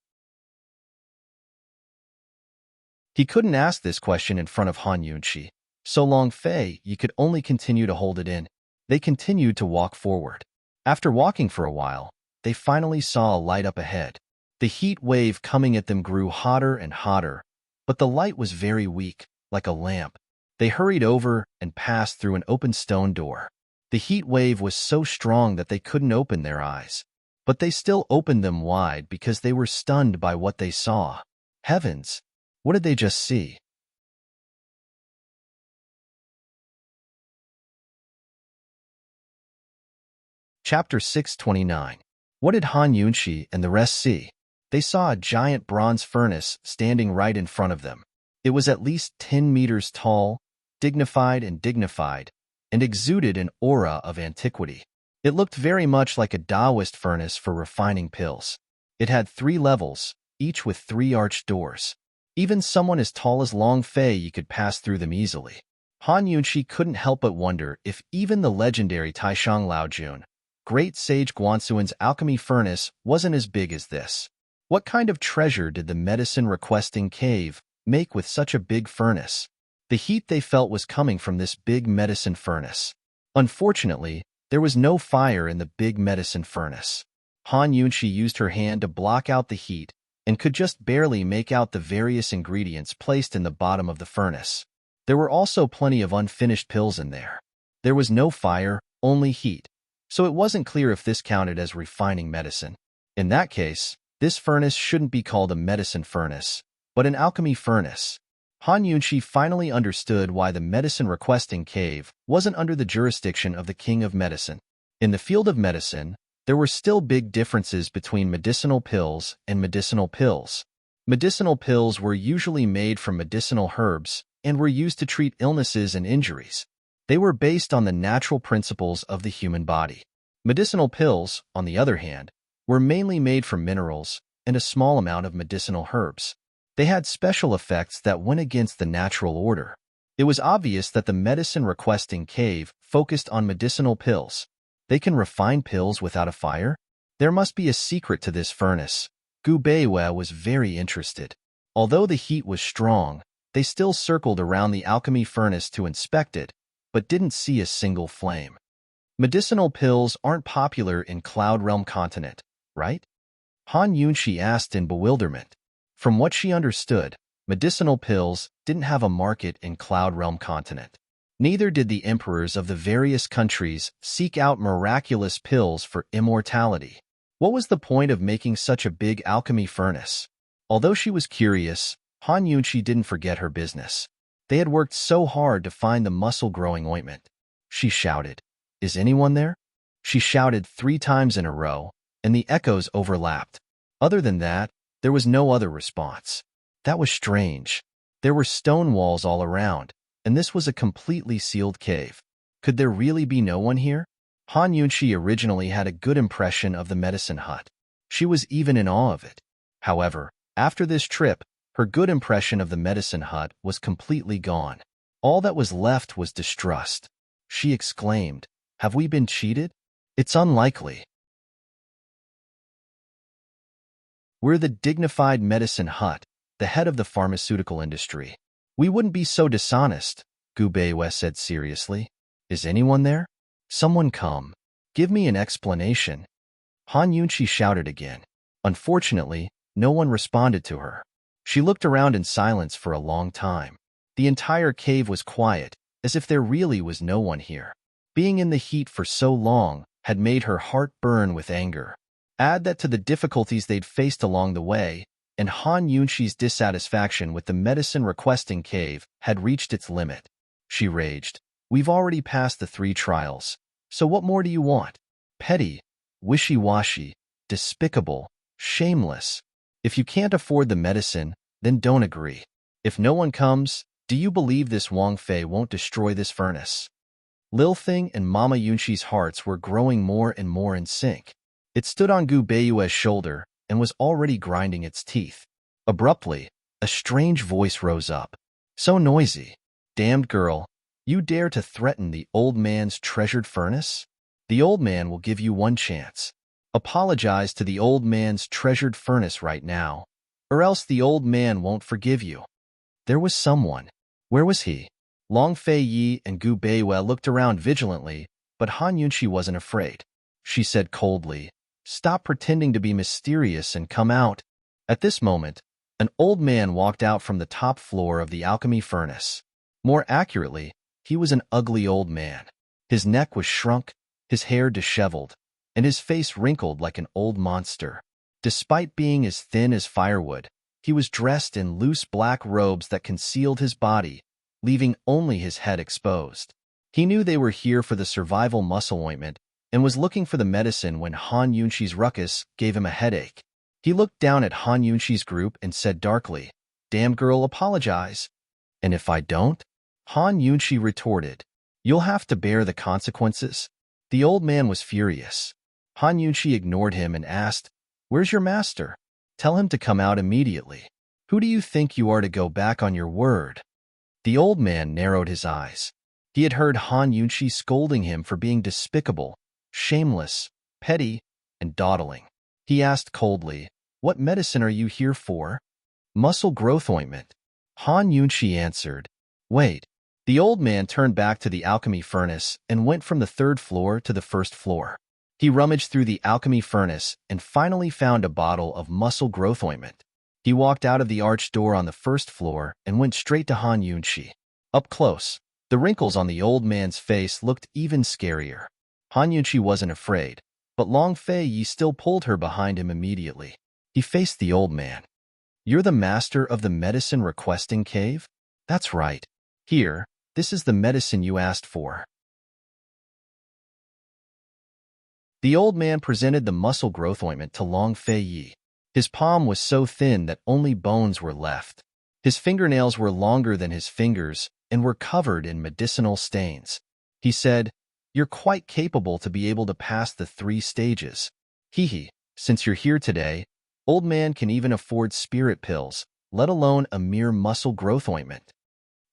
He couldn't ask this question in front of Han Yunqi, so Long Fei Yi could only continue to hold it in. They continued to walk forward. After walking for a while, they finally saw a light up ahead. The heat wave coming at them grew hotter and hotter, but the light was very weak, like a lamp. They hurried over and passed through an open stone door. The heat wave was so strong that they couldn't open their eyes, but they still opened them wide because they were stunned by what they saw. Heavens! What did they just see? Chapter 629. What did Han Yunqi and the rest see? They saw a giant bronze furnace standing right in front of them. It was at least 10 meters tall, dignified, and exuded an aura of antiquity. It looked very much like a Taoist furnace for refining pills. It had 3 levels, each with 3 arched doors. Even someone as tall as Long Fei Yi could pass through them easily. Han Yunqi couldn't help but wonder if even the legendary Taishang Laojun, Great Sage Guansuan's alchemy furnace, wasn't as big as this. What kind of treasure did the medicine-requesting cave make with such a big furnace? The heat they felt was coming from this big medicine furnace. Unfortunately, there was no fire in the big medicine furnace. Han Yunqi used her hand to block out the heat and could just barely make out the various ingredients placed in the bottom of the furnace. There were also plenty of unfinished pills in there. There was no fire, only heat, so it wasn't clear if this counted as refining medicine. In that case, this furnace shouldn't be called a medicine furnace, but an alchemy furnace. Han Yunqi finally understood why the medicine-requesting cave wasn't under the jurisdiction of the King of Medicine. In the field of medicine, there were still big differences between medicinal pills and medicinal pills. Medicinal pills were usually made from medicinal herbs and were used to treat illnesses and injuries. They were based on the natural principles of the human body. Medicinal pills, on the other hand, were mainly made from minerals and a small amount of medicinal herbs. They had special effects that went against the natural order. It was obvious that the medicine-requesting cave focused on medicinal pills. They can refine pills without a fire? There must be a secret to this furnace. Gu Beiyue was very interested. Although the heat was strong, they still circled around the alchemy furnace to inspect it, but didn't see a single flame. Medicinal pills aren't popular in Cloud Realm continent, right? Han Yunqi asked in bewilderment. From what she understood, medicinal pills didn't have a market in Cloud Realm continent. Neither did the emperors of the various countries seek out miraculous pills for immortality. What was the point of making such a big alchemy furnace? Although she was curious, Han Yunqi didn't forget her business. They had worked so hard to find the muscle-growing ointment. She shouted, "Is anyone there?" She shouted 3 times in a row, and the echoes overlapped. Other than that, there was no other response. That was strange. There were stone walls all around, and this was a completely sealed cave. Could there really be no one here? Han Yunqi originally had a good impression of the medicine hut. She was even in awe of it. However, after this trip, her good impression of the medicine hut was completely gone. All that was left was distrust. She exclaimed, "Have we been cheated? It's unlikely. We're the dignified medicine hut, the head of the pharmaceutical industry. We wouldn't be so dishonest," Gu Beiyue said seriously. "Is anyone there? Someone come. Give me an explanation." Han Yunqi shouted again. Unfortunately, no one responded to her. She looked around in silence for a long time. The entire cave was quiet, as if there really was no one here. Being in the heat for so long had made her heart burn with anger. Add that to the difficulties they'd faced along the way, and Han Yunqi's dissatisfaction with the medicine-requesting cave had reached its limit. She raged, "We've already passed the 3 trials, so what more do you want? Petty, wishy-washy, despicable, shameless. If you can't afford the medicine, then don't agree. If no one comes, do you believe this Wang Fei won't destroy this furnace?" Lil Thing and Mama Yunqi's hearts were growing more and more in sync. It stood on Gu Beiyue's shoulder and was already grinding its teeth. Abruptly, A strange voice rose up. So noisy. Damned girl, you dare to threaten the old man's treasured furnace? The old man will give you one chance. Apologize to the old man's treasured furnace right now, or else the old man won't forgive you. There was someone. Where was he? Long Fei Yi and Gu Beiwei looked around vigilantly, but Han Yunqi wasn't afraid. She said coldly, "Stop pretending to be mysterious and come out." At this moment, an old man walked out from the top floor of the alchemy furnace. More accurately, he was an ugly old man. His neck was shrunk, his hair disheveled, and his face wrinkled like an old monster. Despite being as thin as firewood, he was dressed in loose black robes that concealed his body, leaving only his head exposed. He knew they were here for the survival muscle ointment and was looking for the medicine when Han Yunqi's ruckus gave him a headache. He looked down at Han Yunqi's group and said darkly, "Damn girl, apologize." "And if I don't?" Han Yunqi retorted, "You'll have to bear the consequences." The old man was furious. Han Yunqi ignored him and asked, "Where's your master? Tell him to come out immediately. Who do you think you are to go back on your word?" The old man narrowed his eyes. He had heard Han Yunqi scolding him for being despicable, shameless, petty, and dawdling. He asked coldly, "What medicine are you here for?" "Muscle growth ointment." Han Yunqi answered. "Wait." The old man turned back to the alchemy furnace and went from the third floor to the first floor. He rummaged through the alchemy furnace and finally found a bottle of muscle growth ointment. He walked out of the arched door on the first floor and went straight to Han Yunqi. Up close, the wrinkles on the old man's face looked even scarier. Han Yunqi wasn't afraid, but Long Fei Yi still pulled her behind him immediately. He faced the old man. "You're the master of the medicine requesting cave?" "That's right. Here, this is the medicine you asked for." The old man presented the muscle growth ointment to Long Fei Yi. His palm was so thin that only bones were left. His fingernails were longer than his fingers and were covered in medicinal stains. He said, "You're quite capable to be able to pass the 3 stages. Hee, since you're here today, old man can even afford spirit pills, let alone a mere muscle growth ointment."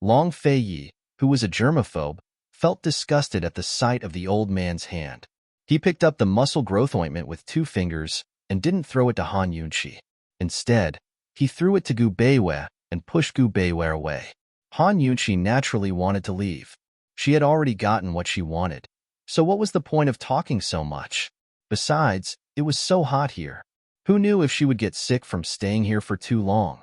Long Fei Yi, who was a germaphobe, felt disgusted at the sight of the old man's hand. He picked up the muscle growth ointment with 2 fingers and didn't throw it to Han Yunqi. Instead, he threw it to Gu Beiwei and pushed Gu Beiwei away. Han Yunqi naturally wanted to leave. She had already gotten what she wanted, so what was the point of talking so much? Besides, it was so hot here. Who knew if she would get sick from staying here for too long?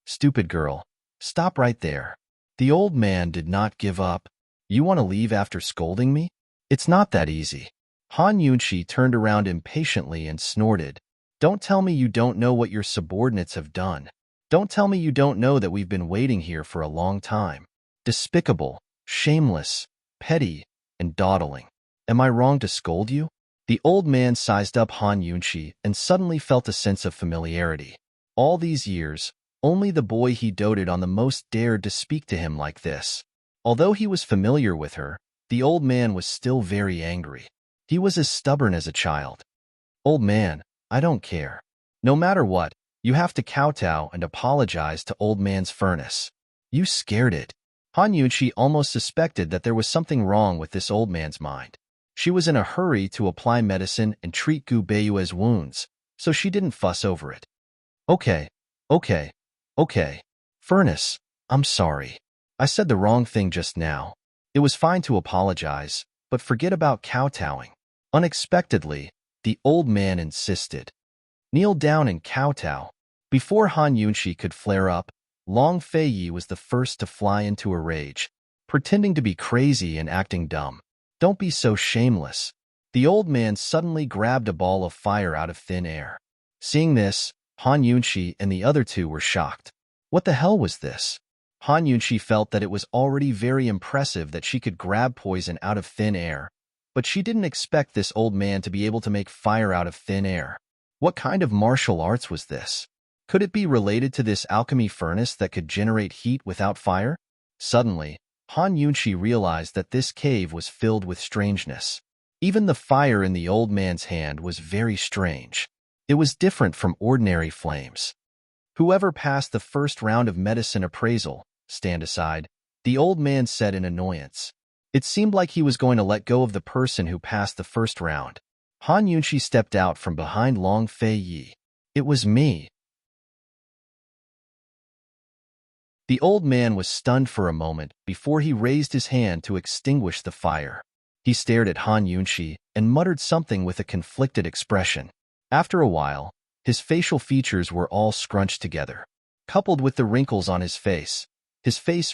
"Stupid girl, stop right there." The old man did not give up. "You want to leave after scolding me? It's not that easy." Han Yunqi turned around impatiently and snorted, "Don't tell me you don't know what your subordinates have done. Don't tell me you don't know that we've been waiting here for a long time. Despicable, shameless, petty, and dawdling. Am I wrong to scold you?" The old man sized up Han Yunqi and suddenly felt a sense of familiarity. All these years, only the boy he doted on the most dared to speak to him like this. Although he was familiar with her, the old man was still very angry. He was as stubborn as a child. "Old man, I don't care. No matter what, you have to kowtow and apologize to old man's furnace." "You scared it." Han Yunqi almost suspected that there was something wrong with this old man's mind. She was in a hurry to apply medicine and treat Gu Beiwei's wounds, so she didn't fuss over it. Okay. Furnace, I'm sorry. I said the wrong thing just now. It was fine to apologize, but forget about kowtowing." Unexpectedly, the old man insisted. "Kneel down and kowtow." Before Han Yunqi could flare up, Long Fei Yi was the first to fly into a rage, pretending to be crazy and acting dumb. "Don't be so shameless." The old man suddenly grabbed a ball of fire out of thin air. Seeing this, Han Yunqi and the other 2 were shocked. What the hell was this? Han Yunqi felt that it was already very impressive that she could grab poison out of thin air, but she didn't expect this old man to be able to make fire out of thin air. What kind of martial arts was this? Could it be related to this alchemy furnace that could generate heat without fire? Suddenly, Han Yunqi realized that this cave was filled with strangeness. Even the fire in the old man's hand was very strange. It was different from ordinary flames. Whoever passed the first round of medicine appraisal, stand aside, the old man said in annoyance. It seemed like he was going to let go of the person who passed the first round. Han Yunshi stepped out from behind Long Fei Yi. It was me. The old man was stunned for a moment before he raised his hand to extinguish the fire. He stared at Han Yunshi and muttered something with a conflicted expression. After a while, his facial features were all scrunched together. Coupled with the wrinkles on his face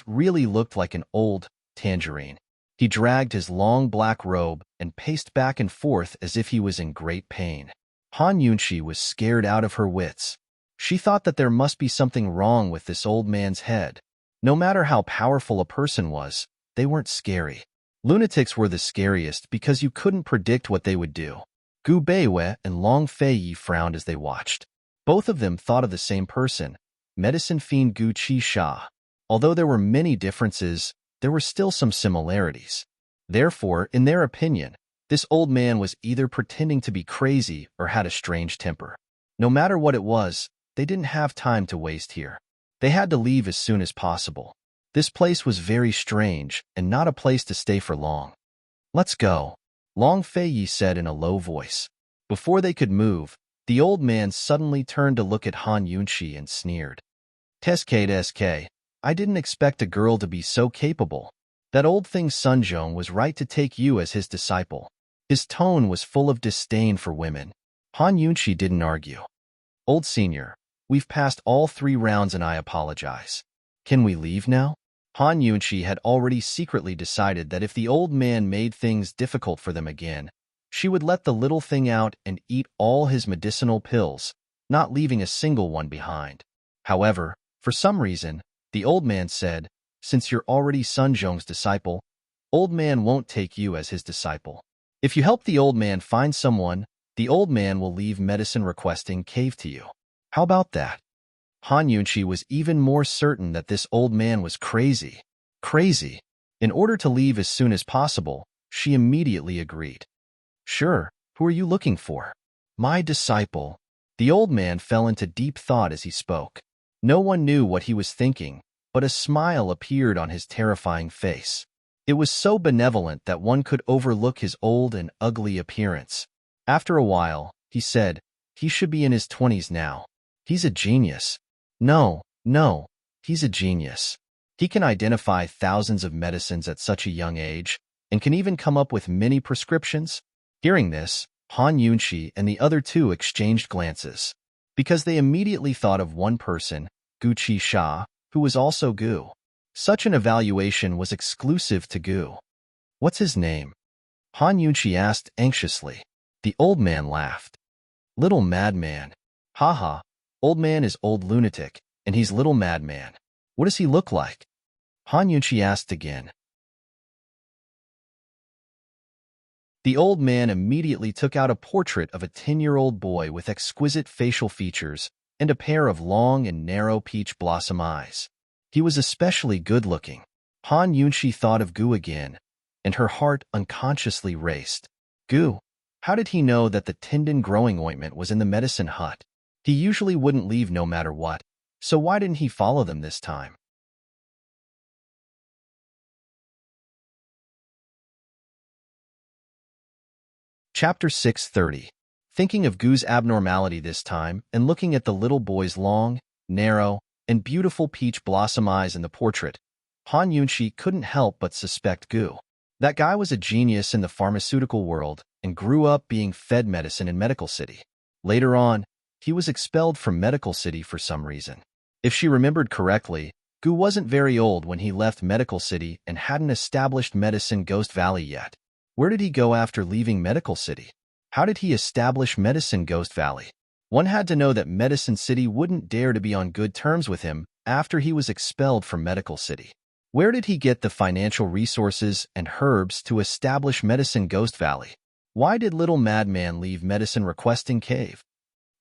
really looked like an old tangerine. He dragged his long black robe and paced back and forth as if he was in great pain. Han Yunshi was scared out of her wits. She thought that there must be something wrong with this old man's head. No matter how powerful a person was, they weren't scary. Lunatics were the scariest because you couldn't predict what they would do. Gu Beiwei and Long Fei Yi frowned as they watched. Both of them thought of the same person, medicine fiend Gu Qi Sha. Although there were many differences, there were still some similarities. Therefore, in their opinion, this old man was either pretending to be crazy or had a strange temper. No matter what it was, they didn't have time to waste here. They had to leave as soon as possible. This place was very strange and not a place to stay for long. Let's go, Long Fei Yi said in a low voice. Before they could move, the old man suddenly turned to look at Han Yunshi and sneered. SK, I didn't expect a girl to be so capable. That old thing Sun Zhong was right to take you as his disciple. His tone was full of disdain for women. Han Yunshi didn't argue. Old senior, we've passed all 3 rounds and I apologize. Can we leave now? Han Yunshi had already secretly decided that if the old man made things difficult for them again, she would let the little thing out and eat all his medicinal pills, not leaving a single one behind. However, for some reason, the old man said, since you're already Sun Zhong's disciple, old man won't take you as his disciple. If you help the old man find someone, the old man will leave medicine requesting cave to you. How about that? Han Yunshi was even more certain that this old man was crazy. Crazy. In order to leave as soon as possible, she immediately agreed. Sure, who are you looking for? My disciple. The old man fell into deep thought as he spoke. No one knew what he was thinking, but a smile appeared on his terrifying face. It was so benevolent that one could overlook his old and ugly appearance. After a while, he said, he should be in his 20s now. He's a genius. No, he's a genius. He can identify thousands of medicines at such a young age, and can even come up with many prescriptions. Hearing this, Han Yunshi and the other 2 exchanged glances, because they immediately thought of one person, Gu Qi Sha, who was also Gu. Such an evaluation was exclusive to Gu. What's his name? Han Yunshi asked anxiously. The old man laughed. Little madman. Haha, old man is old lunatic, and he's little madman. What does he look like? Han Yunshi asked again. The old man immediately took out a portrait of a 10-year-old boy with exquisite facial features and a pair of long and narrow peach blossom eyes. He was especially good-looking. Han Yunshi thought of Gu again, and her heart unconsciously raced. Gu, how did he know that the tendon-growing ointment was in the medicine hut? He usually wouldn't leave no matter what, so why didn't he follow them this time? Chapter 630. Thinking of Gu's abnormality this time and looking at the little boy's long, narrow, and beautiful peach blossom eyes in the portrait, Han Yunshi couldn't help but suspect Gu. That guy was a genius in the pharmaceutical world and grew up being fed medicine in Medical City. Later on, he was expelled from Medical City for some reason. If she remembered correctly, Gu wasn't very old when he left Medical City and hadn't established medicine Ghost Valley yet. Where did he go after leaving Medical City? How did he establish Medicine Ghost Valley? One had to know that Medicine City wouldn't dare to be on good terms with him after he was expelled from Medical City. Where did he get the financial resources and herbs to establish Medicine Ghost Valley? Why did little madman leave Medicine Requesting Cave?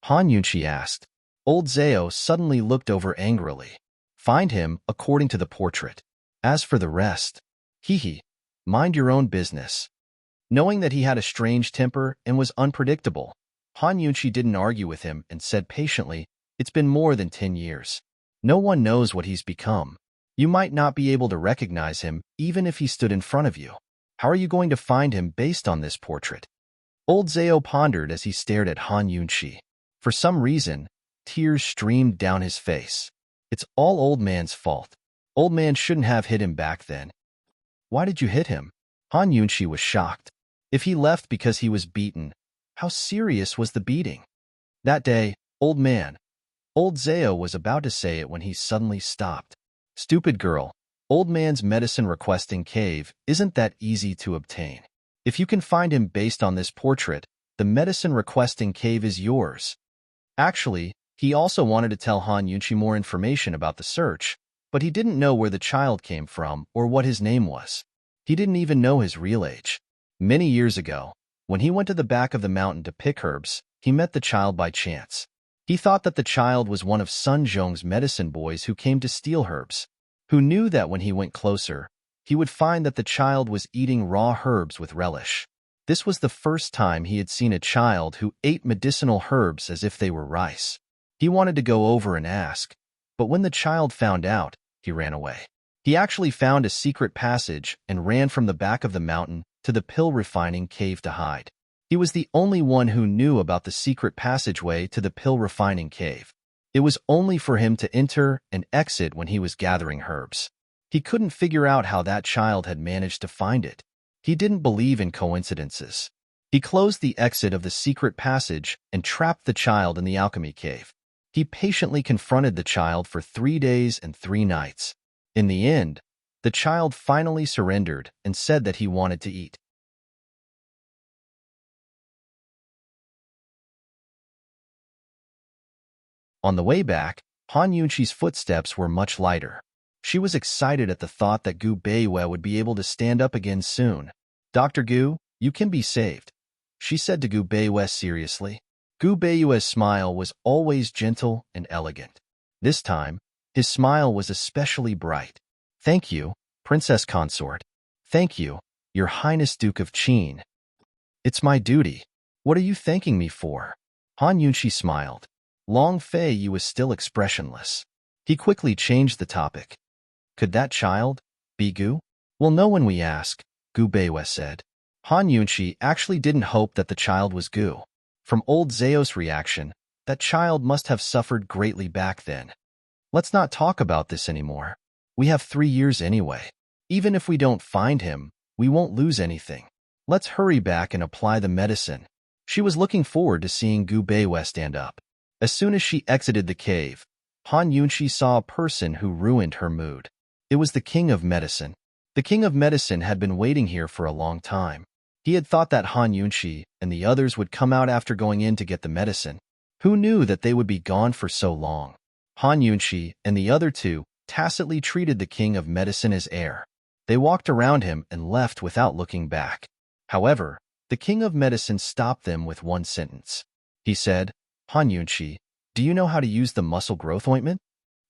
Han Yunshi asked. Old Zhao suddenly looked over angrily. Find him according to the portrait. As for the rest, mind your own business. Knowing that he had a strange temper and was unpredictable, Han Yunshi didn't argue with him and said patiently, It's been more than 10 years. No one knows what he's become. You might not be able to recognize him even if he stood in front of you. How are you going to find him based on this portrait? Old Zao pondered as he stared at Han Yunshi. For some reason, tears streamed down his face. It's all Old Man's fault. Old Man shouldn't have hit him back then. Why did you hit him? Han Yunshi was shocked. If he left because he was beaten, how serious was the beating? That day, Old Zao was about to say it when he suddenly stopped. Stupid girl, Old Man's medicine-requesting cave isn't that easy to obtain. If you can find him based on this portrait, the medicine-requesting cave is yours. Actually, he also wanted to tell Han Yunshi more information about the search, but he didn't know where the child came from or what his name was. He didn't even know his real age. Many years ago, when he went to the back of the mountain to pick herbs, he met the child by chance. He thought that the child was one of Sun Zhong's medicine boys who came to steal herbs, who knew that when he went closer, he would find that the child was eating raw herbs with relish. This was the first time he had seen a child who ate medicinal herbs as if they were rice. He wanted to go over and ask, but when the child found out, he ran away. He actually found a secret passage and ran from the back of the mountain to the pill refining cave to hide. He was the only one who knew about the secret passageway to the pill refining cave. It was only for him to enter and exit when he was gathering herbs. He couldn't figure out how that child had managed to find it. He didn't believe in coincidences. He closed the exit of the secret passage and trapped the child in the alchemy cave. He patiently confronted the child for 3 days and 3 nights. In the end, the child finally surrendered and said that he wanted to eat. On the way back, Han Yunshi's footsteps were much lighter. She was excited at the thought that Gu Beiwei would be able to stand up again soon. Dr. Gu, you can be saved, she said to Gu Beiwei seriously. Gu Beiwei's smile was always gentle and elegant. This time, his smile was especially bright. Thank you, Princess Consort. Thank you, Your Highness Duke of Qin. It's my duty. What are you thanking me for? Han Yunshi smiled. Long Fei Yi was still expressionless. He quickly changed the topic. Could that child be Gu? We'll know when we ask, Gu Beiwei said. Han Yunshi actually didn't hope that the child was Gu. From old Zao's reaction, that child must have suffered greatly back then. Let's not talk about this anymore. We have 3 years anyway. Even if we don't find him, we won't lose anything. Let's hurry back and apply the medicine. She was looking forward to seeing Gu Beiwei stand up. As soon as she exited the cave, Han Yunshi saw a person who ruined her mood. It was the King of Medicine. The King of Medicine had been waiting here for a long time. He had thought that Han Yunshi and the others would come out after going in to get the medicine. Who knew that they would be gone for so long? Han Yunshi and the other two tacitly treated the King of Medicine as heir. They walked around him and left without looking back. However, the King of Medicine stopped them with one sentence. He said, Han Yunshi, do you know how to use the muscle growth ointment?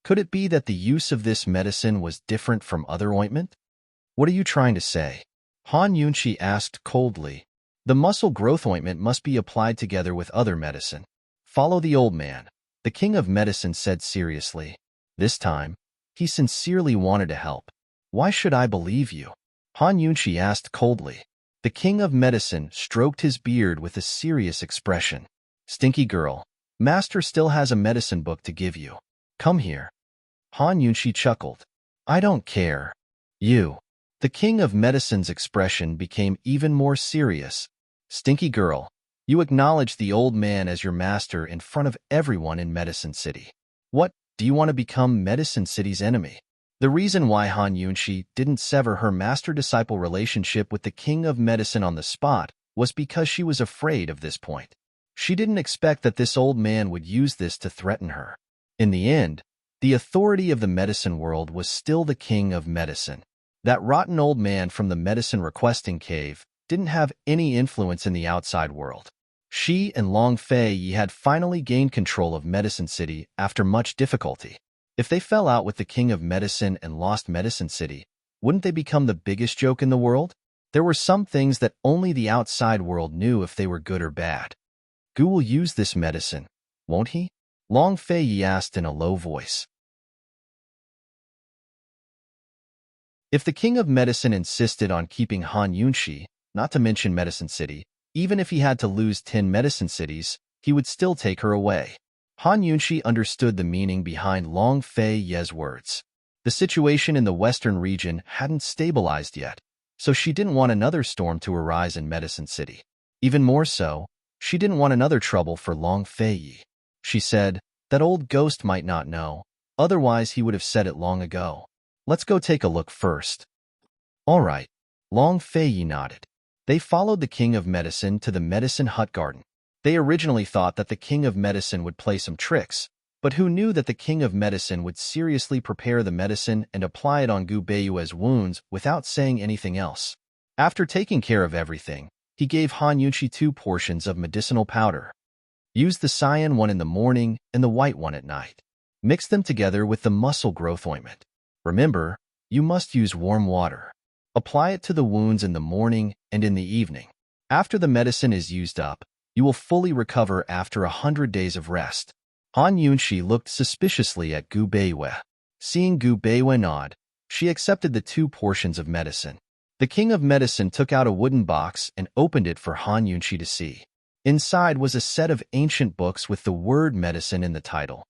Could it be that the use of this medicine was different from other ointment? What are you trying to say? Han Yunshi asked coldly. The muscle growth ointment must be applied together with other medicine. Follow the old man, the King of Medicine said seriously. This time, he sincerely wanted to help. Why should I believe you? Han Yunshi asked coldly. The King of Medicine stroked his beard with a serious expression. Stinky girl, Master still has a medicine book to give you. Come here. Han Yunshi chuckled. I don't care. You. The King of Medicine's expression became even more serious. Stinky girl, you acknowledge the old man as your master in front of everyone in Medicine City. What, do you want to become Medicine City's enemy? The reason why Han Yunshi didn't sever her master-disciple relationship with the King of Medicine on the spot was because she was afraid of this point. She didn't expect that this old man would use this to threaten her. In the end, the authority of the medicine world was still the King of Medicine. That rotten old man from the medicine requesting cave didn't have any influence in the outside world. She and Long Fei Yi had finally gained control of Medicine City after much difficulty. If they fell out with the King of Medicine and lost Medicine City, wouldn't they become the biggest joke in the world? There were some things that only the outside world knew if they were good or bad. Gu will use this medicine, won't he? Long Fei Yi asked in a low voice. If the king of medicine insisted on keeping Han Yunxi, not to mention Medicine City, even if he had to lose 10 medicine cities, he would still take her away. Han Yunxi understood the meaning behind Long Fei Ye's words. The situation in the western region hadn't stabilized yet, so she didn't want another storm to arise in Medicine City. Even more so, she didn't want another trouble for Long Fei Yi. She said, that old ghost might not know, otherwise he would have said it long ago. Let's go take a look first. All right. Long Fei Yi nodded. They followed the king of medicine to the medicine hut garden. They originally thought that the king of medicine would play some tricks, but who knew that the king of medicine would seriously prepare the medicine and apply it on Gu Beiyue's wounds without saying anything else. After taking care of everything, he gave Han Yunxi 2 portions of medicinal powder. Use the cyan one in the morning and the white one at night. Mix them together with the muscle growth ointment. Remember, you must use warm water. Apply it to the wounds in the morning and in the evening. After the medicine is used up, you will fully recover after 100 days of rest. Han Yunxi looked suspiciously at Gu Beiyue. Seeing Gu Beiyue nod, she accepted the 2 portions of medicine. The king of medicine took out a wooden box and opened it for Han Yunxi to see. Inside was a set of ancient books with the word medicine in the title.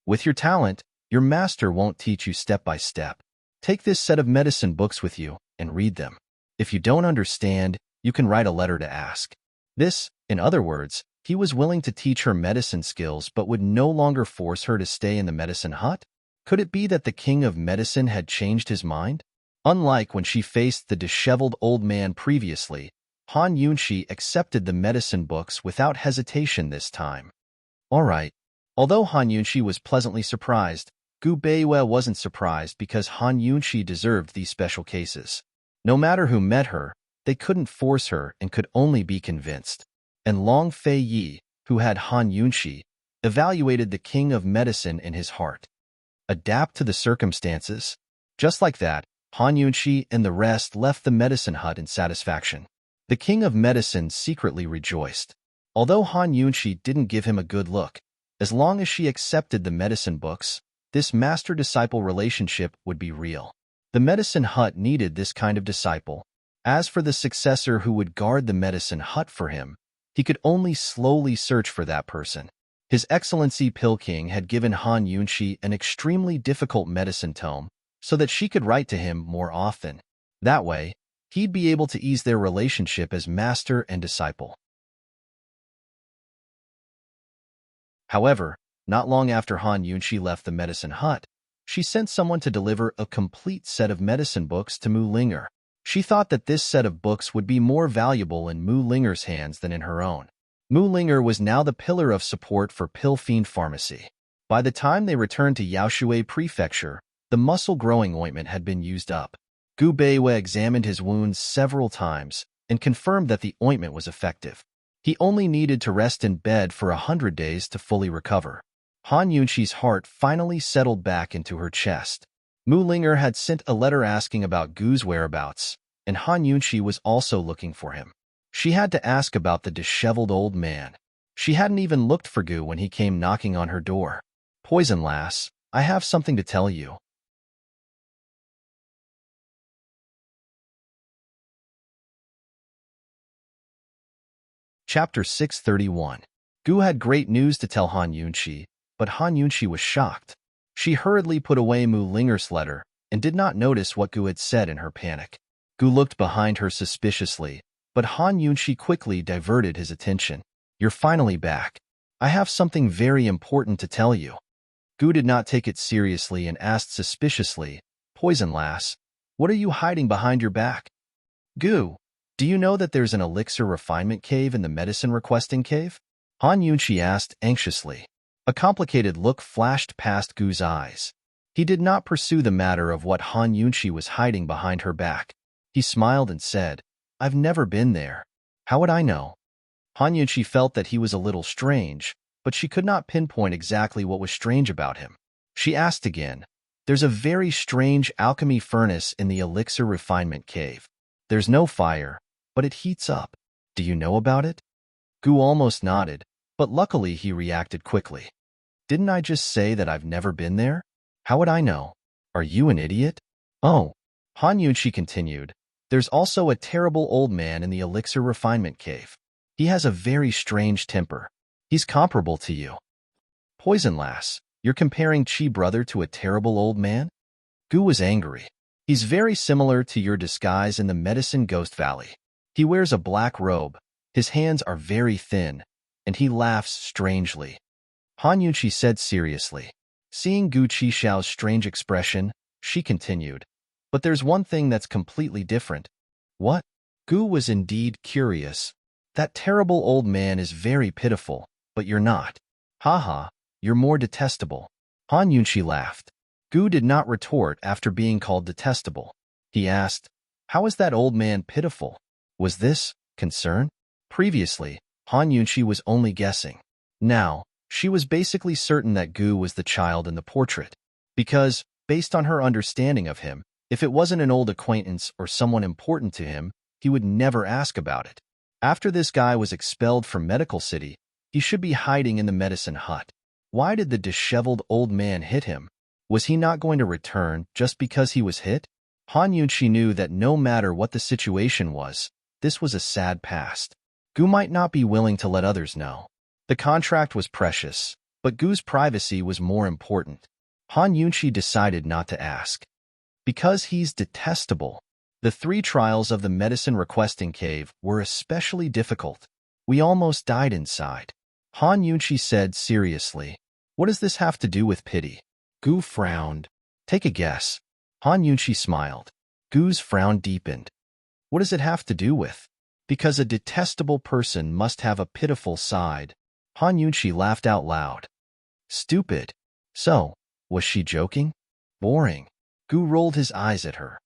With your talent, your master won't teach you step by step. Take this set of medicine books with you and read them. If you don't understand, you can write a letter to ask. This, in other words, he was willing to teach her medicine skills but would no longer force her to stay in the medicine hut? Could it be that the king of medicine had changed his mind? Unlike when she faced the disheveled old man previously, Han Yunxi accepted the medicine books without hesitation this time. All right. Although Han Yunxi was pleasantly surprised, Gu Beiyue wasn't surprised because Han Yunxi deserved these special cases. No matter who met her, they couldn't force her and could only be convinced. And Long Fei Yi, who had Han Yunxi, evaluated the king of medicine in his heart. Adapt to the circumstances. Just like that, Han Yunxi and the rest left the medicine hut in satisfaction. The king of medicine secretly rejoiced. Although Han Yunxi didn't give him a good look, as long as she accepted the medicine books, this master-disciple relationship would be real. The medicine hut needed this kind of disciple. As for the successor who would guard the medicine hut for him, he could only slowly search for that person. His Excellency Pill King had given Han Yunxi an extremely difficult medicine tome so that she could write to him more often. That way, he'd be able to ease their relationship as master and disciple. However, not long after Han Yunxi left the medicine hut, she sent someone to deliver a complete set of medicine books to Mu Linger. She thought that this set of books would be more valuable in Mu Linger's hands than in her own. Mu Linger was now the pillar of support for Pill Fiend Pharmacy. By the time they returned to Yaoshui Prefecture, the muscle-growing ointment had been used up. Gu Beiyue examined his wounds several times and confirmed that the ointment was effective. He only needed to rest in bed for 100 days to fully recover. Han Yunxi's heart finally settled back into her chest. Mu Linger had sent a letter asking about Gu's whereabouts, and Han Yunxi was also looking for him. She had to ask about the disheveled old man. She hadn't even looked for Gu when he came knocking on her door. Poison lass, I have something to tell you. Chapter 631. Gu had great news to tell Han Yunxi, but Han Yunxi was shocked. She hurriedly put away Mu Linger's letter and did not notice what Gu had said in her panic. Gu looked behind her suspiciously, but Han Yunxi quickly diverted his attention. You're finally back. I have something very important to tell you. Gu did not take it seriously and asked suspiciously, Poison lass, what are you hiding behind your back? Gu, do you know that there's an elixir refinement cave in the medicine requesting cave? Han Yunxi asked anxiously. A complicated look flashed past Gu's eyes. He did not pursue the matter of what Han Yunxi was hiding behind her back. He smiled and said, I've never been there. How would I know? Han Yunxi felt that he was a little strange, but she could not pinpoint exactly what was strange about him. She asked again, There's a very strange alchemy furnace in the elixir refinement cave. There's no fire, but it heats up. Do you know about it? Gu almost nodded, but luckily he reacted quickly. Didn't I just say that I've never been there? How would I know? Are you an idiot? Oh, Han Yunshi continued. There's also a terrible old man in the elixir refinement cave. He has a very strange temper. He's comparable to you. Poison lass, you're comparing Chi brother to a terrible old man? Gu was angry. He's very similar to your disguise in the Medicine Ghost Valley. He wears a black robe, his hands are very thin, and he laughs strangely. Han Yunshi said seriously. Seeing Gu Qixiao's strange expression, she continued. But there's one thing that's completely different. What? Gu was indeed curious. That terrible old man is very pitiful, but you're not. Haha, you're more detestable. Han Yunshi laughed. Gu did not retort after being called detestable. He asked, how is that old man pitiful? Was this concern? Previously, Han Yunshi was only guessing. Now, she was basically certain that Gu was the child in the portrait. Because, based on her understanding of him, if it wasn't an old acquaintance or someone important to him, he would never ask about it. After this guy was expelled from Medical City, he should be hiding in the medicine hut. Why did the disheveled old man hit him? Was he not going to return just because he was hit? Han Yunshi knew that no matter what the situation was, this was a sad past. Gu might not be willing to let others know. The contract was precious, but Gu's privacy was more important. Han Yunshi decided not to ask. Because he's detestable. The 3 trials of the medicine requesting cave were especially difficult. We almost died inside. Han Yunshi said seriously. What does this have to do with pity? Gu frowned. Take a guess. Han Yunshi smiled. Gu's frown deepened. What does it have to do with? Because a detestable person must have a pitiful side. Han Yunshi laughed out loud. Stupid. So, was she joking? Boring. Gu rolled his eyes at her.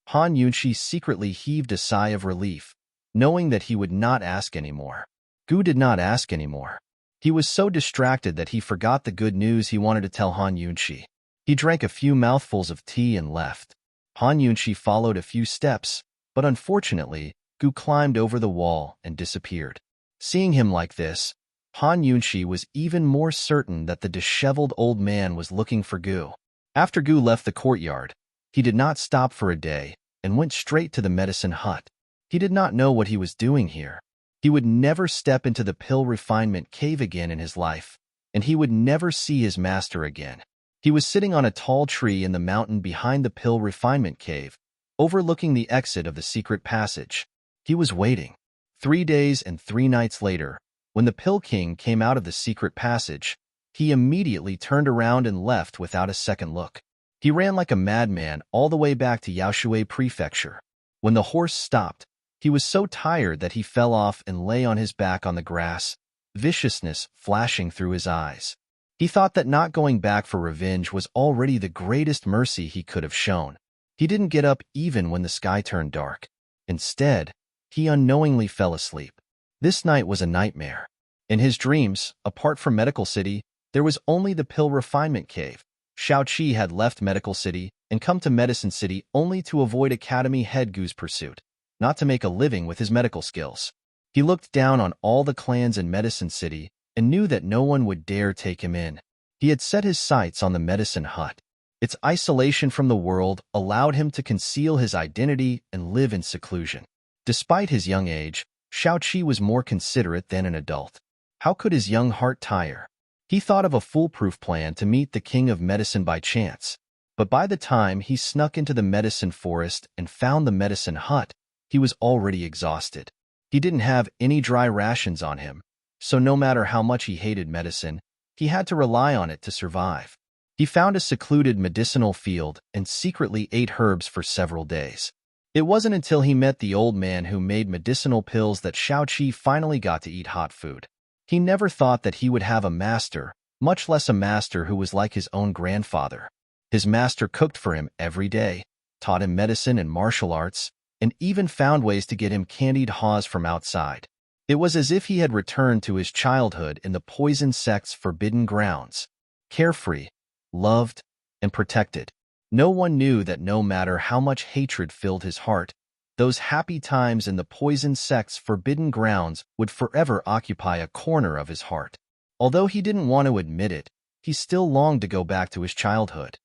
Han Yunshi secretly heaved a sigh of relief, knowing that he would not ask anymore. Gu did not ask anymore. He was so distracted that he forgot the good news he wanted to tell Han Yunshi. He drank a few mouthfuls of tea and left. Han Yunshi followed a few steps, but unfortunately, Gu climbed over the wall and disappeared. Seeing him like this, Han Yunshi was even more certain that the disheveled old man was looking for Gu. After Gu left the courtyard, he did not stop for a day and went straight to the medicine hut. He did not know what he was doing here. He would never step into the pill refinement cave again in his life, and he would never see his master again. He was sitting on a tall tree in the mountain behind the pill refinement cave, overlooking the exit of the secret passage. He was waiting. 3 days and 3 nights later, when the Pill King came out of the secret passage, he immediately turned around and left without a second look. He ran like a madman all the way back to Yaoshui Prefecture. When the horse stopped, he was so tired that he fell off and lay on his back on the grass, viciousness flashing through his eyes. He thought that not going back for revenge was already the greatest mercy he could have shown. He didn't get up even when the sky turned dark. Instead, he unknowingly fell asleep. This night was a nightmare. In his dreams, apart from Medical City, there was only the Pill Refinement Cave. Shao Qi had left Medical City and come to Medicine City only to avoid Academy Head Gu's pursuit, not to make a living with his medical skills. He looked down on all the clans in Medicine City and knew that no one would dare take him in. He had set his sights on the medicine hut. Its isolation from the world allowed him to conceal his identity and live in seclusion. Despite his young age, Shao Qi was more considerate than an adult. How could his young heart tire? He thought of a foolproof plan to meet the King of Medicine by chance, but by the time he snuck into the medicine forest and found the medicine hut, he was already exhausted. He didn't have any dry rations on him, so no matter how much he hated medicine, he had to rely on it to survive. He found a secluded medicinal field and secretly ate herbs for several days. It wasn't until he met the old man who made medicinal pills that Shao Qi finally got to eat hot food. He never thought that he would have a master, much less a master who was like his own grandfather. His master cooked for him every day, taught him medicine and martial arts, and even found ways to get him candied haws from outside. It was as if he had returned to his childhood in the poison sect's forbidden grounds, carefree, loved, and protected. No one knew that no matter how much hatred filled his heart, Those happy times in the poison sect's forbidden grounds would forever occupy a corner of his heart. Although he didn't want to admit it, he still longed to go back to his childhood.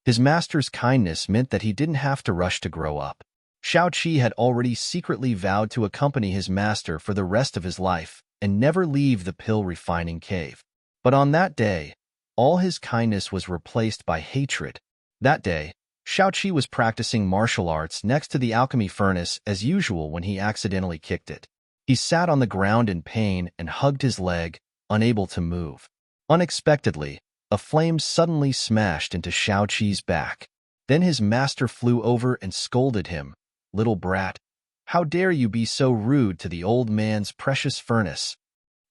His master's kindness meant that he didn't have to rush to grow up. Shao-Chi had already secretly vowed to accompany his master for the rest of his life and never leave the pill-refining cave. But on that day, all his kindness was replaced by hatred. That day, Shao-Chi was practicing martial arts next to the alchemy furnace as usual when he accidentally kicked it. He sat on the ground in pain and hugged his leg, unable to move. Unexpectedly, a flame suddenly smashed into Shao-Chi's back. Then his master flew over and scolded him. "Little brat, how dare you be so rude to the old man's precious furnace?"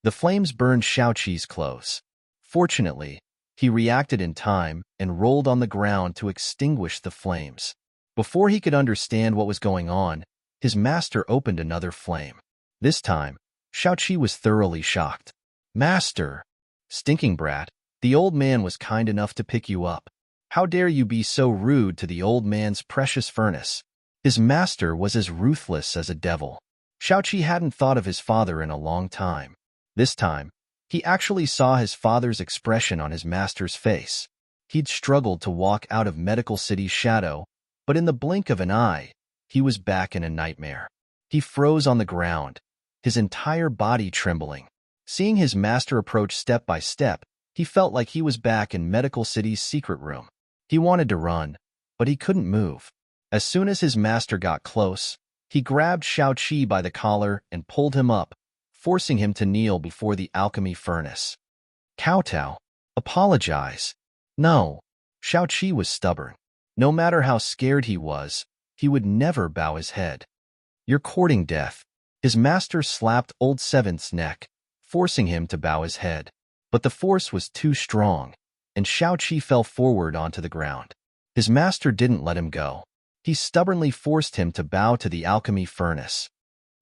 The flames burned Shao-Chi's clothes. Fortunately, he reacted in time and rolled on the ground to extinguish the flames. Before he could understand what was going on, his master opened another flame. This time, Shao-Chi was thoroughly shocked. "Master, stinking brat, the old man was kind enough to pick you up. How dare you be so rude to the old man's precious furnace?" His master was as ruthless as a devil. Shao-Chi hadn't thought of his father in a long time. This time, he actually saw his father's expression on his master's face. He'd struggled to walk out of Medical City's shadow, but in the blink of an eye, he was back in a nightmare. He froze on the ground, his entire body trembling. Seeing his master approach step by step, he felt like he was back in Medical City's secret room. He wanted to run, but he couldn't move. As soon as his master got close, he grabbed Shao-Chi by the collar and pulled him up, forcing him to kneel before the alchemy furnace. "Kowtow, apologize." No, Shao-Chi was stubborn. No matter how scared he was, he would never bow his head. "You're courting death." His master slapped Old Seventh's neck, forcing him to bow his head. But the force was too strong, and Shao-Chi fell forward onto the ground. His master didn't let him go. He stubbornly forced him to bow to the alchemy furnace.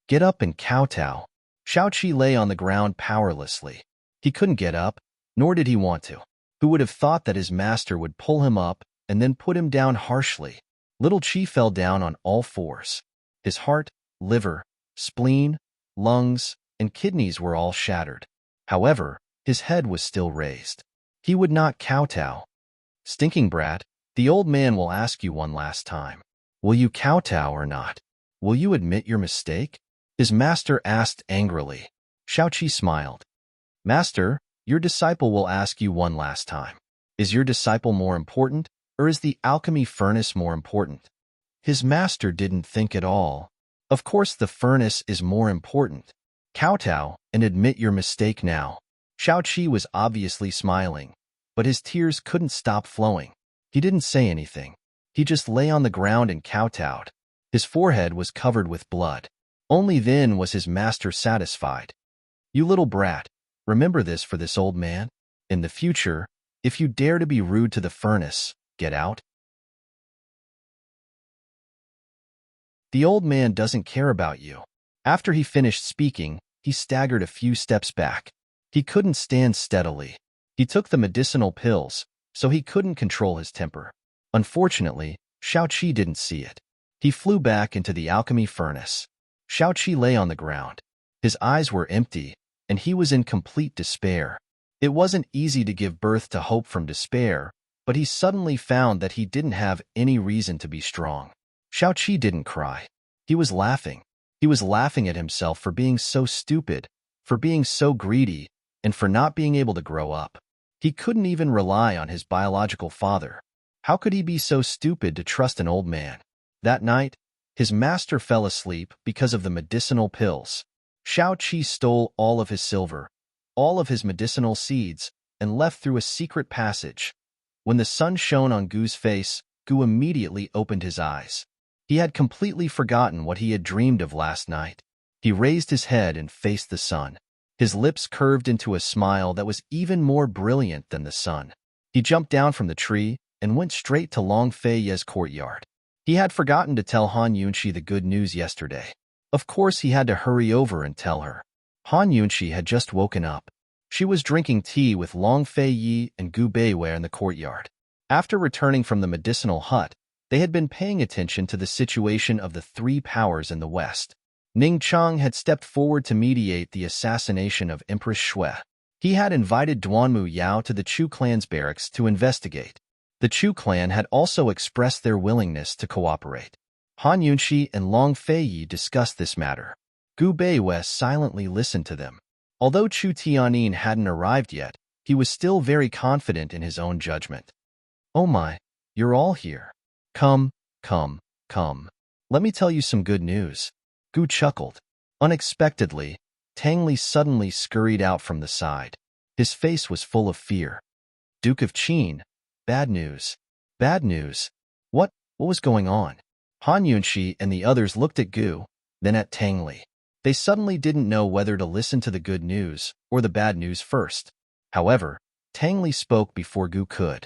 "Get up and kowtow." Shao-Chi lay on the ground powerlessly. He couldn't get up, nor did he want to. Who would have thought that his master would pull him up and then put him down harshly? Little Chi fell down on all fours. His heart, liver, spleen, lungs, and kidneys were all shattered. However, his head was still raised. He would not kowtow. "Stinking brat, the old man will ask you one last time. Will you kowtow or not? Will you admit your mistake?" His master asked angrily. Shao-Chi smiled. "Master, your disciple will ask you one last time. Is your disciple more important, or is the alchemy furnace more important?" His master didn't think at all. Of course the furnace is more important. "Kowtow and admit your mistake now." Shao-Chi was obviously smiling, but his tears couldn't stop flowing. He didn't say anything. He just lay on the ground and kowtowed. His forehead was covered with blood. Only then was his master satisfied. "You little brat, remember this for this old man. In the future, if you dare to be rude to the furnace, get out." The old man doesn't care about you. After he finished speaking, he staggered a few steps back. He couldn't stand steadily. He took the medicinal pills, so he couldn't control his temper. Unfortunately, Shao-Chi didn't see it. He flew back into the alchemy furnace. Shao-Chi lay on the ground. His eyes were empty, and he was in complete despair. It wasn't easy to give birth to hope from despair, but he suddenly found that he didn't have any reason to be strong. Shao-Chi didn't cry. He was laughing. He was laughing at himself for being so stupid, for being so greedy, and for not being able to grow up. He couldn't even rely on his biological father. How could he be so stupid to trust an old man? That night, his master fell asleep because of the medicinal pills. Shao-Chi stole all of his silver, all of his medicinal seeds, and left through a secret passage. When the sun shone on Gu's face, Gu immediately opened his eyes. He had completely forgotten what he had dreamed of last night. He raised his head and faced the sun. His lips curved into a smile that was even more brilliant than the sun. He jumped down from the tree and went straight to Long Fei Ye's courtyard. He had forgotten to tell Han Yunxi the good news yesterday. Of course, he had to hurry over and tell her. Han Yunxi had just woken up. She was drinking tea with Long Fei Yi and Gu Beiwei in the courtyard. After returning from the medicinal hut, They had been paying attention to the situation of the three powers in the West. Ning Chang had stepped forward to mediate the assassination of Empress Shui. He had invited Duanmu Yao to the Chu clan's barracks to investigate. The Chu clan had also expressed their willingness to cooperate. Han Yunxi and Long Feiyi discussed this matter. Gu Beiwei silently listened to them. Although Chu Tianyin hadn't arrived yet, he was still very confident in his own judgment. "Oh my, you're all here. Come, come, come. Let me tell you some good news." Gu chuckled. Unexpectedly, Tang Li suddenly scurried out from the side. His face was full of fear. "Duke of Qin, bad news. Bad news. What was going on?" Han Yunxi and the others looked at Gu, then at Tang Li. They suddenly didn't know whether to listen to the good news or the bad news first. However, Tang Li spoke before Gu could.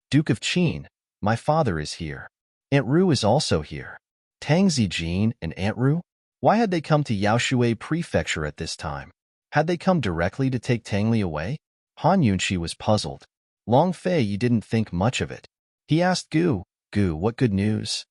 "Duke of Qin, my father is here. Aunt Ru is also here." Tang Zijin and Aunt Ru? Why had they come to Yaoshui Prefecture at this time? Had they come directly to take Tang Li away? Han Yunxi was puzzled. Long Fei didn't think much of it. He asked Gu, what good news?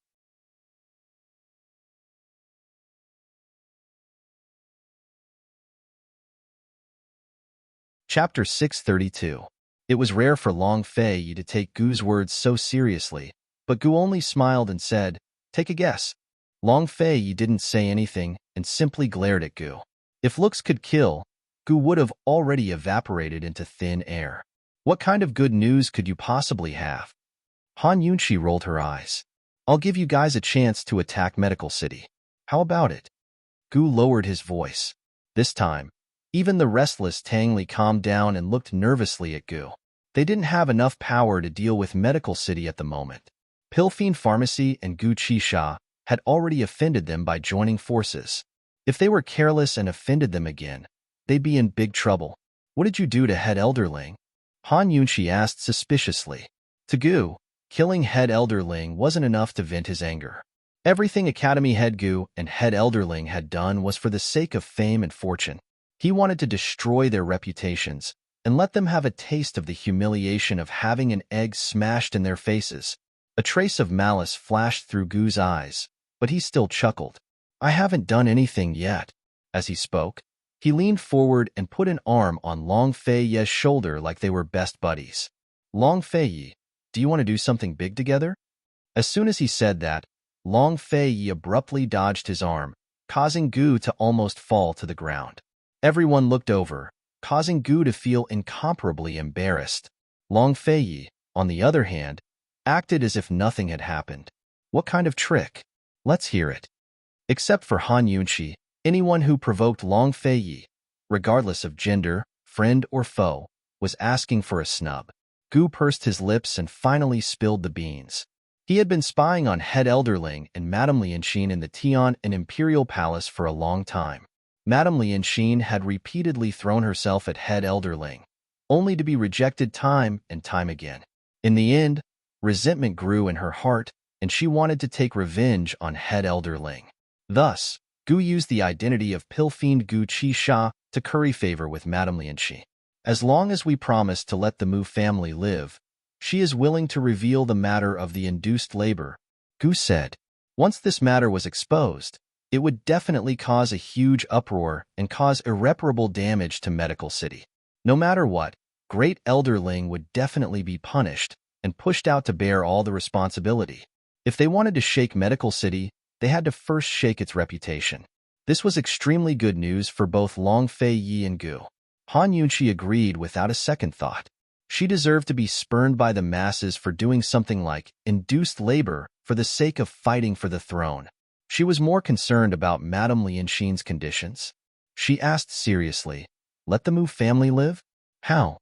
Chapter 632. It was rare for Long Fei to take Gu's words so seriously, but Gu only smiled and said, "Take a guess." Long Fei didn't say anything and simply glared at Gu. If looks could kill, Gu would have already evaporated into thin air. What kind of good news could you possibly have? Han Yunxi rolled her eyes. "I'll give you guys a chance to attack Medical City. How about it?" Gu lowered his voice. This time, even the restless Tang Li calmed down and looked nervously at Gu. They didn't have enough power to deal with Medical City at the moment. Pilfine Pharmacy and Gu Qisha had already offended them by joining forces. If they were careless and offended them again, they'd be in big trouble. "What did you do to Head Elderling?" Han Yunxi asked suspiciously. To Gu, killing Head Elderling wasn't enough to vent his anger. Everything Academy Head Gu and Head Elderling had done was for the sake of fame and fortune. He wanted to destroy their reputations and let them have a taste of the humiliation of having an egg smashed in their faces. A trace of malice flashed through Gu's eyes, but he still chuckled. "I haven't done anything yet." As he spoke, he leaned forward and put an arm on Long Feiyi's shoulder like they were best buddies. "Long Feiyi, do you want to do something big together?" As soon as he said that, Long Feiyi abruptly dodged his arm, causing Gu to almost fall to the ground. Everyone looked over, causing Gu to feel incomparably embarrassed. Long Feiyi, on the other hand, acted as if nothing had happened. What kind of trick? Let's hear it. Except for Han Yunxi, anyone who provoked Long Feiyi, regardless of gender, friend or foe, was asking for a snub. Gu pursed his lips and finally spilled the beans. He had been spying on Head Elderling and Madame Lianxin in the Tian and Imperial Palace for a long time. Madame Lianxin had repeatedly thrown herself at Head Elderling, only to be rejected time and time again. In the end, resentment grew in her heart, and she wanted to take revenge on Head Elderling. Thus, Gu used the identity of Pilfiend Gu Qisha to curry favor with Madame Lianxin. "As long as we promise to let the Mu family live, she is willing to reveal the matter of the induced labor," Gu said. Once this matter was exposed, it would definitely cause a huge uproar and cause irreparable damage to Medical City. No matter what, Great Elderling would definitely be punished and pushed out to bear all the responsibility. If they wanted to shake Medical City, they had to first shake its reputation. This was extremely good news for both Long Feiyi and Gu. Han Yunxi agreed without a second thought. She deserved to be spurned by the masses for doing something like induced labor for the sake of fighting for the throne. She was more concerned about Madame Lianxin's conditions. She asked seriously, "Let the Mu family live? How?"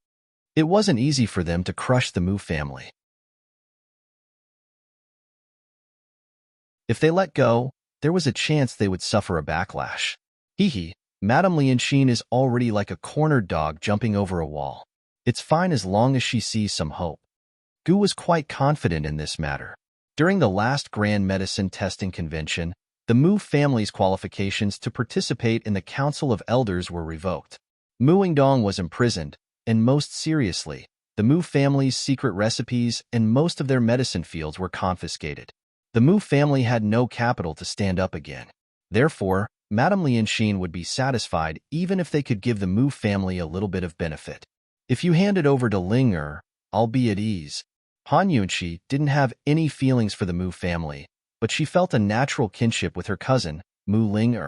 It wasn't easy for them to crush the Mu family. If they let go, there was a chance they would suffer a backlash. Hee, Madame Lianxin is already like a cornered dog jumping over a wall. It's fine as long as she sees some hope. Gu was quite confident in this matter. During the last Grand Medicine Testing Convention, the Mu family's qualifications to participate in the Council of Elders were revoked. Mu Yingdong was imprisoned, and most seriously, the Mu family's secret recipes and most of their medicine fields were confiscated. The Mu family had no capital to stand up again. Therefore, Madame Lianxin would be satisfied even if they could give the Mu family a little bit of benefit. If you hand it over to Ling I'll be at ease. Han Yunqi didn't have any feelings for the Mu family, but she felt a natural kinship with her cousin, Mu Ling.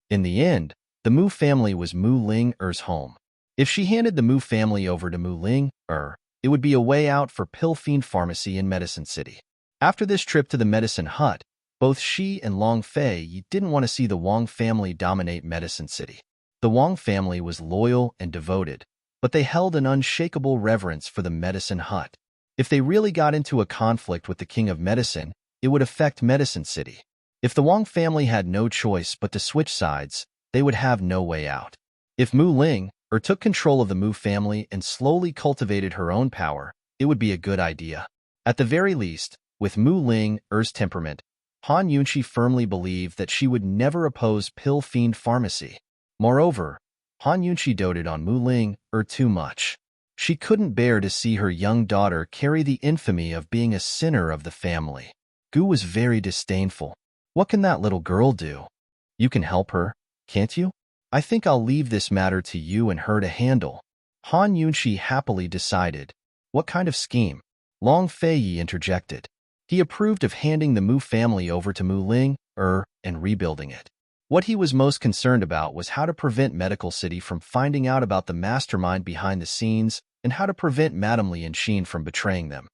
In the end, the Mu family was Mu Ling-er's home. If she handed the Mu family over to Mu Ling-er, it would be a way out for Pill Fiend Pharmacy in Medicine City. After this trip to the medicine hut, both she and Long Fei didn't want to see the Wang family dominate Medicine City. The Wang family was loyal and devoted, but they held an unshakable reverence for the medicine hut. If they really got into a conflict with the King of Medicine, it would affect Medicine City. If the Wang family had no choice but to switch sides, they would have no way out. If Mu Ling took control of the Mu family and slowly cultivated her own power, it would be a good idea. At the very least, with Mu Ling-er's temperament, Han Yunqi firmly believed that she would never oppose Pill Fiend Pharmacy. Moreover, Han Yunqi doted on Mu Ling-er too much. She couldn't bear to see her young daughter carry the infamy of being a sinner of the family. Gu was very disdainful. What can that little girl do? You can help her, can't you? I think I'll leave this matter to you and her to handle. Han Yunqi happily decided. What kind of scheme? Long Fei interjected. He approved of handing the Mu family over to Mu Ling-er and rebuilding it. What he was most concerned about was how to prevent Medical City from finding out about the mastermind behind the scenes and how to prevent Madame Lianxin from betraying them.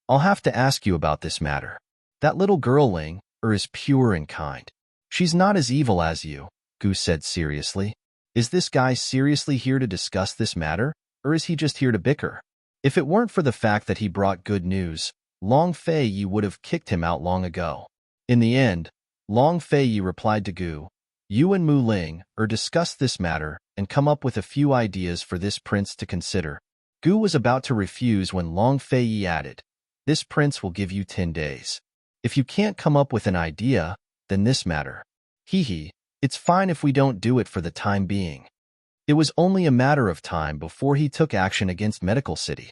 I'll have to ask you about this matter. That little girl Ling-er is pure and kind. She's not as evil as you, Gu said seriously. Is this guy seriously here to discuss this matter, or is he just here to bicker? If it weren't for the fact that he brought good news, Long Fei would have kicked him out long ago. In the end, Long Fei replied to Gu, you and Mu Ling discuss this matter and come up with a few ideas for this prince to consider. Gu was about to refuse when Long Fei added, this prince will give you 10 days. If you can't come up with an idea, then this matter. It's fine if we don't do it for the time being. It was only a matter of time before he took action against Medical City.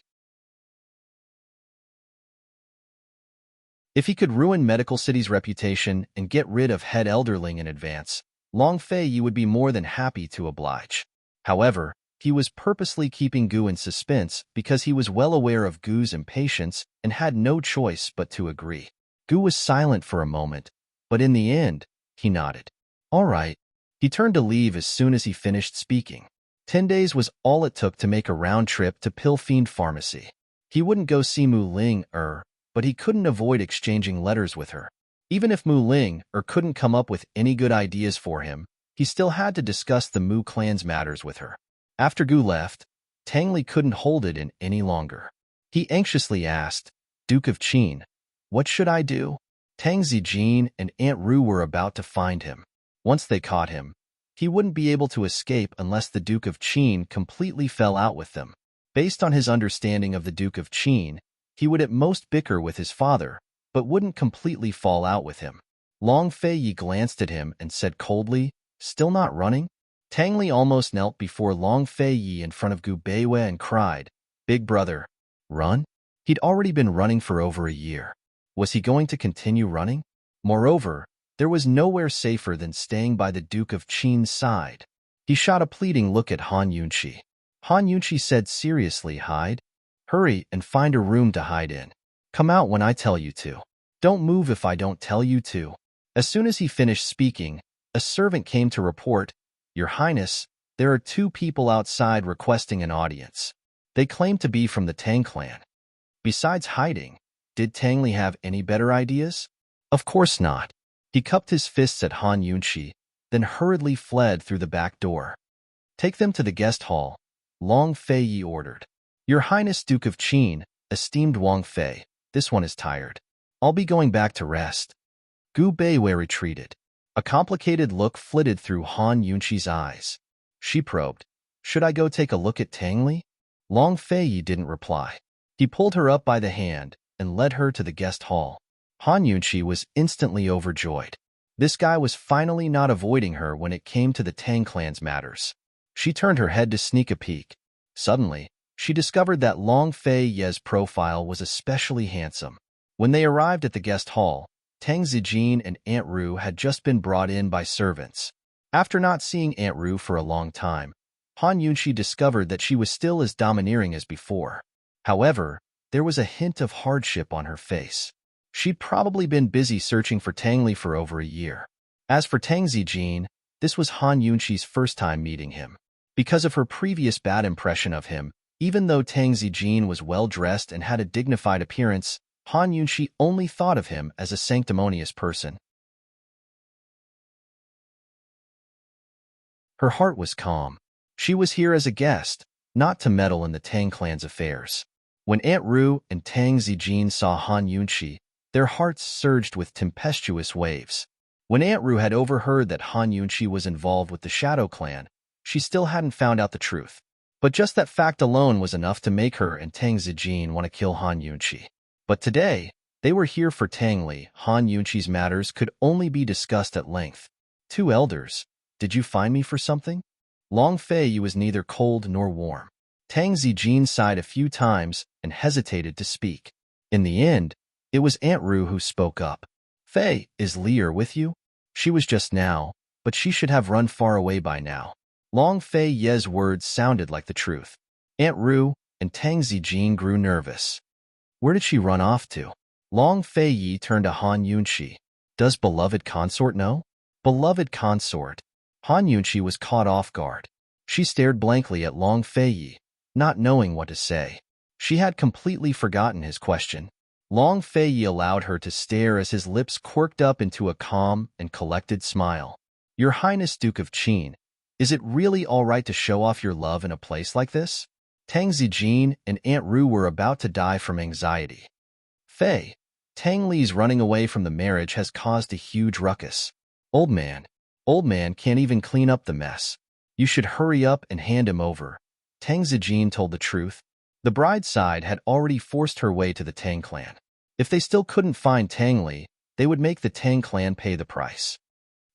If he could ruin Medical City's reputation and get rid of head elderling in advance, Long Fei would be more than happy to oblige. However, he was purposely keeping Gu in suspense because he was well aware of Gu's impatience and had no choice but to agree. Gu was silent for a moment, but in the end, he nodded. All right. He turned to leave as soon as he finished speaking. 10 days was all it took to make a round trip to Pill Fiend Pharmacy. He wouldn't go see Mu Ling-er, but he couldn't avoid exchanging letters with her. Even if Mu Ling-er couldn't come up with any good ideas for him, he still had to discuss the Mu clan's matters with her. After Gu left, Tang Li couldn't hold it in any longer. He anxiously asked, Duke of Qin, what should I do? Tang Zijin and Aunt Ru were about to find him. Once they caught him, he wouldn't be able to escape unless the Duke of Qin completely fell out with them. Based on his understanding of the Duke of Qin, he would at most bicker with his father, but wouldn't completely fall out with him. Long Fei glanced at him and said coldly, still not running? Tang Li almost knelt before Long Fei in front of Gu Beiwei and cried, Big brother, run? He'd already been running for over a year. Was he going to continue running? Moreover, there was nowhere safer than staying by the Duke of Qin's side. He shot a pleading look at Han Yunqi. Han Yunqi said seriously, hide. Hurry and find a room to hide in. Come out when I tell you to. Don't move if I don't tell you to. As soon as he finished speaking, a servant came to report, Your Highness, there are 2 people outside requesting an audience. They claim to be from the Tang clan. Besides hiding, did Tang Li have any better ideas? Of course not. He cupped his fists at Han Yunqi, then hurriedly fled through the back door. Take them to the guest hall, Long Fei ordered. Your Highness Duke of Qin, esteemed Wang Fei, this one is tired. I'll be going back to rest. Gu Beiwei retreated. A complicated look flitted through Han Yunqi's eyes. She probed, should I go take a look at Tang Li? Long Fei didn't reply. He pulled her up by the hand and led her to the guest hall. Han Yunqi was instantly overjoyed. This guy was finally not avoiding her when it came to the Tang clan's matters. She turned her head to sneak a peek. Suddenly, she discovered that Long Fei's profile was especially handsome. When they arrived at the guest hall, Tang Zijin and Aunt Ru had just been brought in by servants. After not seeing Aunt Ru for a long time, Han Yunxi discovered that she was still as domineering as before. However, there was a hint of hardship on her face. She'd probably been busy searching for Tang Li for over a year. As for Tang Zijin, this was Han Yunxi's first time meeting him. Because of her previous bad impression of him, even though Tang Zijin was well-dressed and had a dignified appearance, Han Yunxi only thought of him as a sanctimonious person. Her heart was calm. She was here as a guest, not to meddle in the Tang clan's affairs. When Aunt Ru and Tang Zijin saw Han Yunxi, their hearts surged with tempestuous waves. When Aunt Ru had overheard that Han Yunxi was involved with the Shadow Clan, she still hadn't found out the truth. But just that fact alone was enough to make her and Tang Zijin want to kill Han Yunxi. But today, they were here for Tang Li. Han Yunxi's matters could only be discussed at length. Two elders, did you find me for something? Long Fei was neither cold nor warm. Tang Zijin sighed a few times and hesitated to speak. In the end, it was Aunt Ru who spoke up. Fei, is Lier with you? She was just now, but she should have run far away by now. Long Fei's words sounded like the truth. Aunt Ru and Tang Zijin grew nervous. Where did she run off to? Long Fei turned to Han Yunxi. Does beloved consort know? Beloved consort. Han Yunxi was caught off guard. She stared blankly at Long Fei, not knowing what to say. She had completely forgotten his question. Long Fei allowed her to stare as his lips quirked up into a calm and collected smile. Your Highness Duke of Qin, is it really all right to show off your love in a place like this? Tang Zijin and Aunt Ru were about to die from anxiety. Fei, Tang Li's running away from the marriage has caused a huge ruckus. Old man can't even clean up the mess. You should hurry up and hand him over. Tang Zijin told the truth. The bride's side had already forced her way to the Tang clan. If they still couldn't find Tang Li, they would make the Tang clan pay the price.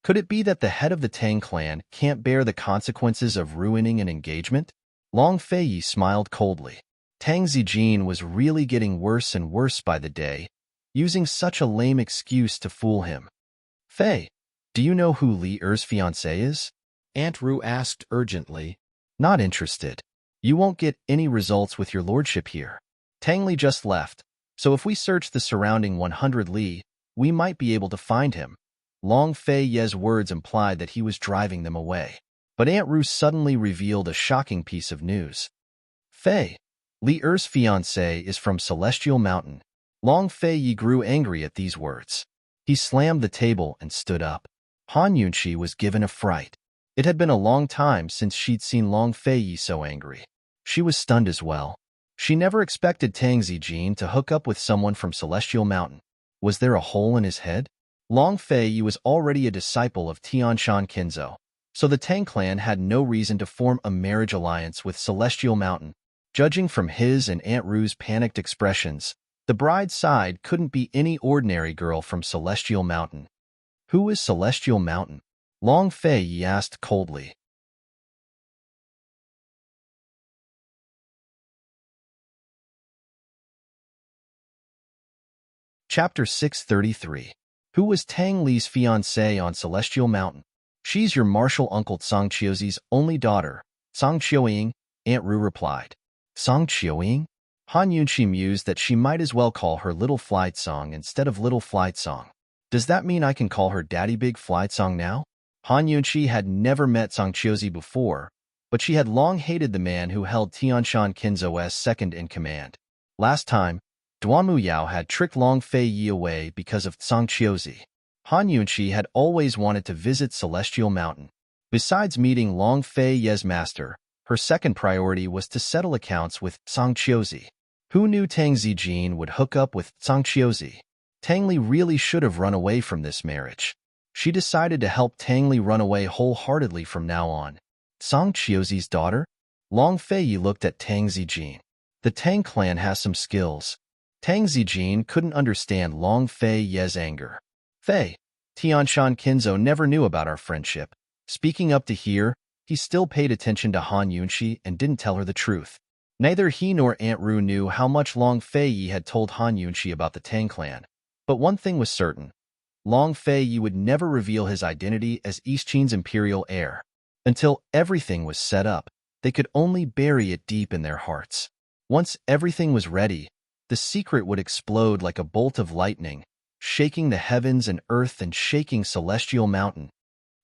Could it be that the head of the Tang clan can't bear the consequences of ruining an engagement? Long Fei smiled coldly. Tang Zijin was really getting worse and worse by the day, using such a lame excuse to fool him. Fei, do you know who Li Er's fiancé is? Aunt Ru asked urgently. Not interested. You won't get any results with your lordship here. Tang Li just left, so if we search the surrounding 100 li, we might be able to find him. Long Fei's words implied that he was driving them away. But Aunt Ru suddenly revealed a shocking piece of news. Fei, Li Er's fiancé is from Celestial Mountain. Long Fei grew angry at these words. He slammed the table and stood up. Han Yunxi was given a fright. It had been a long time since she'd seen Long Fei so angry. She was stunned as well. She never expected Tang Zijin to hook up with someone from Celestial Mountain. Was there a hole in his head? Long Fei was already a disciple of Tianshan Kinzo, so the Tang clan had no reason to form a marriage alliance with Celestial Mountain. Judging from his and Aunt Ru's panicked expressions, the bride's side couldn't be any ordinary girl from Celestial Mountain. Who is Celestial Mountain? Long Fei asked coldly. Chapter 633. Who was Tang Li's fiancée on Celestial Mountain? She's your martial uncle Song Qiuzi's only daughter, Song Qiuying, Aunt Ru replied. Song Qiuying? Han Yunxi mused that she might as well call her Little Flight Song instead of Little Flight Song. Does that mean I can call her Daddy Big Flight Song now? Han Yunxi had never met Song Qiuzi before, but she had long hated the man who held Tianshan Kinzo as second in command. Last time, Duanmu Yao had tricked Long Fei away because of Song Qiuzi. Han Yunxi had always wanted to visit Celestial Mountain. Besides meeting Long Fei's master, her second priority was to settle accounts with Song Qiuzi. Who knew Tang Zijin would hook up with Song Qiuzi? Tang Li really should have run away from this marriage. She decided to help Tang Li run away wholeheartedly from now on. Song Qiuzi's daughter? Long Fei looked at Tang Zijin. The Tang clan has some skills. Tang Zijin couldn't understand Long Fei's anger. Fei, Tianshan Kinzo never knew about our friendship. Speaking up to here, he still paid attention to Han Yunxi and didn't tell her the truth. Neither he nor Aunt Ru knew how much Long Fei had told Han Yunxi about the Tang clan, but one thing was certain. Long Fei would never reveal his identity as East Qin's imperial heir. Until everything was set up, they could only bury it deep in their hearts. Once everything was ready, the secret would explode like a bolt of lightning, shaking the heavens and earth and shaking Celestial Mountain.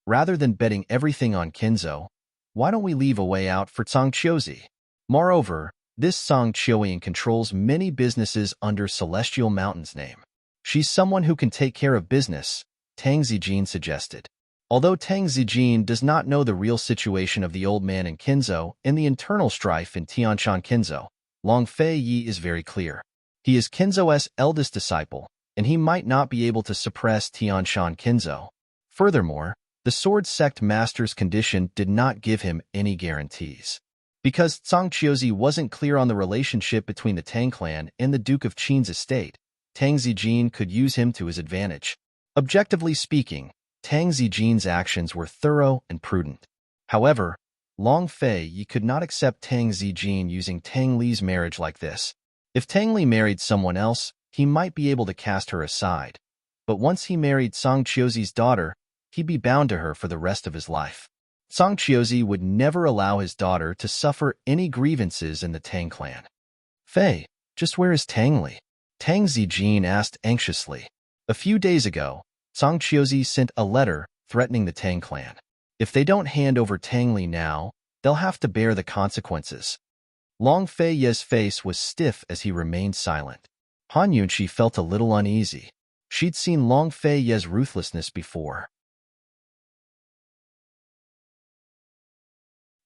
Rather than betting everything on Kinzo, why don't we leave a way out for Zhang Qiuzi? Moreover, this Zhang Qiuyan controls many businesses under Celestial Mountain's name. She's someone who can take care of business, Tang Zijin suggested. Although Tang Zijin does not know the real situation of the old man in Kinzo and the internal strife in Tianshan Kinzo, Long Fei is very clear. He is Kinzo's eldest disciple, and he might not be able to suppress Tianshan Kinzo. Furthermore, the Sword Sect Master's condition did not give him any guarantees. Because Zhang Qiuzi wasn't clear on the relationship between the Tang clan and the Duke of Qin's estate, Tang Zijin could use him to his advantage. Objectively speaking, Tang Zijin's actions were thorough and prudent. However, Long Fei could not accept Tang Zijin using Tang Li's marriage like this. If Tang Li married someone else, he might be able to cast her aside. But once he married Zhang Qiuzi's daughter, he'd be bound to her for the rest of his life. Zhang Qiuzi would never allow his daughter to suffer any grievances in the Tang clan. Fei, just where is Tang Li? Tang Zijin asked anxiously. A few days ago, Zhang Qiuzi sent a letter threatening the Tang clan. If they don't hand over Tang Li now, they'll have to bear the consequences. Long Fei's face was stiff as he remained silent. Han Yunxi felt a little uneasy. She'd seen Long Fei's ruthlessness before.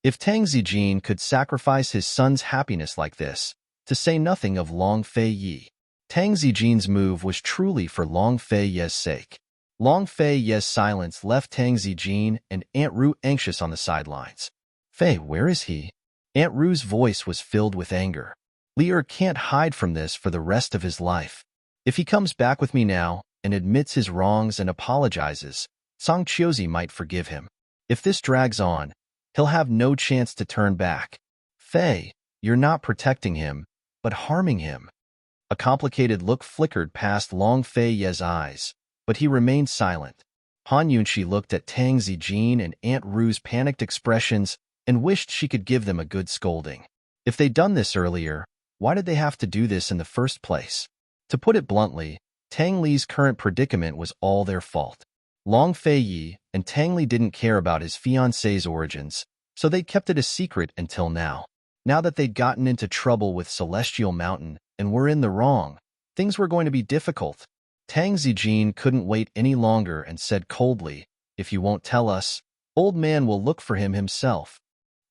If Tang Zijin could sacrifice his son's happiness like this, to say nothing of Long Fei, Tang Zijin's move was truly for Long Fei's sake. Long Fei's silence left Tang Zijin and Aunt Ru anxious on the sidelines. Fei, where is he? Aunt Ru's voice was filled with anger. Li can't hide from this for the rest of his life. If he comes back with me now and admits his wrongs and apologizes, Zhang Qiuzi might forgive him. If this drags on, he'll have no chance to turn back. Fei, you're not protecting him, but harming him. A complicated look flickered past Long Fei's eyes, but he remained silent. Han Yunxi looked at Tang Zijin and Aunt Ru's panicked expressions and wished she could give them a good scolding. If they'd done this earlier, why did they have to do this in the first place? To put it bluntly, Tang Li's current predicament was all their fault. Long Fei and Tang Li didn't care about his fiancée's origins, so they kept it a secret until now. Now that they'd gotten into trouble with Celestial Mountain and were in the wrong, things were going to be difficult. Tang Zijin couldn't wait any longer and said coldly, "If you won't tell us, old man will look for him himself."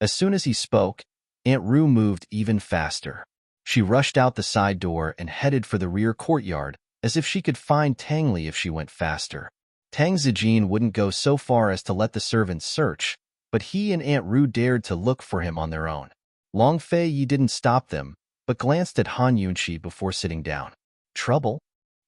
As soon as he spoke, Aunt Ru moved even faster. She rushed out the side door and headed for the rear courtyard, as if she could find Tang Li if she went faster. Tang Zijin wouldn't go so far as to let the servants search, but he and Aunt Ru dared to look for him on their own. Long Fei didn't stop them, but glanced at Han Yunxi before sitting down. Trouble?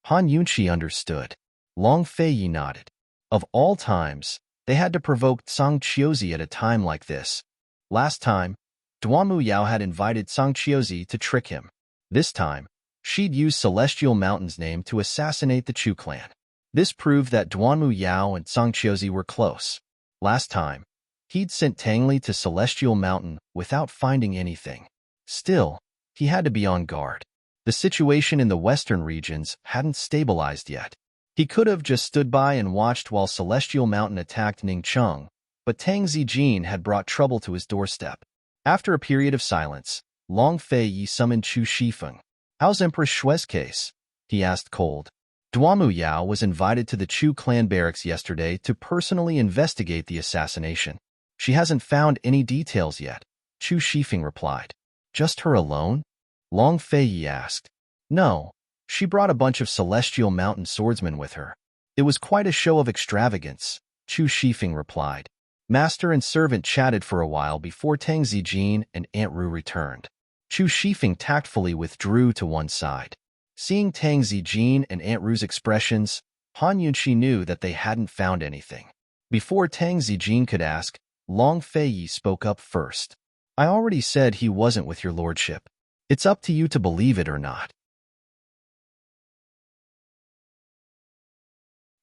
Han Yunxi understood. Long Fei nodded. Of all times, they had to provoke Zhang Qiuzi at a time like this. Last time, Duanmu Yao had invited Zhang Qiuzi to trick him. This time, she'd used Celestial Mountain's name to assassinate the Chu clan. This proved that Duanmu Yao and Zhang Qiuzi were close. Last time, he'd sent Tang Li to Celestial Mountain without finding anything. Still, he had to be on guard. The situation in the western regions hadn't stabilized yet. He could have just stood by and watched while Celestial Mountain attacked Ningcheng, but Tang Zijin had brought trouble to his doorstep. After a period of silence, Long Fei summoned Chu Shifeng. "How's Empress Shui's case?" he asked cold. Duanmu Yao was invited to the Chu clan barracks yesterday to personally investigate the assassination. "She hasn't found any details yet," Chu Shifeng replied. "Just her alone?" Long Fei asked. "No, she brought a bunch of Celestial Mountain swordsmen with her." "It was quite a show of extravagance," Chu Shifeng replied. Master and servant chatted for a while before Tang Zijin and Aunt Ru returned. Chu Shifeng tactfully withdrew to one side. Seeing Tang Zijin and Aunt Ru's expressions, Han Yunxi knew that they hadn't found anything. Before Tang Zijin could ask, Long Fei spoke up first. I already said he wasn't with your lordship. It's up to you to believe it or not.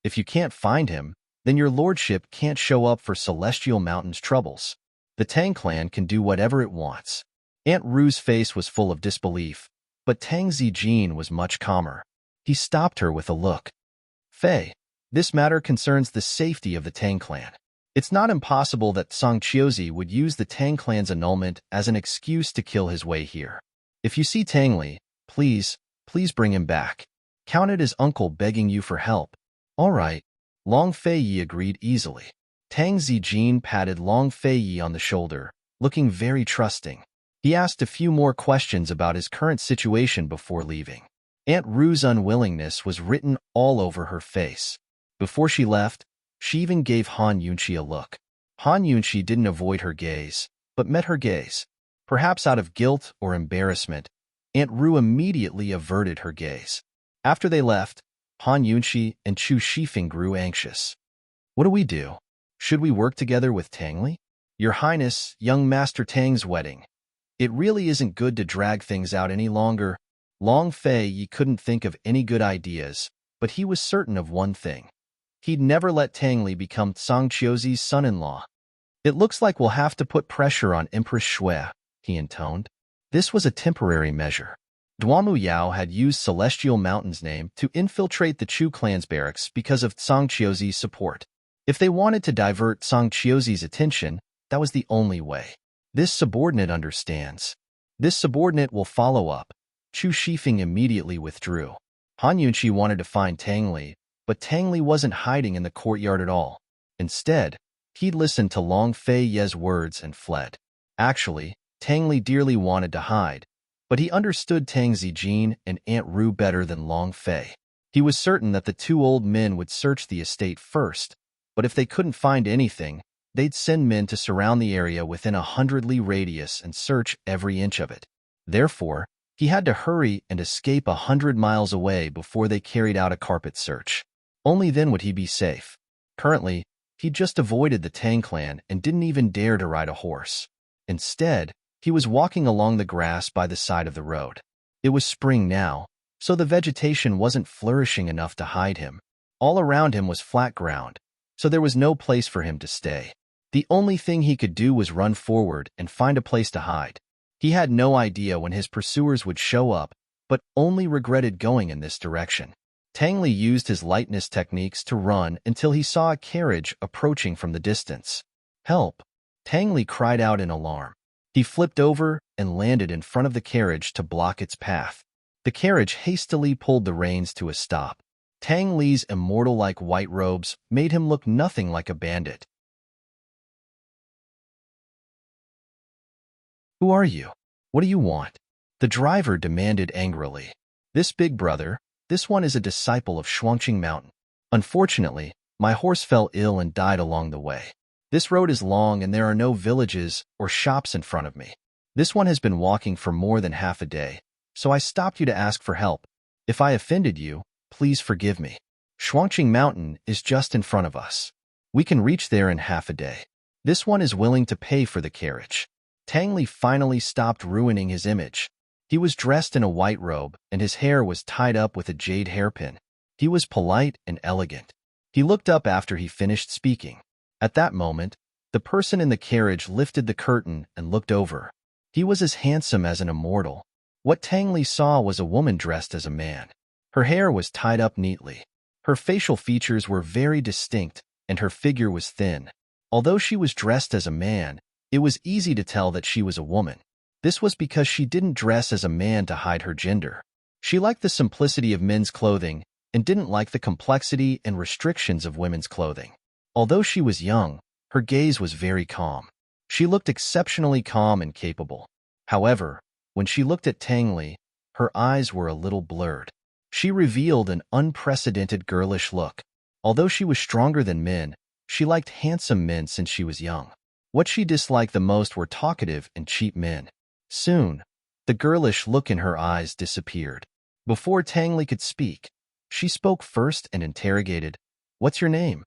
If you can't find him, then your lordship can't show up for Celestial Mountain's troubles. The Tang clan can do whatever it wants. Aunt Ru's face was full of disbelief, but Tang Zijin was much calmer. He stopped her with a look. Fei, this matter concerns the safety of the Tang clan. It's not impossible that Song Chiozi would use the Tang clan's annulment as an excuse to kill his way here. If you see Tang Li, please bring him back. Count it as uncle begging you for help. All right. Long Fei Yi agreed easily. Tang Zijin patted Long Fei Yi on the shoulder, looking very trusting. He asked a few more questions about his current situation before leaving. Aunt Ru's unwillingness was written all over her face. Before she left, she even gave Han Yunqi a look. Han Yunqi didn't avoid her gaze, but met her gaze. Perhaps out of guilt or embarrassment, Aunt Ru immediately averted her gaze. After they left, Han Yunqi and Chu Shifeng grew anxious. What do we do? Should we work together with Tang Li? Your Highness, young Master Tang's wedding. It really isn't good to drag things out any longer. Long Fei Yi couldn't think of any good ideas, but he was certain of one thing. He'd never let Tang Li become Song Chiozi's son-in-law. It looks like we'll have to put pressure on Empress Shui, he intoned. This was a temporary measure. Duamu Yao had used Celestial Mountain's name to infiltrate the Chu clan's barracks because of Song Chiozi's support. If they wanted to divert Song Chiozi's attention, that was the only way. This subordinate understands. This subordinate will follow up. Chu Shifeng immediately withdrew. Han Yunqi wanted to find Tang Li, but Tang Li wasn't hiding in the courtyard at all. Instead, he'd listened to Long Fei Ye's words and fled. Actually, Tang Li dearly wanted to hide, but he understood Tang Zijin and Aunt Ru better than Long Fei. He was certain that the two old men would search the estate first, but if they couldn't find anything, they'd send men to surround the area within 100 li radius and search every inch of it. Therefore, he had to hurry and escape 100 miles away before they carried out a carpet search. Only then would he be safe. Currently, he just avoided the Tang clan and didn't even dare to ride a horse. Instead, he was walking along the grass by the side of the road. It was spring now, so the vegetation wasn't flourishing enough to hide him. All around him was flat ground, so there was no place for him to stay. The only thing he could do was run forward and find a place to hide. He had no idea when his pursuers would show up, but only regretted going in this direction. Tang Li used his lightness techniques to run until he saw a carriage approaching from the distance. Help! Tang Li cried out in alarm. He flipped over and landed in front of the carriage to block its path. The carriage hastily pulled the reins to a stop. Tang Li's immortal-like white robes made him look nothing like a bandit. Who are you? What do you want? The driver demanded angrily. This big brother, this one is a disciple of Shuangqing Mountain. Unfortunately, my horse fell ill and died along the way. This road is long and there are no villages or shops in front of me. This one has been walking for more than half a day, so I stopped you to ask for help. If I offended you, please forgive me. Shuangqing Mountain is just in front of us. We can reach there in half a day. This one is willing to pay for the carriage. Tang Li finally stopped ruining his image. He was dressed in a white robe, and his hair was tied up with a jade hairpin. He was polite and elegant. He looked up after he finished speaking. At that moment, the person in the carriage lifted the curtain and looked over. He was as handsome as an immortal. What Tang Li saw was a woman dressed as a man. Her hair was tied up neatly. Her facial features were very distinct, and her figure was thin. Although she was dressed as a man, it was easy to tell that she was a woman. This was because she didn't dress as a man to hide her gender. She liked the simplicity of men's clothing and didn't like the complexity and restrictions of women's clothing. Although she was young, her gaze was very calm. She looked exceptionally calm and capable. However, when she looked at Tang Li, her eyes were a little blurred. She revealed an unprecedented girlish look. Although she was stronger than men, she liked handsome men since she was young. What she disliked the most were talkative and cheap men. Soon, the girlish look in her eyes disappeared. Before Tang Li could speak, she spoke first and interrogated, "What's your name?"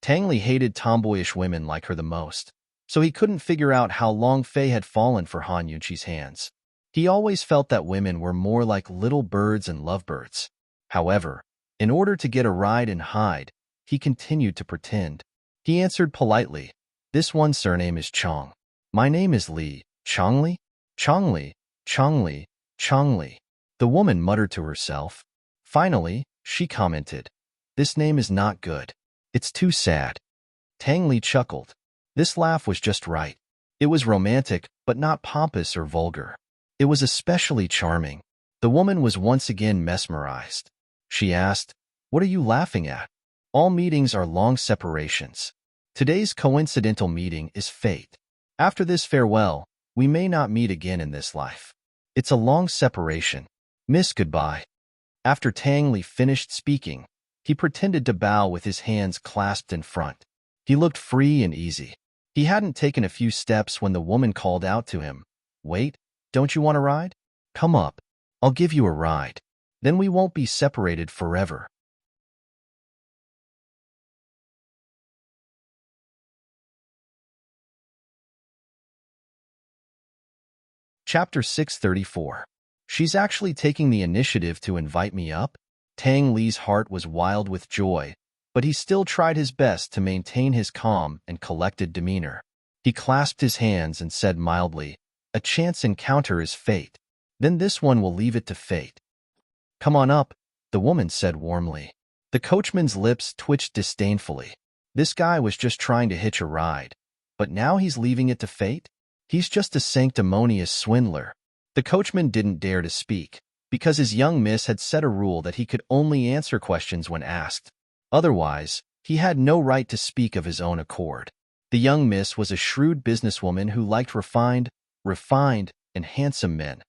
Tang Li hated tomboyish women like her the most. so he couldn't figure out how Long Fei had fallen for Han Yunqi's hands. He always felt that women were more like little birds and lovebirds. However, in order to get a ride and hide, he continued to pretend. He answered politely, "This one's surname is Chong. My name is Li. Chongli? Chongli, Chongli, Chongli." The woman muttered to herself. Finally, she commented, "This name is not good. It's too sad." Tang Li chuckled. This laugh was just right. It was romantic, but not pompous or vulgar. It was especially charming. The woman was once again mesmerized. She asked, "What are you laughing at? All meetings are long separations. Today's coincidental meeting is fate. After this farewell, we may not meet again in this life. It's a long separation. Miss goodbye." After Tang Li finished speaking, he pretended to bow with his hands clasped in front. He looked free and easy. He hadn't taken a few steps when the woman called out to him, "Wait, don't you want a ride? Come up. I'll give you a ride. Then we won't be separated forever." Chapter 634. She's actually taking the initiative to invite me up? Tang Li's heart was wild with joy, but he still tried his best to maintain his calm and collected demeanor. He clasped his hands and said mildly, "A chance encounter is fate. Then this one will leave it to fate." "Come on up," the woman said warmly. The coachman's lips twitched disdainfully. This guy was just trying to hitch a ride, but now he's leaving it to fate? He's just a sanctimonious swindler. The coachman didn't dare to speak, because his young miss had set a rule that he could only answer questions when asked. Otherwise, he had no right to speak of his own accord. The young miss was a shrewd businesswoman who liked refined, and handsome men,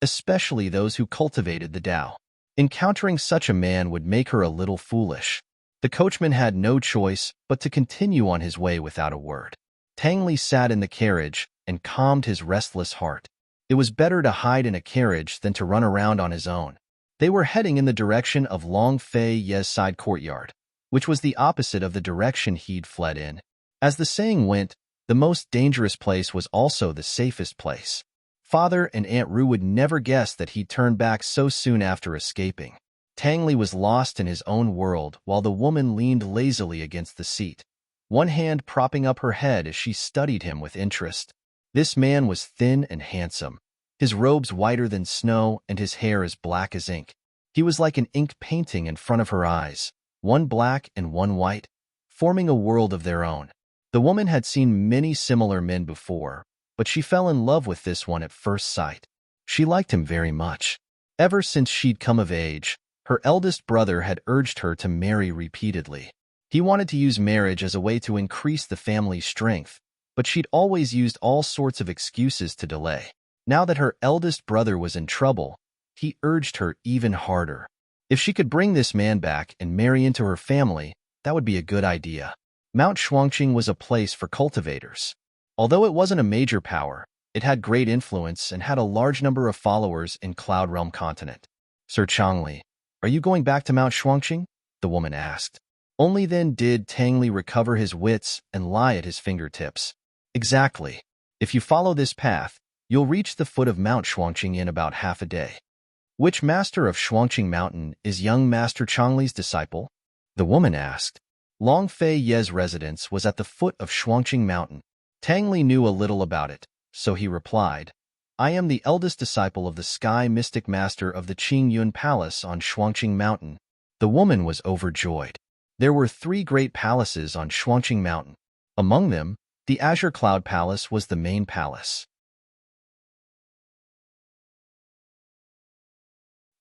especially those who cultivated the Tao. Encountering such a man would make her a little foolish. The coachman had no choice but to continue on his way without a word. Tang Li sat in the carriage and calmed his restless heart. It was better to hide in a carriage than to run around on his own. They were heading in the direction of Long Fei Ye's side courtyard, which was the opposite of the direction he'd fled in. As the saying went, the most dangerous place was also the safest place. Father and Aunt Ru would never guess that he'd turn back so soon after escaping. Tang Li was lost in his own world while the woman leaned lazily against the seat, one hand propping up her head as she studied him with interest. This man was thin and handsome, his robes whiter than snow and his hair as black as ink. He was like an ink painting in front of her eyes, one black and one white, forming a world of their own. The woman had seen many similar men before, but she fell in love with this one at first sight. She liked him very much. Ever since she'd come of age, her eldest brother had urged her to marry repeatedly. He wanted to use marriage as a way to increase the family's strength, but she'd always used all sorts of excuses to delay. Now that her eldest brother was in trouble, he urged her even harder. If she could bring this man back and marry into her family, that would be a good idea. Mount Shuangqing was a place for cultivators. Although it wasn't a major power, it had great influence and had a large number of followers in Cloud Realm continent. "Sir Chongli, are you going back to Mount Shuangqing?" the woman asked. Only then did Tang Li recover his wits and lie at his fingertips. "Exactly. If you follow this path, you'll reach the foot of Mount Shuangqing in about half a day." "Which master of Shuangqing Mountain is young Master Chongli's disciple?" the woman asked. Long Fei Ye's residence was at the foot of Shuangqing Mountain. Tang Li knew a little about it, so he replied, "I am the eldest disciple of the Sky Mystic Master of the Qing Yun Palace on Shuangqing Mountain." The woman was overjoyed. There were 3 great palaces on Shuangqing Mountain. Among them, the Azure Cloud Palace was the main palace.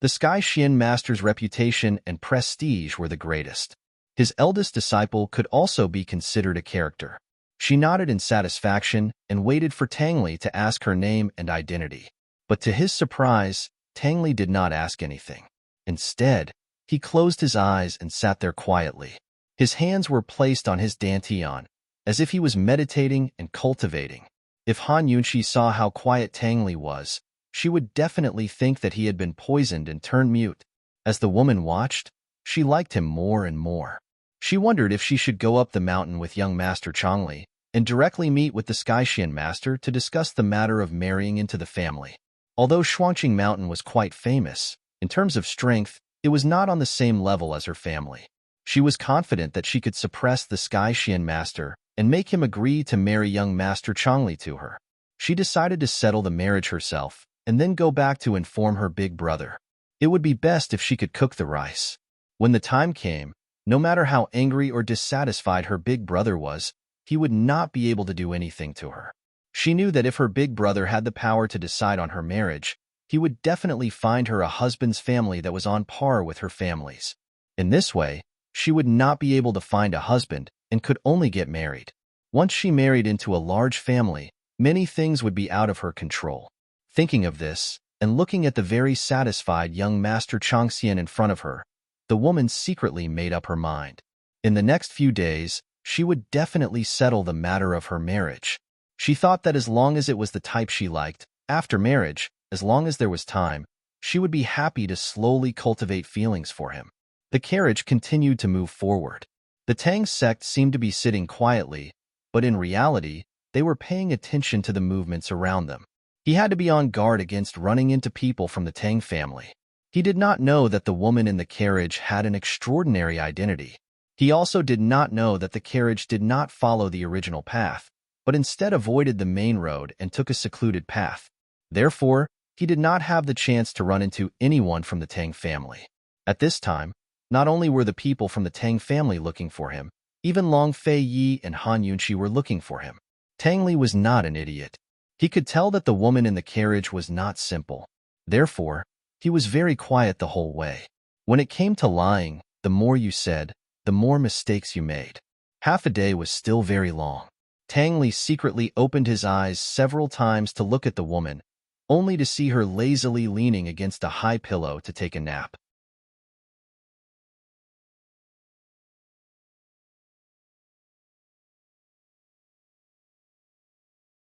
The Sky Xian Master's reputation and prestige were the greatest. His eldest disciple could also be considered a character. She nodded in satisfaction and waited for Tang Li to ask her name and identity. But to his surprise, Tang Li did not ask anything. Instead, he closed his eyes and sat there quietly. His hands were placed on his dantian, as if he was meditating and cultivating. If Han Yunqi saw how quiet Tang Li was, she would definitely think that he had been poisoned and turned mute. As the woman watched, she liked him more and more. She wondered if she should go up the mountain with young Master Chongli and directly meet with the Skyxian master to discuss the matter of marrying into the family. Although Xuanqing Mountain was quite famous, in terms of strength, it was not on the same level as her family. She was confident that she could suppress the Skyxian master and make him agree to marry young Master Changli to her. She decided to settle the marriage herself and then go back to inform her big brother. It would be best if she could cook the rice. When the time came, no matter how angry or dissatisfied her big brother was, he would not be able to do anything to her. She knew that if her big brother had the power to decide on her marriage, he would definitely find her a husband's family that was on par with her family's. In this way, she would not be able to find a husband and could only get married. Once she married into a large family, many things would be out of her control. Thinking of this, and looking at the very satisfied young Master Changxian in front of her, the woman secretly made up her mind. In the next few days, she would definitely settle the matter of her marriage. She thought that as long as it was the type she liked, after marriage, as long as there was time, she would be happy to slowly cultivate feelings for him. The carriage continued to move forward. The Tang sect seemed to be sitting quietly, but in reality, they were paying attention to the movements around them. He had to be on guard against running into people from the Tang family. He did not know that the woman in the carriage had an extraordinary identity. He also did not know that the carriage did not follow the original path, but instead avoided the main road and took a secluded path. Therefore, he did not have the chance to run into anyone from the Tang family. At this time, not only were the people from the Tang family looking for him, even Long Fei Yi and Han Yunqi were looking for him. Tang Li was not an idiot. He could tell that the woman in the carriage was not simple. Therefore, he was very quiet the whole way. When it came to lying, the more you said, the more mistakes you made. Half a day was still very long. Tang Li secretly opened his eyes several times to look at the woman, only to see her lazily leaning against a high pillow to take a nap.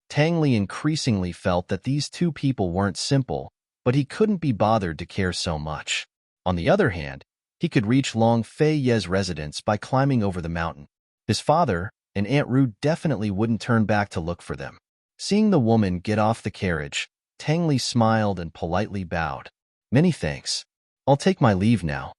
Tang Li increasingly felt that these two people weren't simple, but he couldn't be bothered to care so much. On the other hand, he could reach Long Fei Ye's residence by climbing over the mountain. His father and Aunt Ru definitely wouldn't turn back to look for them. Seeing the woman get off the carriage, Tang Li smiled and politely bowed. "Many thanks. I'll take my leave now."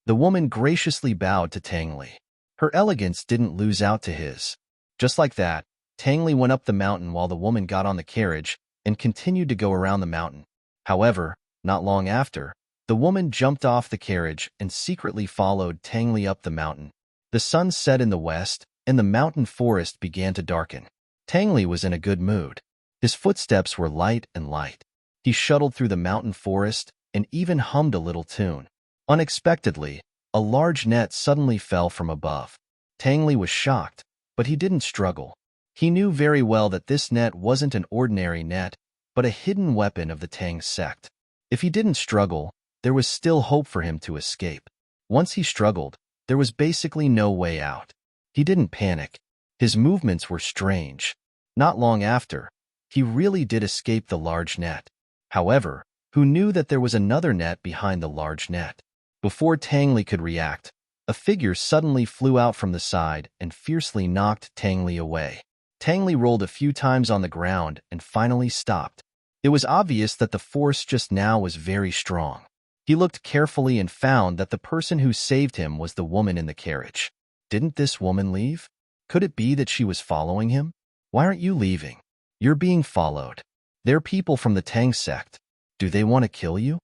The woman graciously bowed to Tang Li. Her elegance didn't lose out to his. Just like that, Tang Li went up the mountain while the woman got on the carriage and continued to go around the mountain. However, not long after, the woman jumped off the carriage and secretly followed Tang Li up the mountain. The sun set in the west, and the mountain forest began to darken. Tang Li was in a good mood. His footsteps were light and light. He shuttled through the mountain forest and even hummed a little tune. Unexpectedly, a large net suddenly fell from above. Tang Li was shocked, but he didn't struggle. He knew very well that this net wasn't an ordinary net, but a hidden weapon of the Tang sect. If he didn't struggle, there was still hope for him to escape. Once he struggled, there was basically no way out. He didn't panic. His movements were strange. Not long after, he really did escape the large net. However, who knew that there was another net behind the large net? Before Tang Li could react, a figure suddenly flew out from the side and fiercely knocked Tang Li away. Tang Li rolled a few times on the ground and finally stopped. It was obvious that the force just now was very strong. He looked carefully and found that the person who saved him was the woman in the carriage. Didn't this woman leave? Could it be that she was following him? "Why aren't you leaving? You're being followed. They're people from the Tang sect. Do they want to kill you?"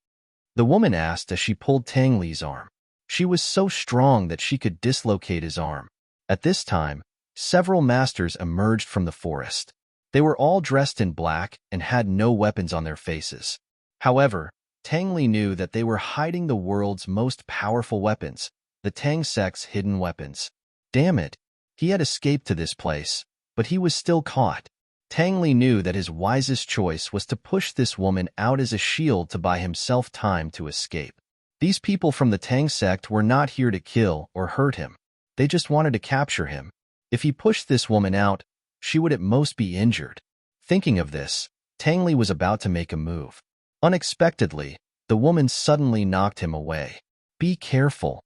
The woman asked as she pulled Tang Li's arm. She was so strong that she could dislocate his arm. At this time, several masters emerged from the forest. They were all dressed in black and had no weapons on their faces. However, Tang Li knew that they were hiding the world's most powerful weapons, the Tang sect's hidden weapons. Damn it, he had escaped to this place, but he was still caught. Tang Li knew that his wisest choice was to push this woman out as a shield to buy himself time to escape. These people from the Tang sect were not here to kill or hurt him. They just wanted to capture him. If he pushed this woman out, she would at most be injured. Thinking of this, Tang Li was about to make a move. Unexpectedly, the woman suddenly knocked him away. "Be careful."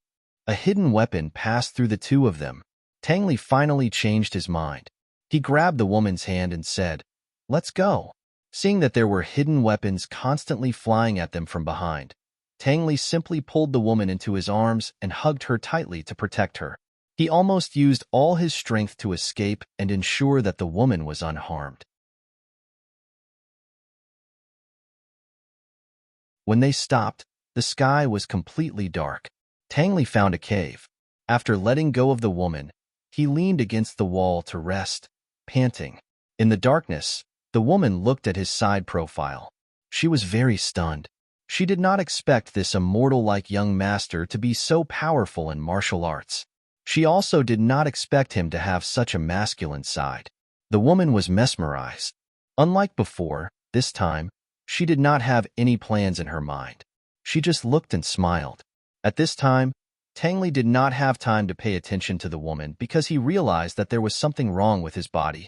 A hidden weapon passed through the two of them. Tang Li finally changed his mind. He grabbed the woman's hand and said, "Let's go." Seeing that there were hidden weapons constantly flying at them from behind, Tang Li simply pulled the woman into his arms and hugged her tightly to protect her. He almost used all his strength to escape and ensure that the woman was unharmed. When they stopped, the sky was completely dark. Tang Li found a cave. After letting go of the woman, he leaned against the wall to rest, panting. In the darkness, the woman looked at his side profile. She was very stunned. She did not expect this immortal-like young master to be so powerful in martial arts. She also did not expect him to have such a masculine side. The woman was mesmerized. Unlike before, this time, she did not have any plans in her mind. She just looked and smiled. At this time, Tang Li did not have time to pay attention to the woman because he realized that there was something wrong with his body.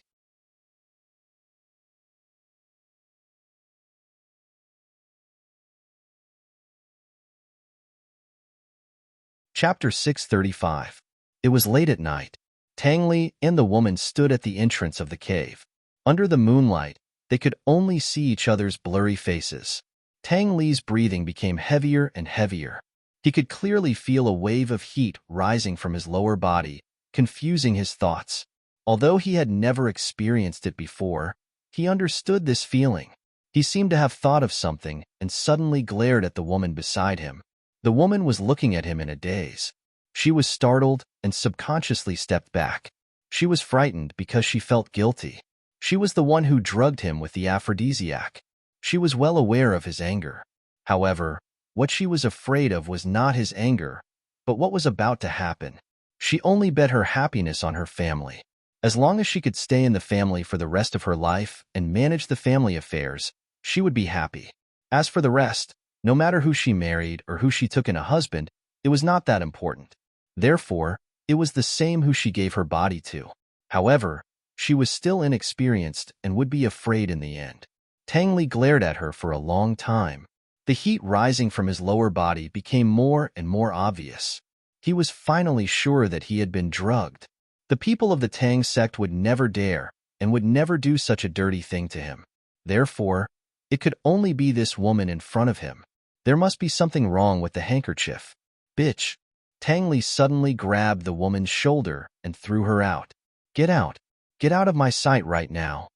Chapter 635. It was late at night. Tang Li and the woman stood at the entrance of the cave. Under the moonlight, they could only see each other's blurry faces. Tang Li's breathing became heavier and heavier. He could clearly feel a wave of heat rising from his lower body, confusing his thoughts. Although he had never experienced it before, he understood this feeling. He seemed to have thought of something and suddenly glared at the woman beside him. The woman was looking at him in a daze. She was startled and subconsciously stepped back. She was frightened because she felt guilty. She was the one who drugged him with the aphrodisiac. She was well aware of his anger. However, what she was afraid of was not his anger, but what was about to happen. She only bet her happiness on her family. As long as she could stay in the family for the rest of her life and manage the family affairs, she would be happy. As for the rest, no matter who she married or who she took in a husband, it was not that important. Therefore, it was the same who she gave her body to. However, she was still inexperienced and would be afraid in the end. Tang Li glared at her for a long time. The heat rising from his lower body became more and more obvious. He was finally sure that he had been drugged. The people of the Tang sect would never dare and would never do such a dirty thing to him. Therefore, it could only be this woman in front of him. There must be something wrong with the handkerchief. Bitch! Tang Li suddenly grabbed the woman's shoulder and threw her out. Get out! Get out of my sight right now!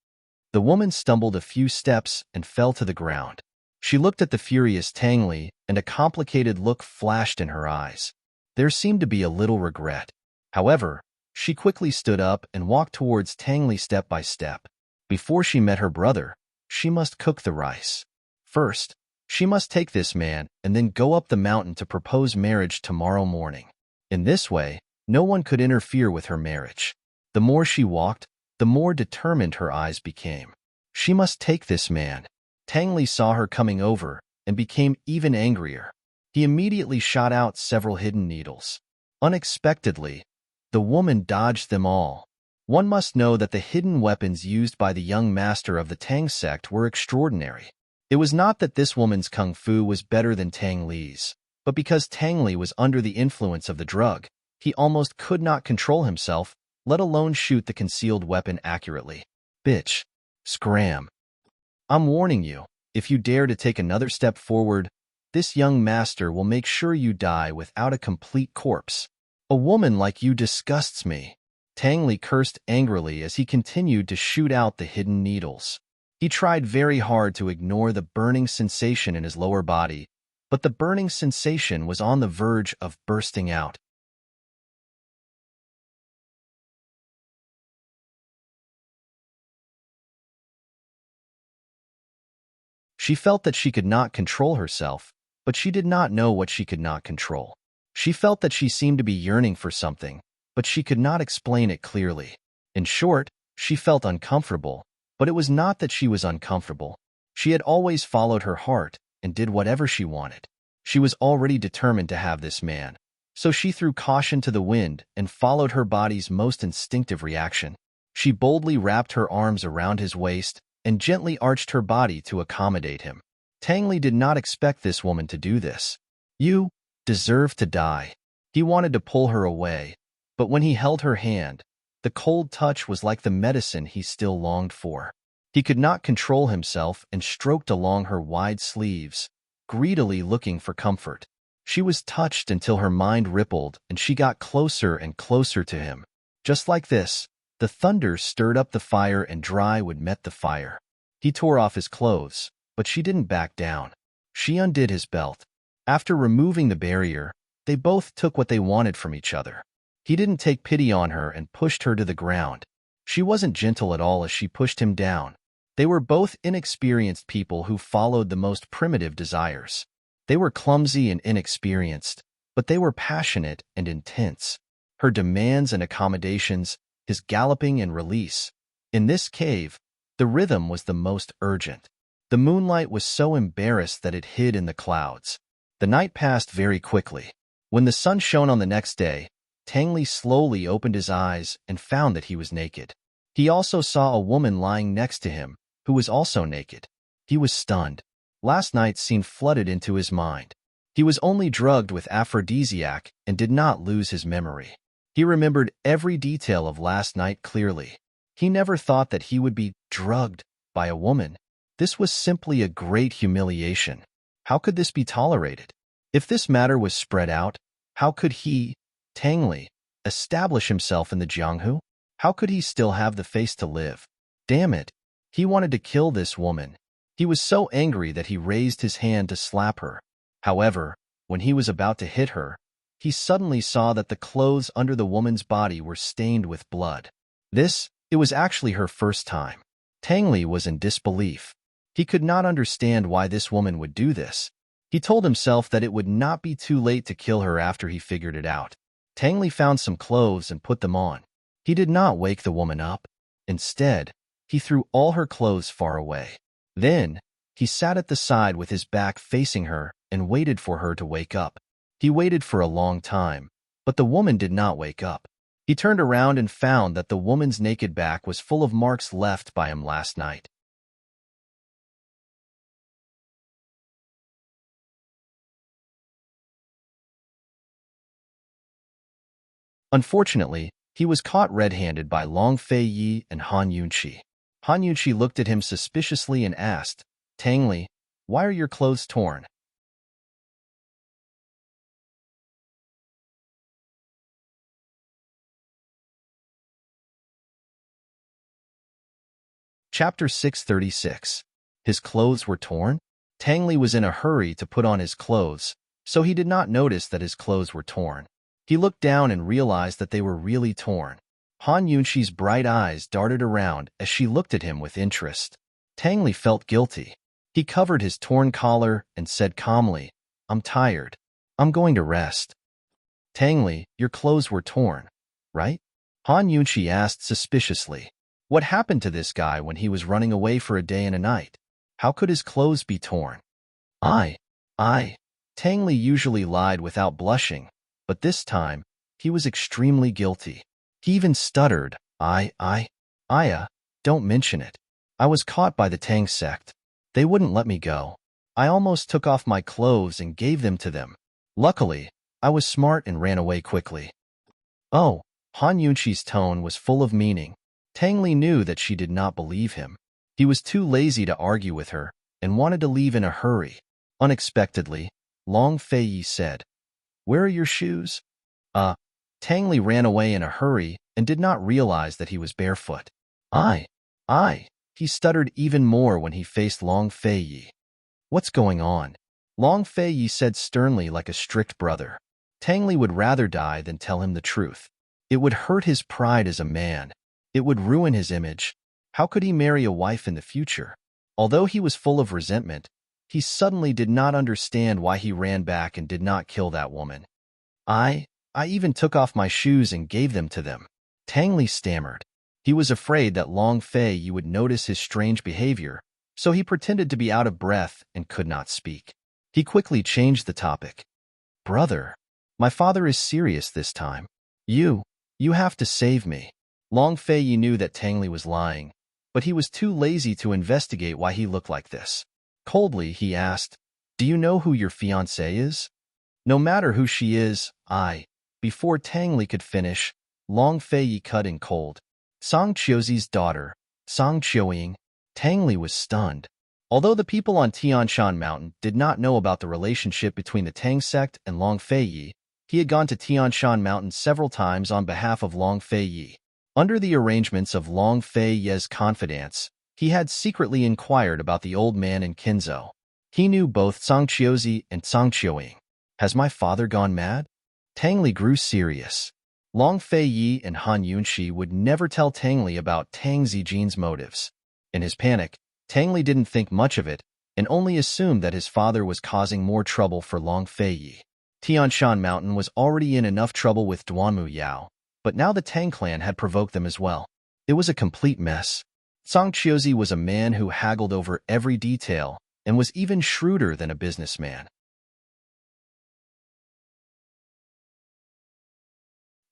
The woman stumbled a few steps and fell to the ground. She looked at the furious Tang Li, and a complicated look flashed in her eyes. There seemed to be a little regret. However, she quickly stood up and walked towards Tang Li step by step. Before she met her brother, she must cook the rice. First, she must take this man and then go up the mountain to propose marriage tomorrow morning. In this way, no one could interfere with her marriage. The more she walked, the more determined her eyes became. She must take this man. Tang Li saw her coming over and became even angrier. He immediately shot out several hidden needles. Unexpectedly, the woman dodged them all. One must know that the hidden weapons used by the young master of the Tang sect were extraordinary. It was not that this woman's kung fu was better than Tang Li's, but because Tang Li was under the influence of the drug, he almost could not control himself, let alone shoot the concealed weapon accurately. Bitch. Scram. I'm warning you, if you dare to take another step forward, this young master will make sure you die without a complete corpse. A woman like you disgusts me. Tang Li cursed angrily as he continued to shoot out the hidden needles. He tried very hard to ignore the burning sensation in his lower body, but the burning sensation was on the verge of bursting out. She felt that she could not control herself, but she did not know what she could not control. She felt that she seemed to be yearning for something, but she could not explain it clearly. In short, she felt uncomfortable, but it was not that she was uncomfortable. She had always followed her heart and did whatever she wanted. She was already determined to have this man, so she threw caution to the wind and followed her body's most instinctive reaction. She boldly wrapped her arms around his waist and gently arched her body to accommodate him. Tang Li did not expect this woman to do this. You deserve to die. He wanted to pull her away, but when he held her hand, The cold touch was like the medicine he still longed for. He could not control himself and stroked along her wide sleeves, greedily looking for comfort. She was touched until her mind rippled and she got closer and closer to him. Just like this, the thunder stirred up the fire and dry wood met the fire. He tore off his clothes, but she didn't back down. She undid his belt. After removing the barrier, they both took what they wanted from each other. He didn't take pity on her and pushed her to the ground. She wasn't gentle at all as she pushed him down. They were both inexperienced people who followed the most primitive desires. They were clumsy and inexperienced, but they were passionate and intense. Her demands and accommodations, his galloping and release. In this cave, the rhythm was the most urgent. The moonlight was so embarrassed that it hid in the clouds. The night passed very quickly. When the sun shone on the next day, Tangli slowly opened his eyes and found that he was naked. He also saw a woman lying next to him, who was also naked. He was stunned. Last night's scene flooded into his mind. He was only drugged with aphrodisiac and did not lose his memory. He remembered every detail of last night clearly. He never thought that he would be drugged by a woman. This was simply a great humiliation. How could this be tolerated? If this matter was spread out, how could he, Tangli, establish himself in the Jianghu? How could he still have the face to live? Damn it. He wanted to kill this woman. He was so angry that he raised his hand to slap her. However, when he was about to hit her, he suddenly saw that the clothes under the woman's body were stained with blood. It was actually her first time. Tangli was in disbelief. He could not understand why this woman would do this. He told himself that it would not be too late to kill her after he figured it out. Tangli found some clothes and put them on. He did not wake the woman up. Instead, he threw all her clothes far away. Then, he sat at the side with his back facing her and waited for her to wake up. He waited for a long time, but the woman did not wake up. He turned around and found that the woman's naked back was full of marks left by him last night. Unfortunately, he was caught red-handed by Long Fei Yi and Han Yunqi. Han Yunqi looked at him suspiciously and asked, "Tangli, why are your clothes torn?" Chapter 636. His clothes were torn? Tangli was in a hurry to put on his clothes, so he did not notice that his clothes were torn. He looked down and realized that they were really torn. Han Yunqi's bright eyes darted around as she looked at him with interest. Tangli felt guilty. He covered his torn collar and said calmly, "I'm tired. I'm going to rest." "Tangli, your clothes were torn, right?" Han Yunqi asked suspiciously. What happened to this guy when he was running away for a day and a night? How could his clothes be torn? I. Tangli usually lied without blushing, but this time, he was extremely guilty. He even stuttered, don't mention it. I was caught by the Tang sect. They wouldn't let me go. I almost took off my clothes and gave them to them. Luckily, I was smart and ran away quickly." Oh, Han Yunqi's tone was full of meaning. Tangli knew that she did not believe him. He was too lazy to argue with her and wanted to leave in a hurry. Unexpectedly, Long Fei Yi said, "Where are your shoes?" Tangli ran away in a hurry and did not realize that he was barefoot. I. He stuttered even more when he faced Long Fei Yi. "What's going on?" Long Fei Yi said sternly like a strict brother. Tangli would rather die than tell him the truth. It would hurt his pride as a man. It would ruin his image. How could he marry a wife in the future? Although he was full of resentment, he suddenly did not understand why he ran back and did not kill that woman. I even took off my shoes and gave them to them." Tangli stammered. He was afraid that Long Fei Yi would notice his strange behavior, so he pretended to be out of breath and could not speak. He quickly changed the topic. "Brother, my father is serious this time. You have to save me." Long Fei Yi knew that Tangli was lying, but he was too lazy to investigate why he looked like this. Coldly, he asked, "Do you know who your fiancée is?" "No matter who she is, Before Tangli could finish, Long Fei Yi cut in cold. Song Qiuzi's daughter, Song Qiuying. Tang Li was stunned. Although the people on Tianshan Mountain did not know about the relationship between the Tang sect and Long Fei Yi, he had gone to Tianshan Mountain several times on behalf of Long Fei Yi. Under the arrangements of Long Fei Yi's confidants, he had secretly inquired about the old man in Kinzhou. He knew both Song Qiuzi and Song Qiuying. Has my father gone mad? Tang Li grew serious. Long Fei Yi and Han Yunxi would never tell Tang Li about Tang Zijin's motives. In his panic, Tang Li didn't think much of it and only assumed that his father was causing more trouble for Long Fei Yi. Tianshan Mountain was already in enough trouble with Duanmu Yao, but now the Tang clan had provoked them as well. It was a complete mess. Song Qiuzi was a man who haggled over every detail and was even shrewder than a businessman.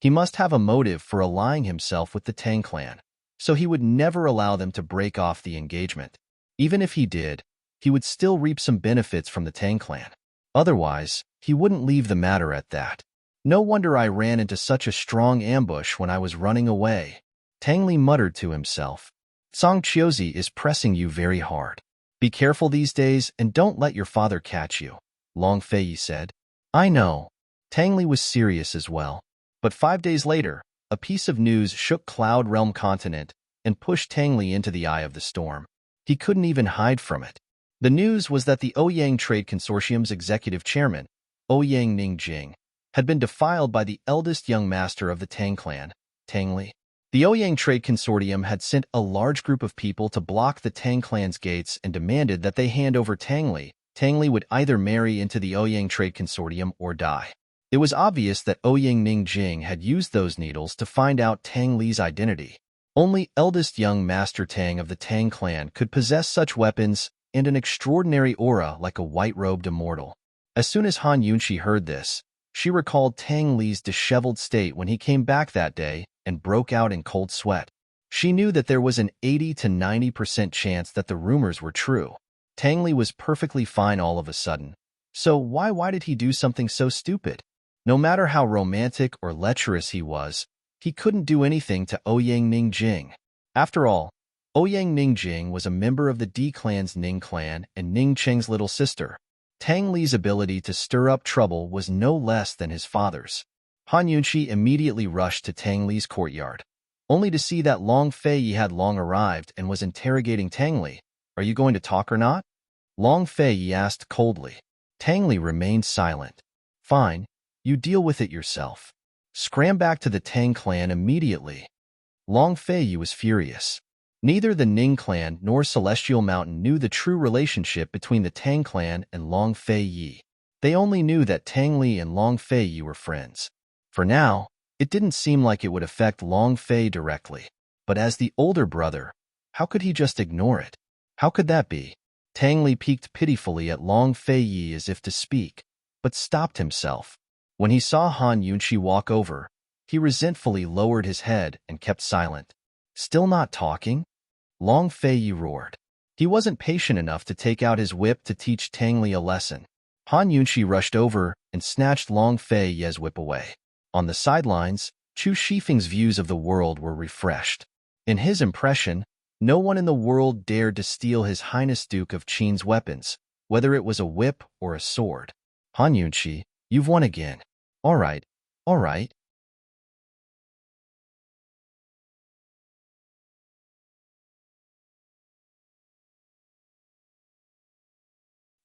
He must have a motive for allying himself with the Tang clan, so he would never allow them to break off the engagement. Even if he did, he would still reap some benefits from the Tang clan. Otherwise, he wouldn't leave the matter at that. No wonder I ran into such a strong ambush when I was running away. Tang Li muttered to himself. Song Qiuzi is pressing you very hard. Be careful these days and don't let your father catch you, Long Fei Yi said. I know. Tang Li was serious as well. But 5 days later, a piece of news shook Cloud Realm continent and pushed Tang Li into the eye of the storm. He couldn't even hide from it. The news was that the Ouyang Trade Consortium's executive chairman, Ouyang Ningjing, had been defiled by the eldest young master of the Tang clan, Tang Li. The Ouyang Trade Consortium had sent a large group of people to block the Tang clan's gates and demanded that they hand over Tang Li. Tang Li would either marry into the Ouyang Trade Consortium or die. It was obvious that Ouyang Ningjing had used those needles to find out Tang Li's identity. Only eldest young Master Tang of the Tang clan could possess such weapons and an extraordinary aura like a white-robed immortal. As soon as Han Yunxi heard this, she recalled Tang Li's disheveled state when he came back that day and broke out in cold sweat. She knew that there was an 80 to 90% chance that the rumors were true. Tang Li was perfectly fine all of a sudden. So why did he do something so stupid? No matter how romantic or lecherous he was, he couldn't do anything to Ouyang Ningjing. After all, Ouyang Ningjing was a member of the D clan's Ning clan and Ning Cheng's little sister. Tang Li's ability to stir up trouble was no less than his father's. Han Yunxi immediately rushed to Tang Li's courtyard, only to see that Long Fei Yi had long arrived and was interrogating Tang Li. Are you going to talk or not? Long Fei Yi asked coldly. Tang Li remained silent. Fine. You deal with it yourself. Scram back to the Tang clan immediately. Long Fei Yi was furious. Neither the Ning clan nor Celestial Mountain knew the true relationship between the Tang clan and Long Fei Yi. They only knew that Tang Li and Long Fei Yi were friends. For now, it didn't seem like it would affect Long Fei directly. But as the older brother, how could he just ignore it? How could that be? Tang Li peeked pitifully at Long Fei Yi as if to speak, but stopped himself. When he saw Han Yunxi walk over, he resentfully lowered his head and kept silent. Still not talking? Long Fei Yi roared. He wasn't patient enough to take out his whip to teach Tang Li a lesson. Han Yunxi rushed over and snatched Long Fei Yi's whip away. On the sidelines, Chu Shifeng's views of the world were refreshed. In his impression, no one in the world dared to steal His Highness Duke of Qin's weapons, whether it was a whip or a sword. Han Yunxi, you've won again. All right.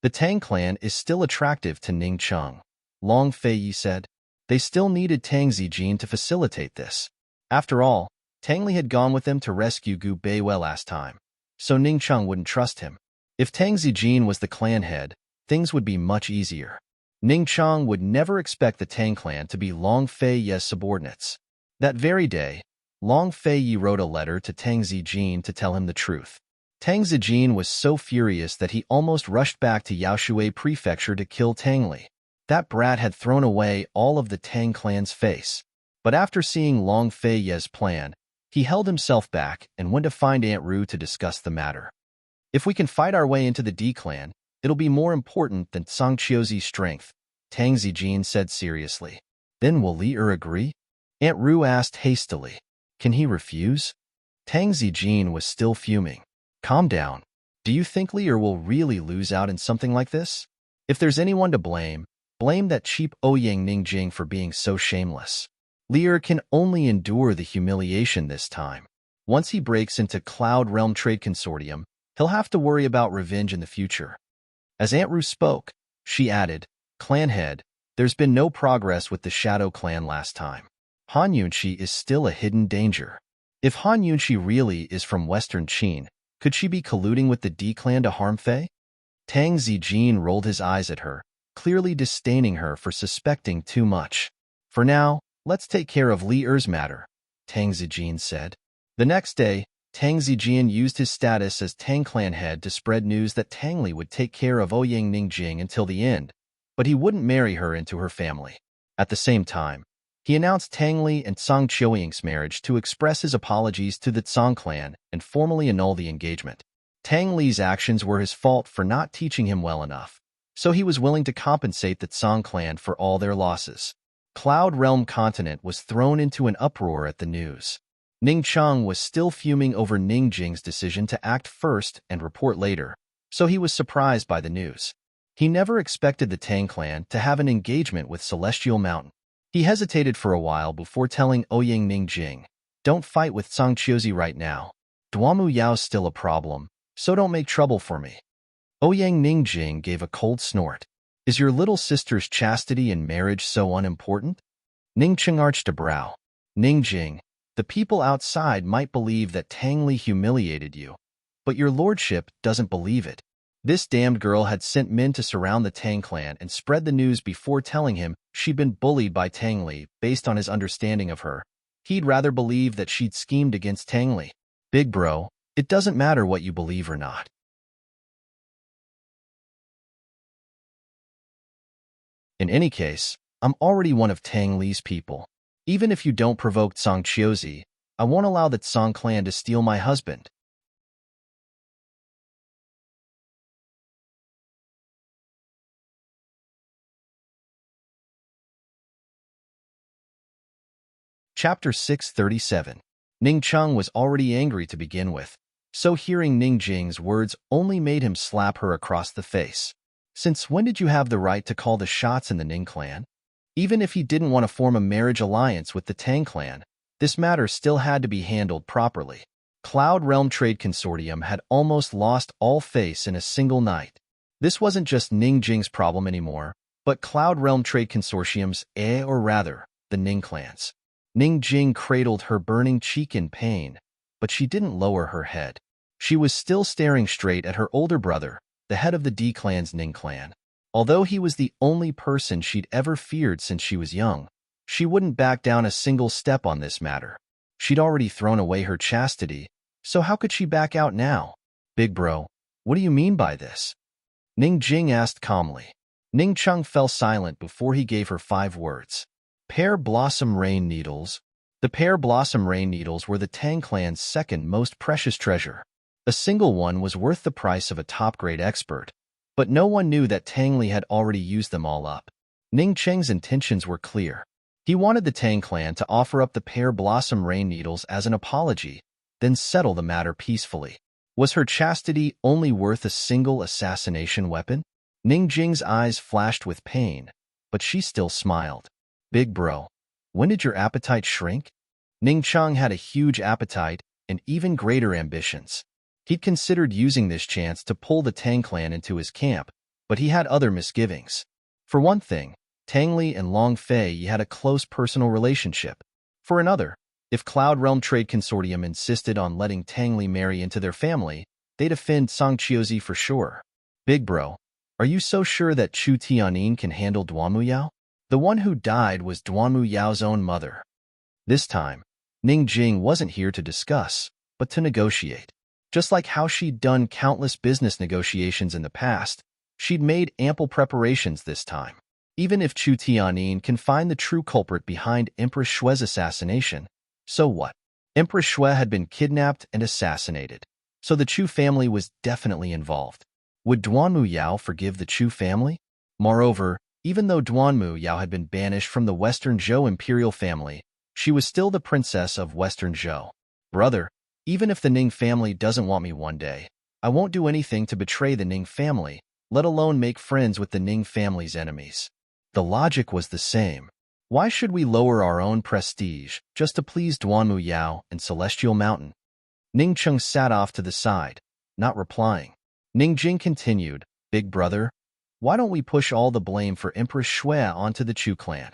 The Tang clan is still attractive to Ning Cheng, Long Fei Yi said. They still needed Tang Zijin to facilitate this. After all, Tang Li had gone with them to rescue Gu Beiwei last time, so Ning Cheng wouldn't trust him. If Tang Zijin was the clan head, things would be much easier. Ning Cheng would never expect the Tang clan to be Long Fei Yi's subordinates. That very day, Long Fei Yi wrote a letter to Tang Zijin to tell him the truth. Tang Zijin was so furious that he almost rushed back to Yaoshui Prefecture to kill Tang Li. That brat had thrown away all of the Tang clan's face. But after seeing Long Fei Yi's plan, he held himself back and went to find Aunt Ru to discuss the matter. If we can fight our way into the D clan, it'll be more important than Song Qiuzi's strength, Tang Zijin said seriously. Then will Li agree? Aunt Ru asked hastily. Can he refuse? Tang Zijin was still fuming. Calm down. Do you think Li Er will really lose out in something like this? If there's anyone to blame, blame that cheap Ouyang Ningjing for being so shameless. Li Er can only endure the humiliation this time. Once he breaks into Cloud Realm Trade Consortium, he'll have to worry about revenge in the future. As Aunt Ru spoke, she added, Clan head, there's been no progress with the Shadow Clan last time. Han Yunxi is still a hidden danger. If Han Yunxi really is from Western Qin, could she be colluding with the D clan to harm Fei? Tang Zijin rolled his eyes at her, clearly disdaining her for suspecting too much. For now, let's take care of Li Er's matter, Tang Zijin said. The next day, Tang Zijin used his status as Tang clan head to spread news that Tang Li would take care of Ouyang Ningjing until the end, but he wouldn't marry her into her family. At the same time, he announced Tang Li and Song Qiuying's marriage to express his apologies to the Tsang clan and formally annul the engagement. Tang Li's actions were his fault for not teaching him well enough, so he was willing to compensate the Tsang clan for all their losses. Cloud Realm Continent was thrown into an uproar at the news. Ning Cheng was still fuming over Ning Jing's decision to act first and report later, so he was surprised by the news. He never expected the Tang clan to have an engagement with Celestial Mountain. He hesitated for a while before telling Ouyang Ningjing, don't fight with Song Qiuzi right now. Duamu Yao's still a problem, so don't make trouble for me. Ouyang Ningjing gave a cold snort. Is your little sister's chastity and marriage so unimportant? Ningcheng arched a brow. Ningjing, the people outside might believe that Tang Li humiliated you, but your lordship doesn't believe it. This damned girl had sent men to surround the Tang clan and spread the news before telling him she'd been bullied by Tang Li based on his understanding of her. He'd rather believe that she'd schemed against Tang Li. Big bro, it doesn't matter what you believe or not. In any case, I'm already one of Tang Li's people. Even if you don't provoke Song Qiuzi, I won't allow the Tsang clan to steal my husband. Chapter 637. Ning Cheng was already angry to begin with, so hearing Ning Jing's words only made him slap her across the face. Since when did you have the right to call the shots in the Ning clan? Even if he didn't want to form a marriage alliance with the Tang clan, this matter still had to be handled properly. Cloud Realm Trade Consortium had almost lost all face in a single night. This wasn't just Ning Jing's problem anymore, but Cloud Realm Trade Consortium's, or rather, the Ning clan's. Ning Jing cradled her burning cheek in pain, but she didn't lower her head. She was still staring straight at her older brother, the head of the D clan's Ning clan. Although he was the only person she'd ever feared since she was young, she wouldn't back down a single step on this matter. She'd already thrown away her chastity, so how could she back out now? Big bro, what do you mean by this? Ning Jing asked calmly. Ning Cheng fell silent before he gave her 5 words. Pear Blossom Rain Needles. The Pear Blossom Rain Needles were the Tang clan's second most precious treasure. A single one was worth the price of a top-grade expert, but no one knew that Tang Li had already used them all up. Ning Cheng's intentions were clear. He wanted the Tang clan to offer up the Pear Blossom Rain Needles as an apology, then settle the matter peacefully. Was her chastity only worth a single assassination weapon? Ning Jing's eyes flashed with pain, but she still smiled. Big bro, when did your appetite shrink? Ning Cheng had a huge appetite and even greater ambitions. He'd considered using this chance to pull the Tang clan into his camp, but he had other misgivings. For one thing, Tang Li and Long Fei had a close personal relationship. For another, if Cloud Realm Trade Consortium insisted on letting Tang Li marry into their family, they'd offend Song Qiuzi for sure. Big bro, are you so sure that Chu Tianin can handle Duamu Yao? The one who died was Duamu Yao's own mother. This time, Ning Jing wasn't here to discuss, but to negotiate. Just like how she'd done countless business negotiations in the past, she'd made ample preparations this time. Even if Chu Tianin can find the true culprit behind Empress Shue's assassination, so what? Empress Shue had been kidnapped and assassinated, so the Chu family was definitely involved. Would Duanmu Yao forgive the Chu family? Moreover, even though Duanmu Yao had been banished from the Western Zhou imperial family, She was still the princess of Western Zhou. Brother, even if the Ning family doesn't want me one day, I won't do anything to betray the Ning family, let alone make friends with the Ning family's enemies. The logic was the same. Why should we lower our own prestige just to please Duanmu Yao and Celestial Mountain? Ning Cheng sat off to the side, not replying. Ning Jing continued, Big brother, why don't we push all the blame for Empress Shui onto the Chu clan?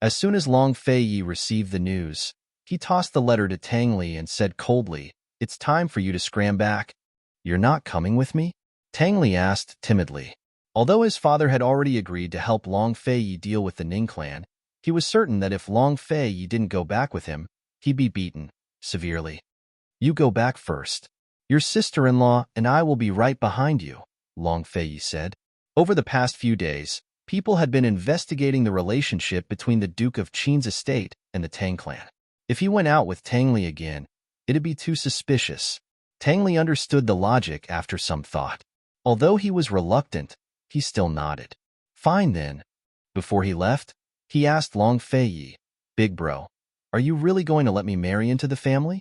As soon as Long Feiyi received the news, he tossed the letter to Tang Li and said coldly, It's time for you to scram back. You're not coming with me? Tang Li asked timidly. Although his father had already agreed to help Long Feiyi deal with the Ning clan, he was certain that if Long Feiyi didn't go back with him, he'd be beaten severely. You go back first. Your sister-in-law and I will be right behind you, Long Feiyi said. Over the past few days, people had been investigating the relationship between the Duke of Qin's estate and the Tang clan. If he went out with Tang Li again, it'd be too suspicious. Tang Li understood the logic after some thought. Although he was reluctant, he still nodded. Fine then. Before he left, he asked Long Feiyi, Big bro, are you really going to let me marry into the family?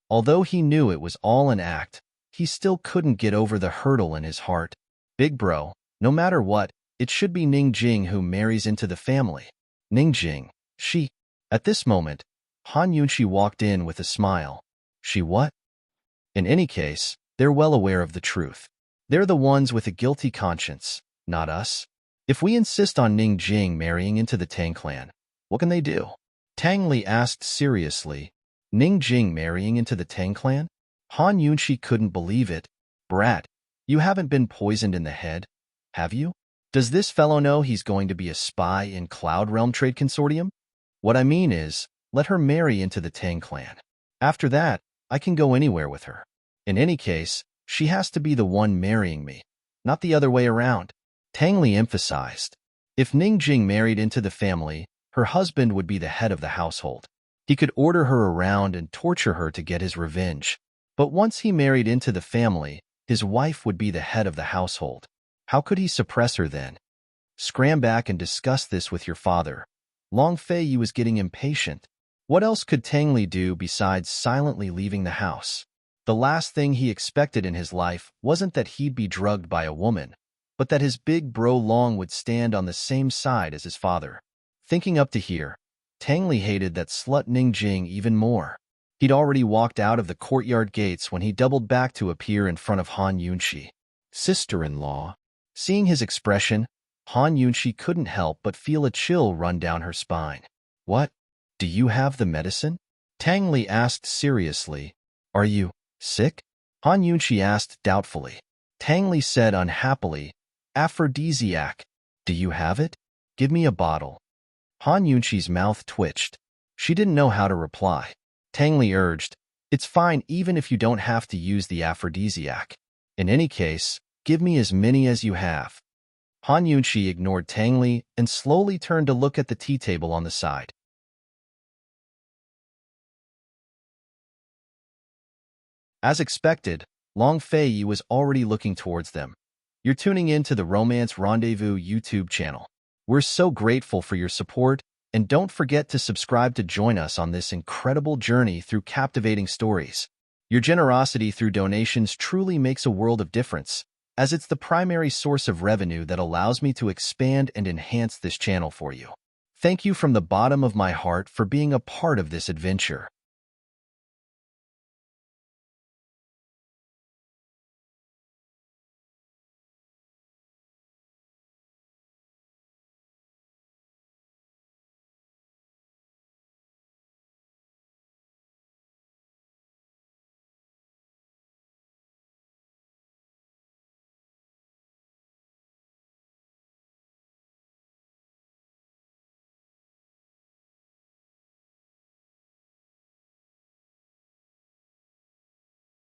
Although he knew it was all an act, he still couldn't get over the hurdle in his heart. Big bro, no matter what, it should be Ning Jing who marries into the family. Ning Jing, she. At this moment, Han Yunxi walked in with a smile. She what? In any case, they're well aware of the truth. They're the ones with a guilty conscience, not us. If we insist on Ning Jing marrying into the Tang clan, what can they do? Tang Li asked seriously. Ning Jing marrying into the Tang clan? Han Yunxi couldn't believe it. Brat, you haven't been poisoned in the head, have you? Does this fellow know he's going to be a spy in Cloud Realm Trade Consortium? What I mean is, let her marry into the Tang clan. After that, I can go anywhere with her. In any case, she has to be the one marrying me, not the other way around. Tang Li emphasized. If Ning Jing married into the family, her husband would be the head of the household. He could order her around and torture her to get his revenge. But once he married into the family, his wife would be the head of the household. How could he suppress her then? Scram back and discuss this with your father. Long Feiyi was getting impatient. What else could Tang Li do besides silently leaving the house? The last thing he expected in his life wasn't that he'd be drugged by a woman, but that his big bro Long would stand on the same side as his father. Thinking up to here, Tang Li hated that slut Ning Jing even more. He'd already walked out of the courtyard gates when he doubled back to appear in front of Han Yunxi. Sister-in-law. Seeing his expression, Han Yunxi couldn't help but feel a chill run down her spine. What? Do you have the medicine? Tang Li asked seriously. Are you sick? Han Yunxi asked doubtfully. Tang Li said unhappily, Aphrodisiac. Do you have it? Give me a bottle. Han Yunxi's mouth twitched. She didn't know how to reply. Tang Li urged, It's fine even if you don't have to use the aphrodisiac. In any case, give me as many as you have. Han Yunxi ignored Tang Li and slowly turned to look at the tea table on the side. As expected, Long Feiyi was already looking towards them. You're tuning in to the Romance Rendezvous YouTube channel. We're so grateful for your support, and don't forget to subscribe to join us on this incredible journey through captivating stories. Your generosity through donations truly makes a world of difference, as it's the primary source of revenue that allows me to expand and enhance this channel for you. Thank you from the bottom of my heart for being a part of this adventure.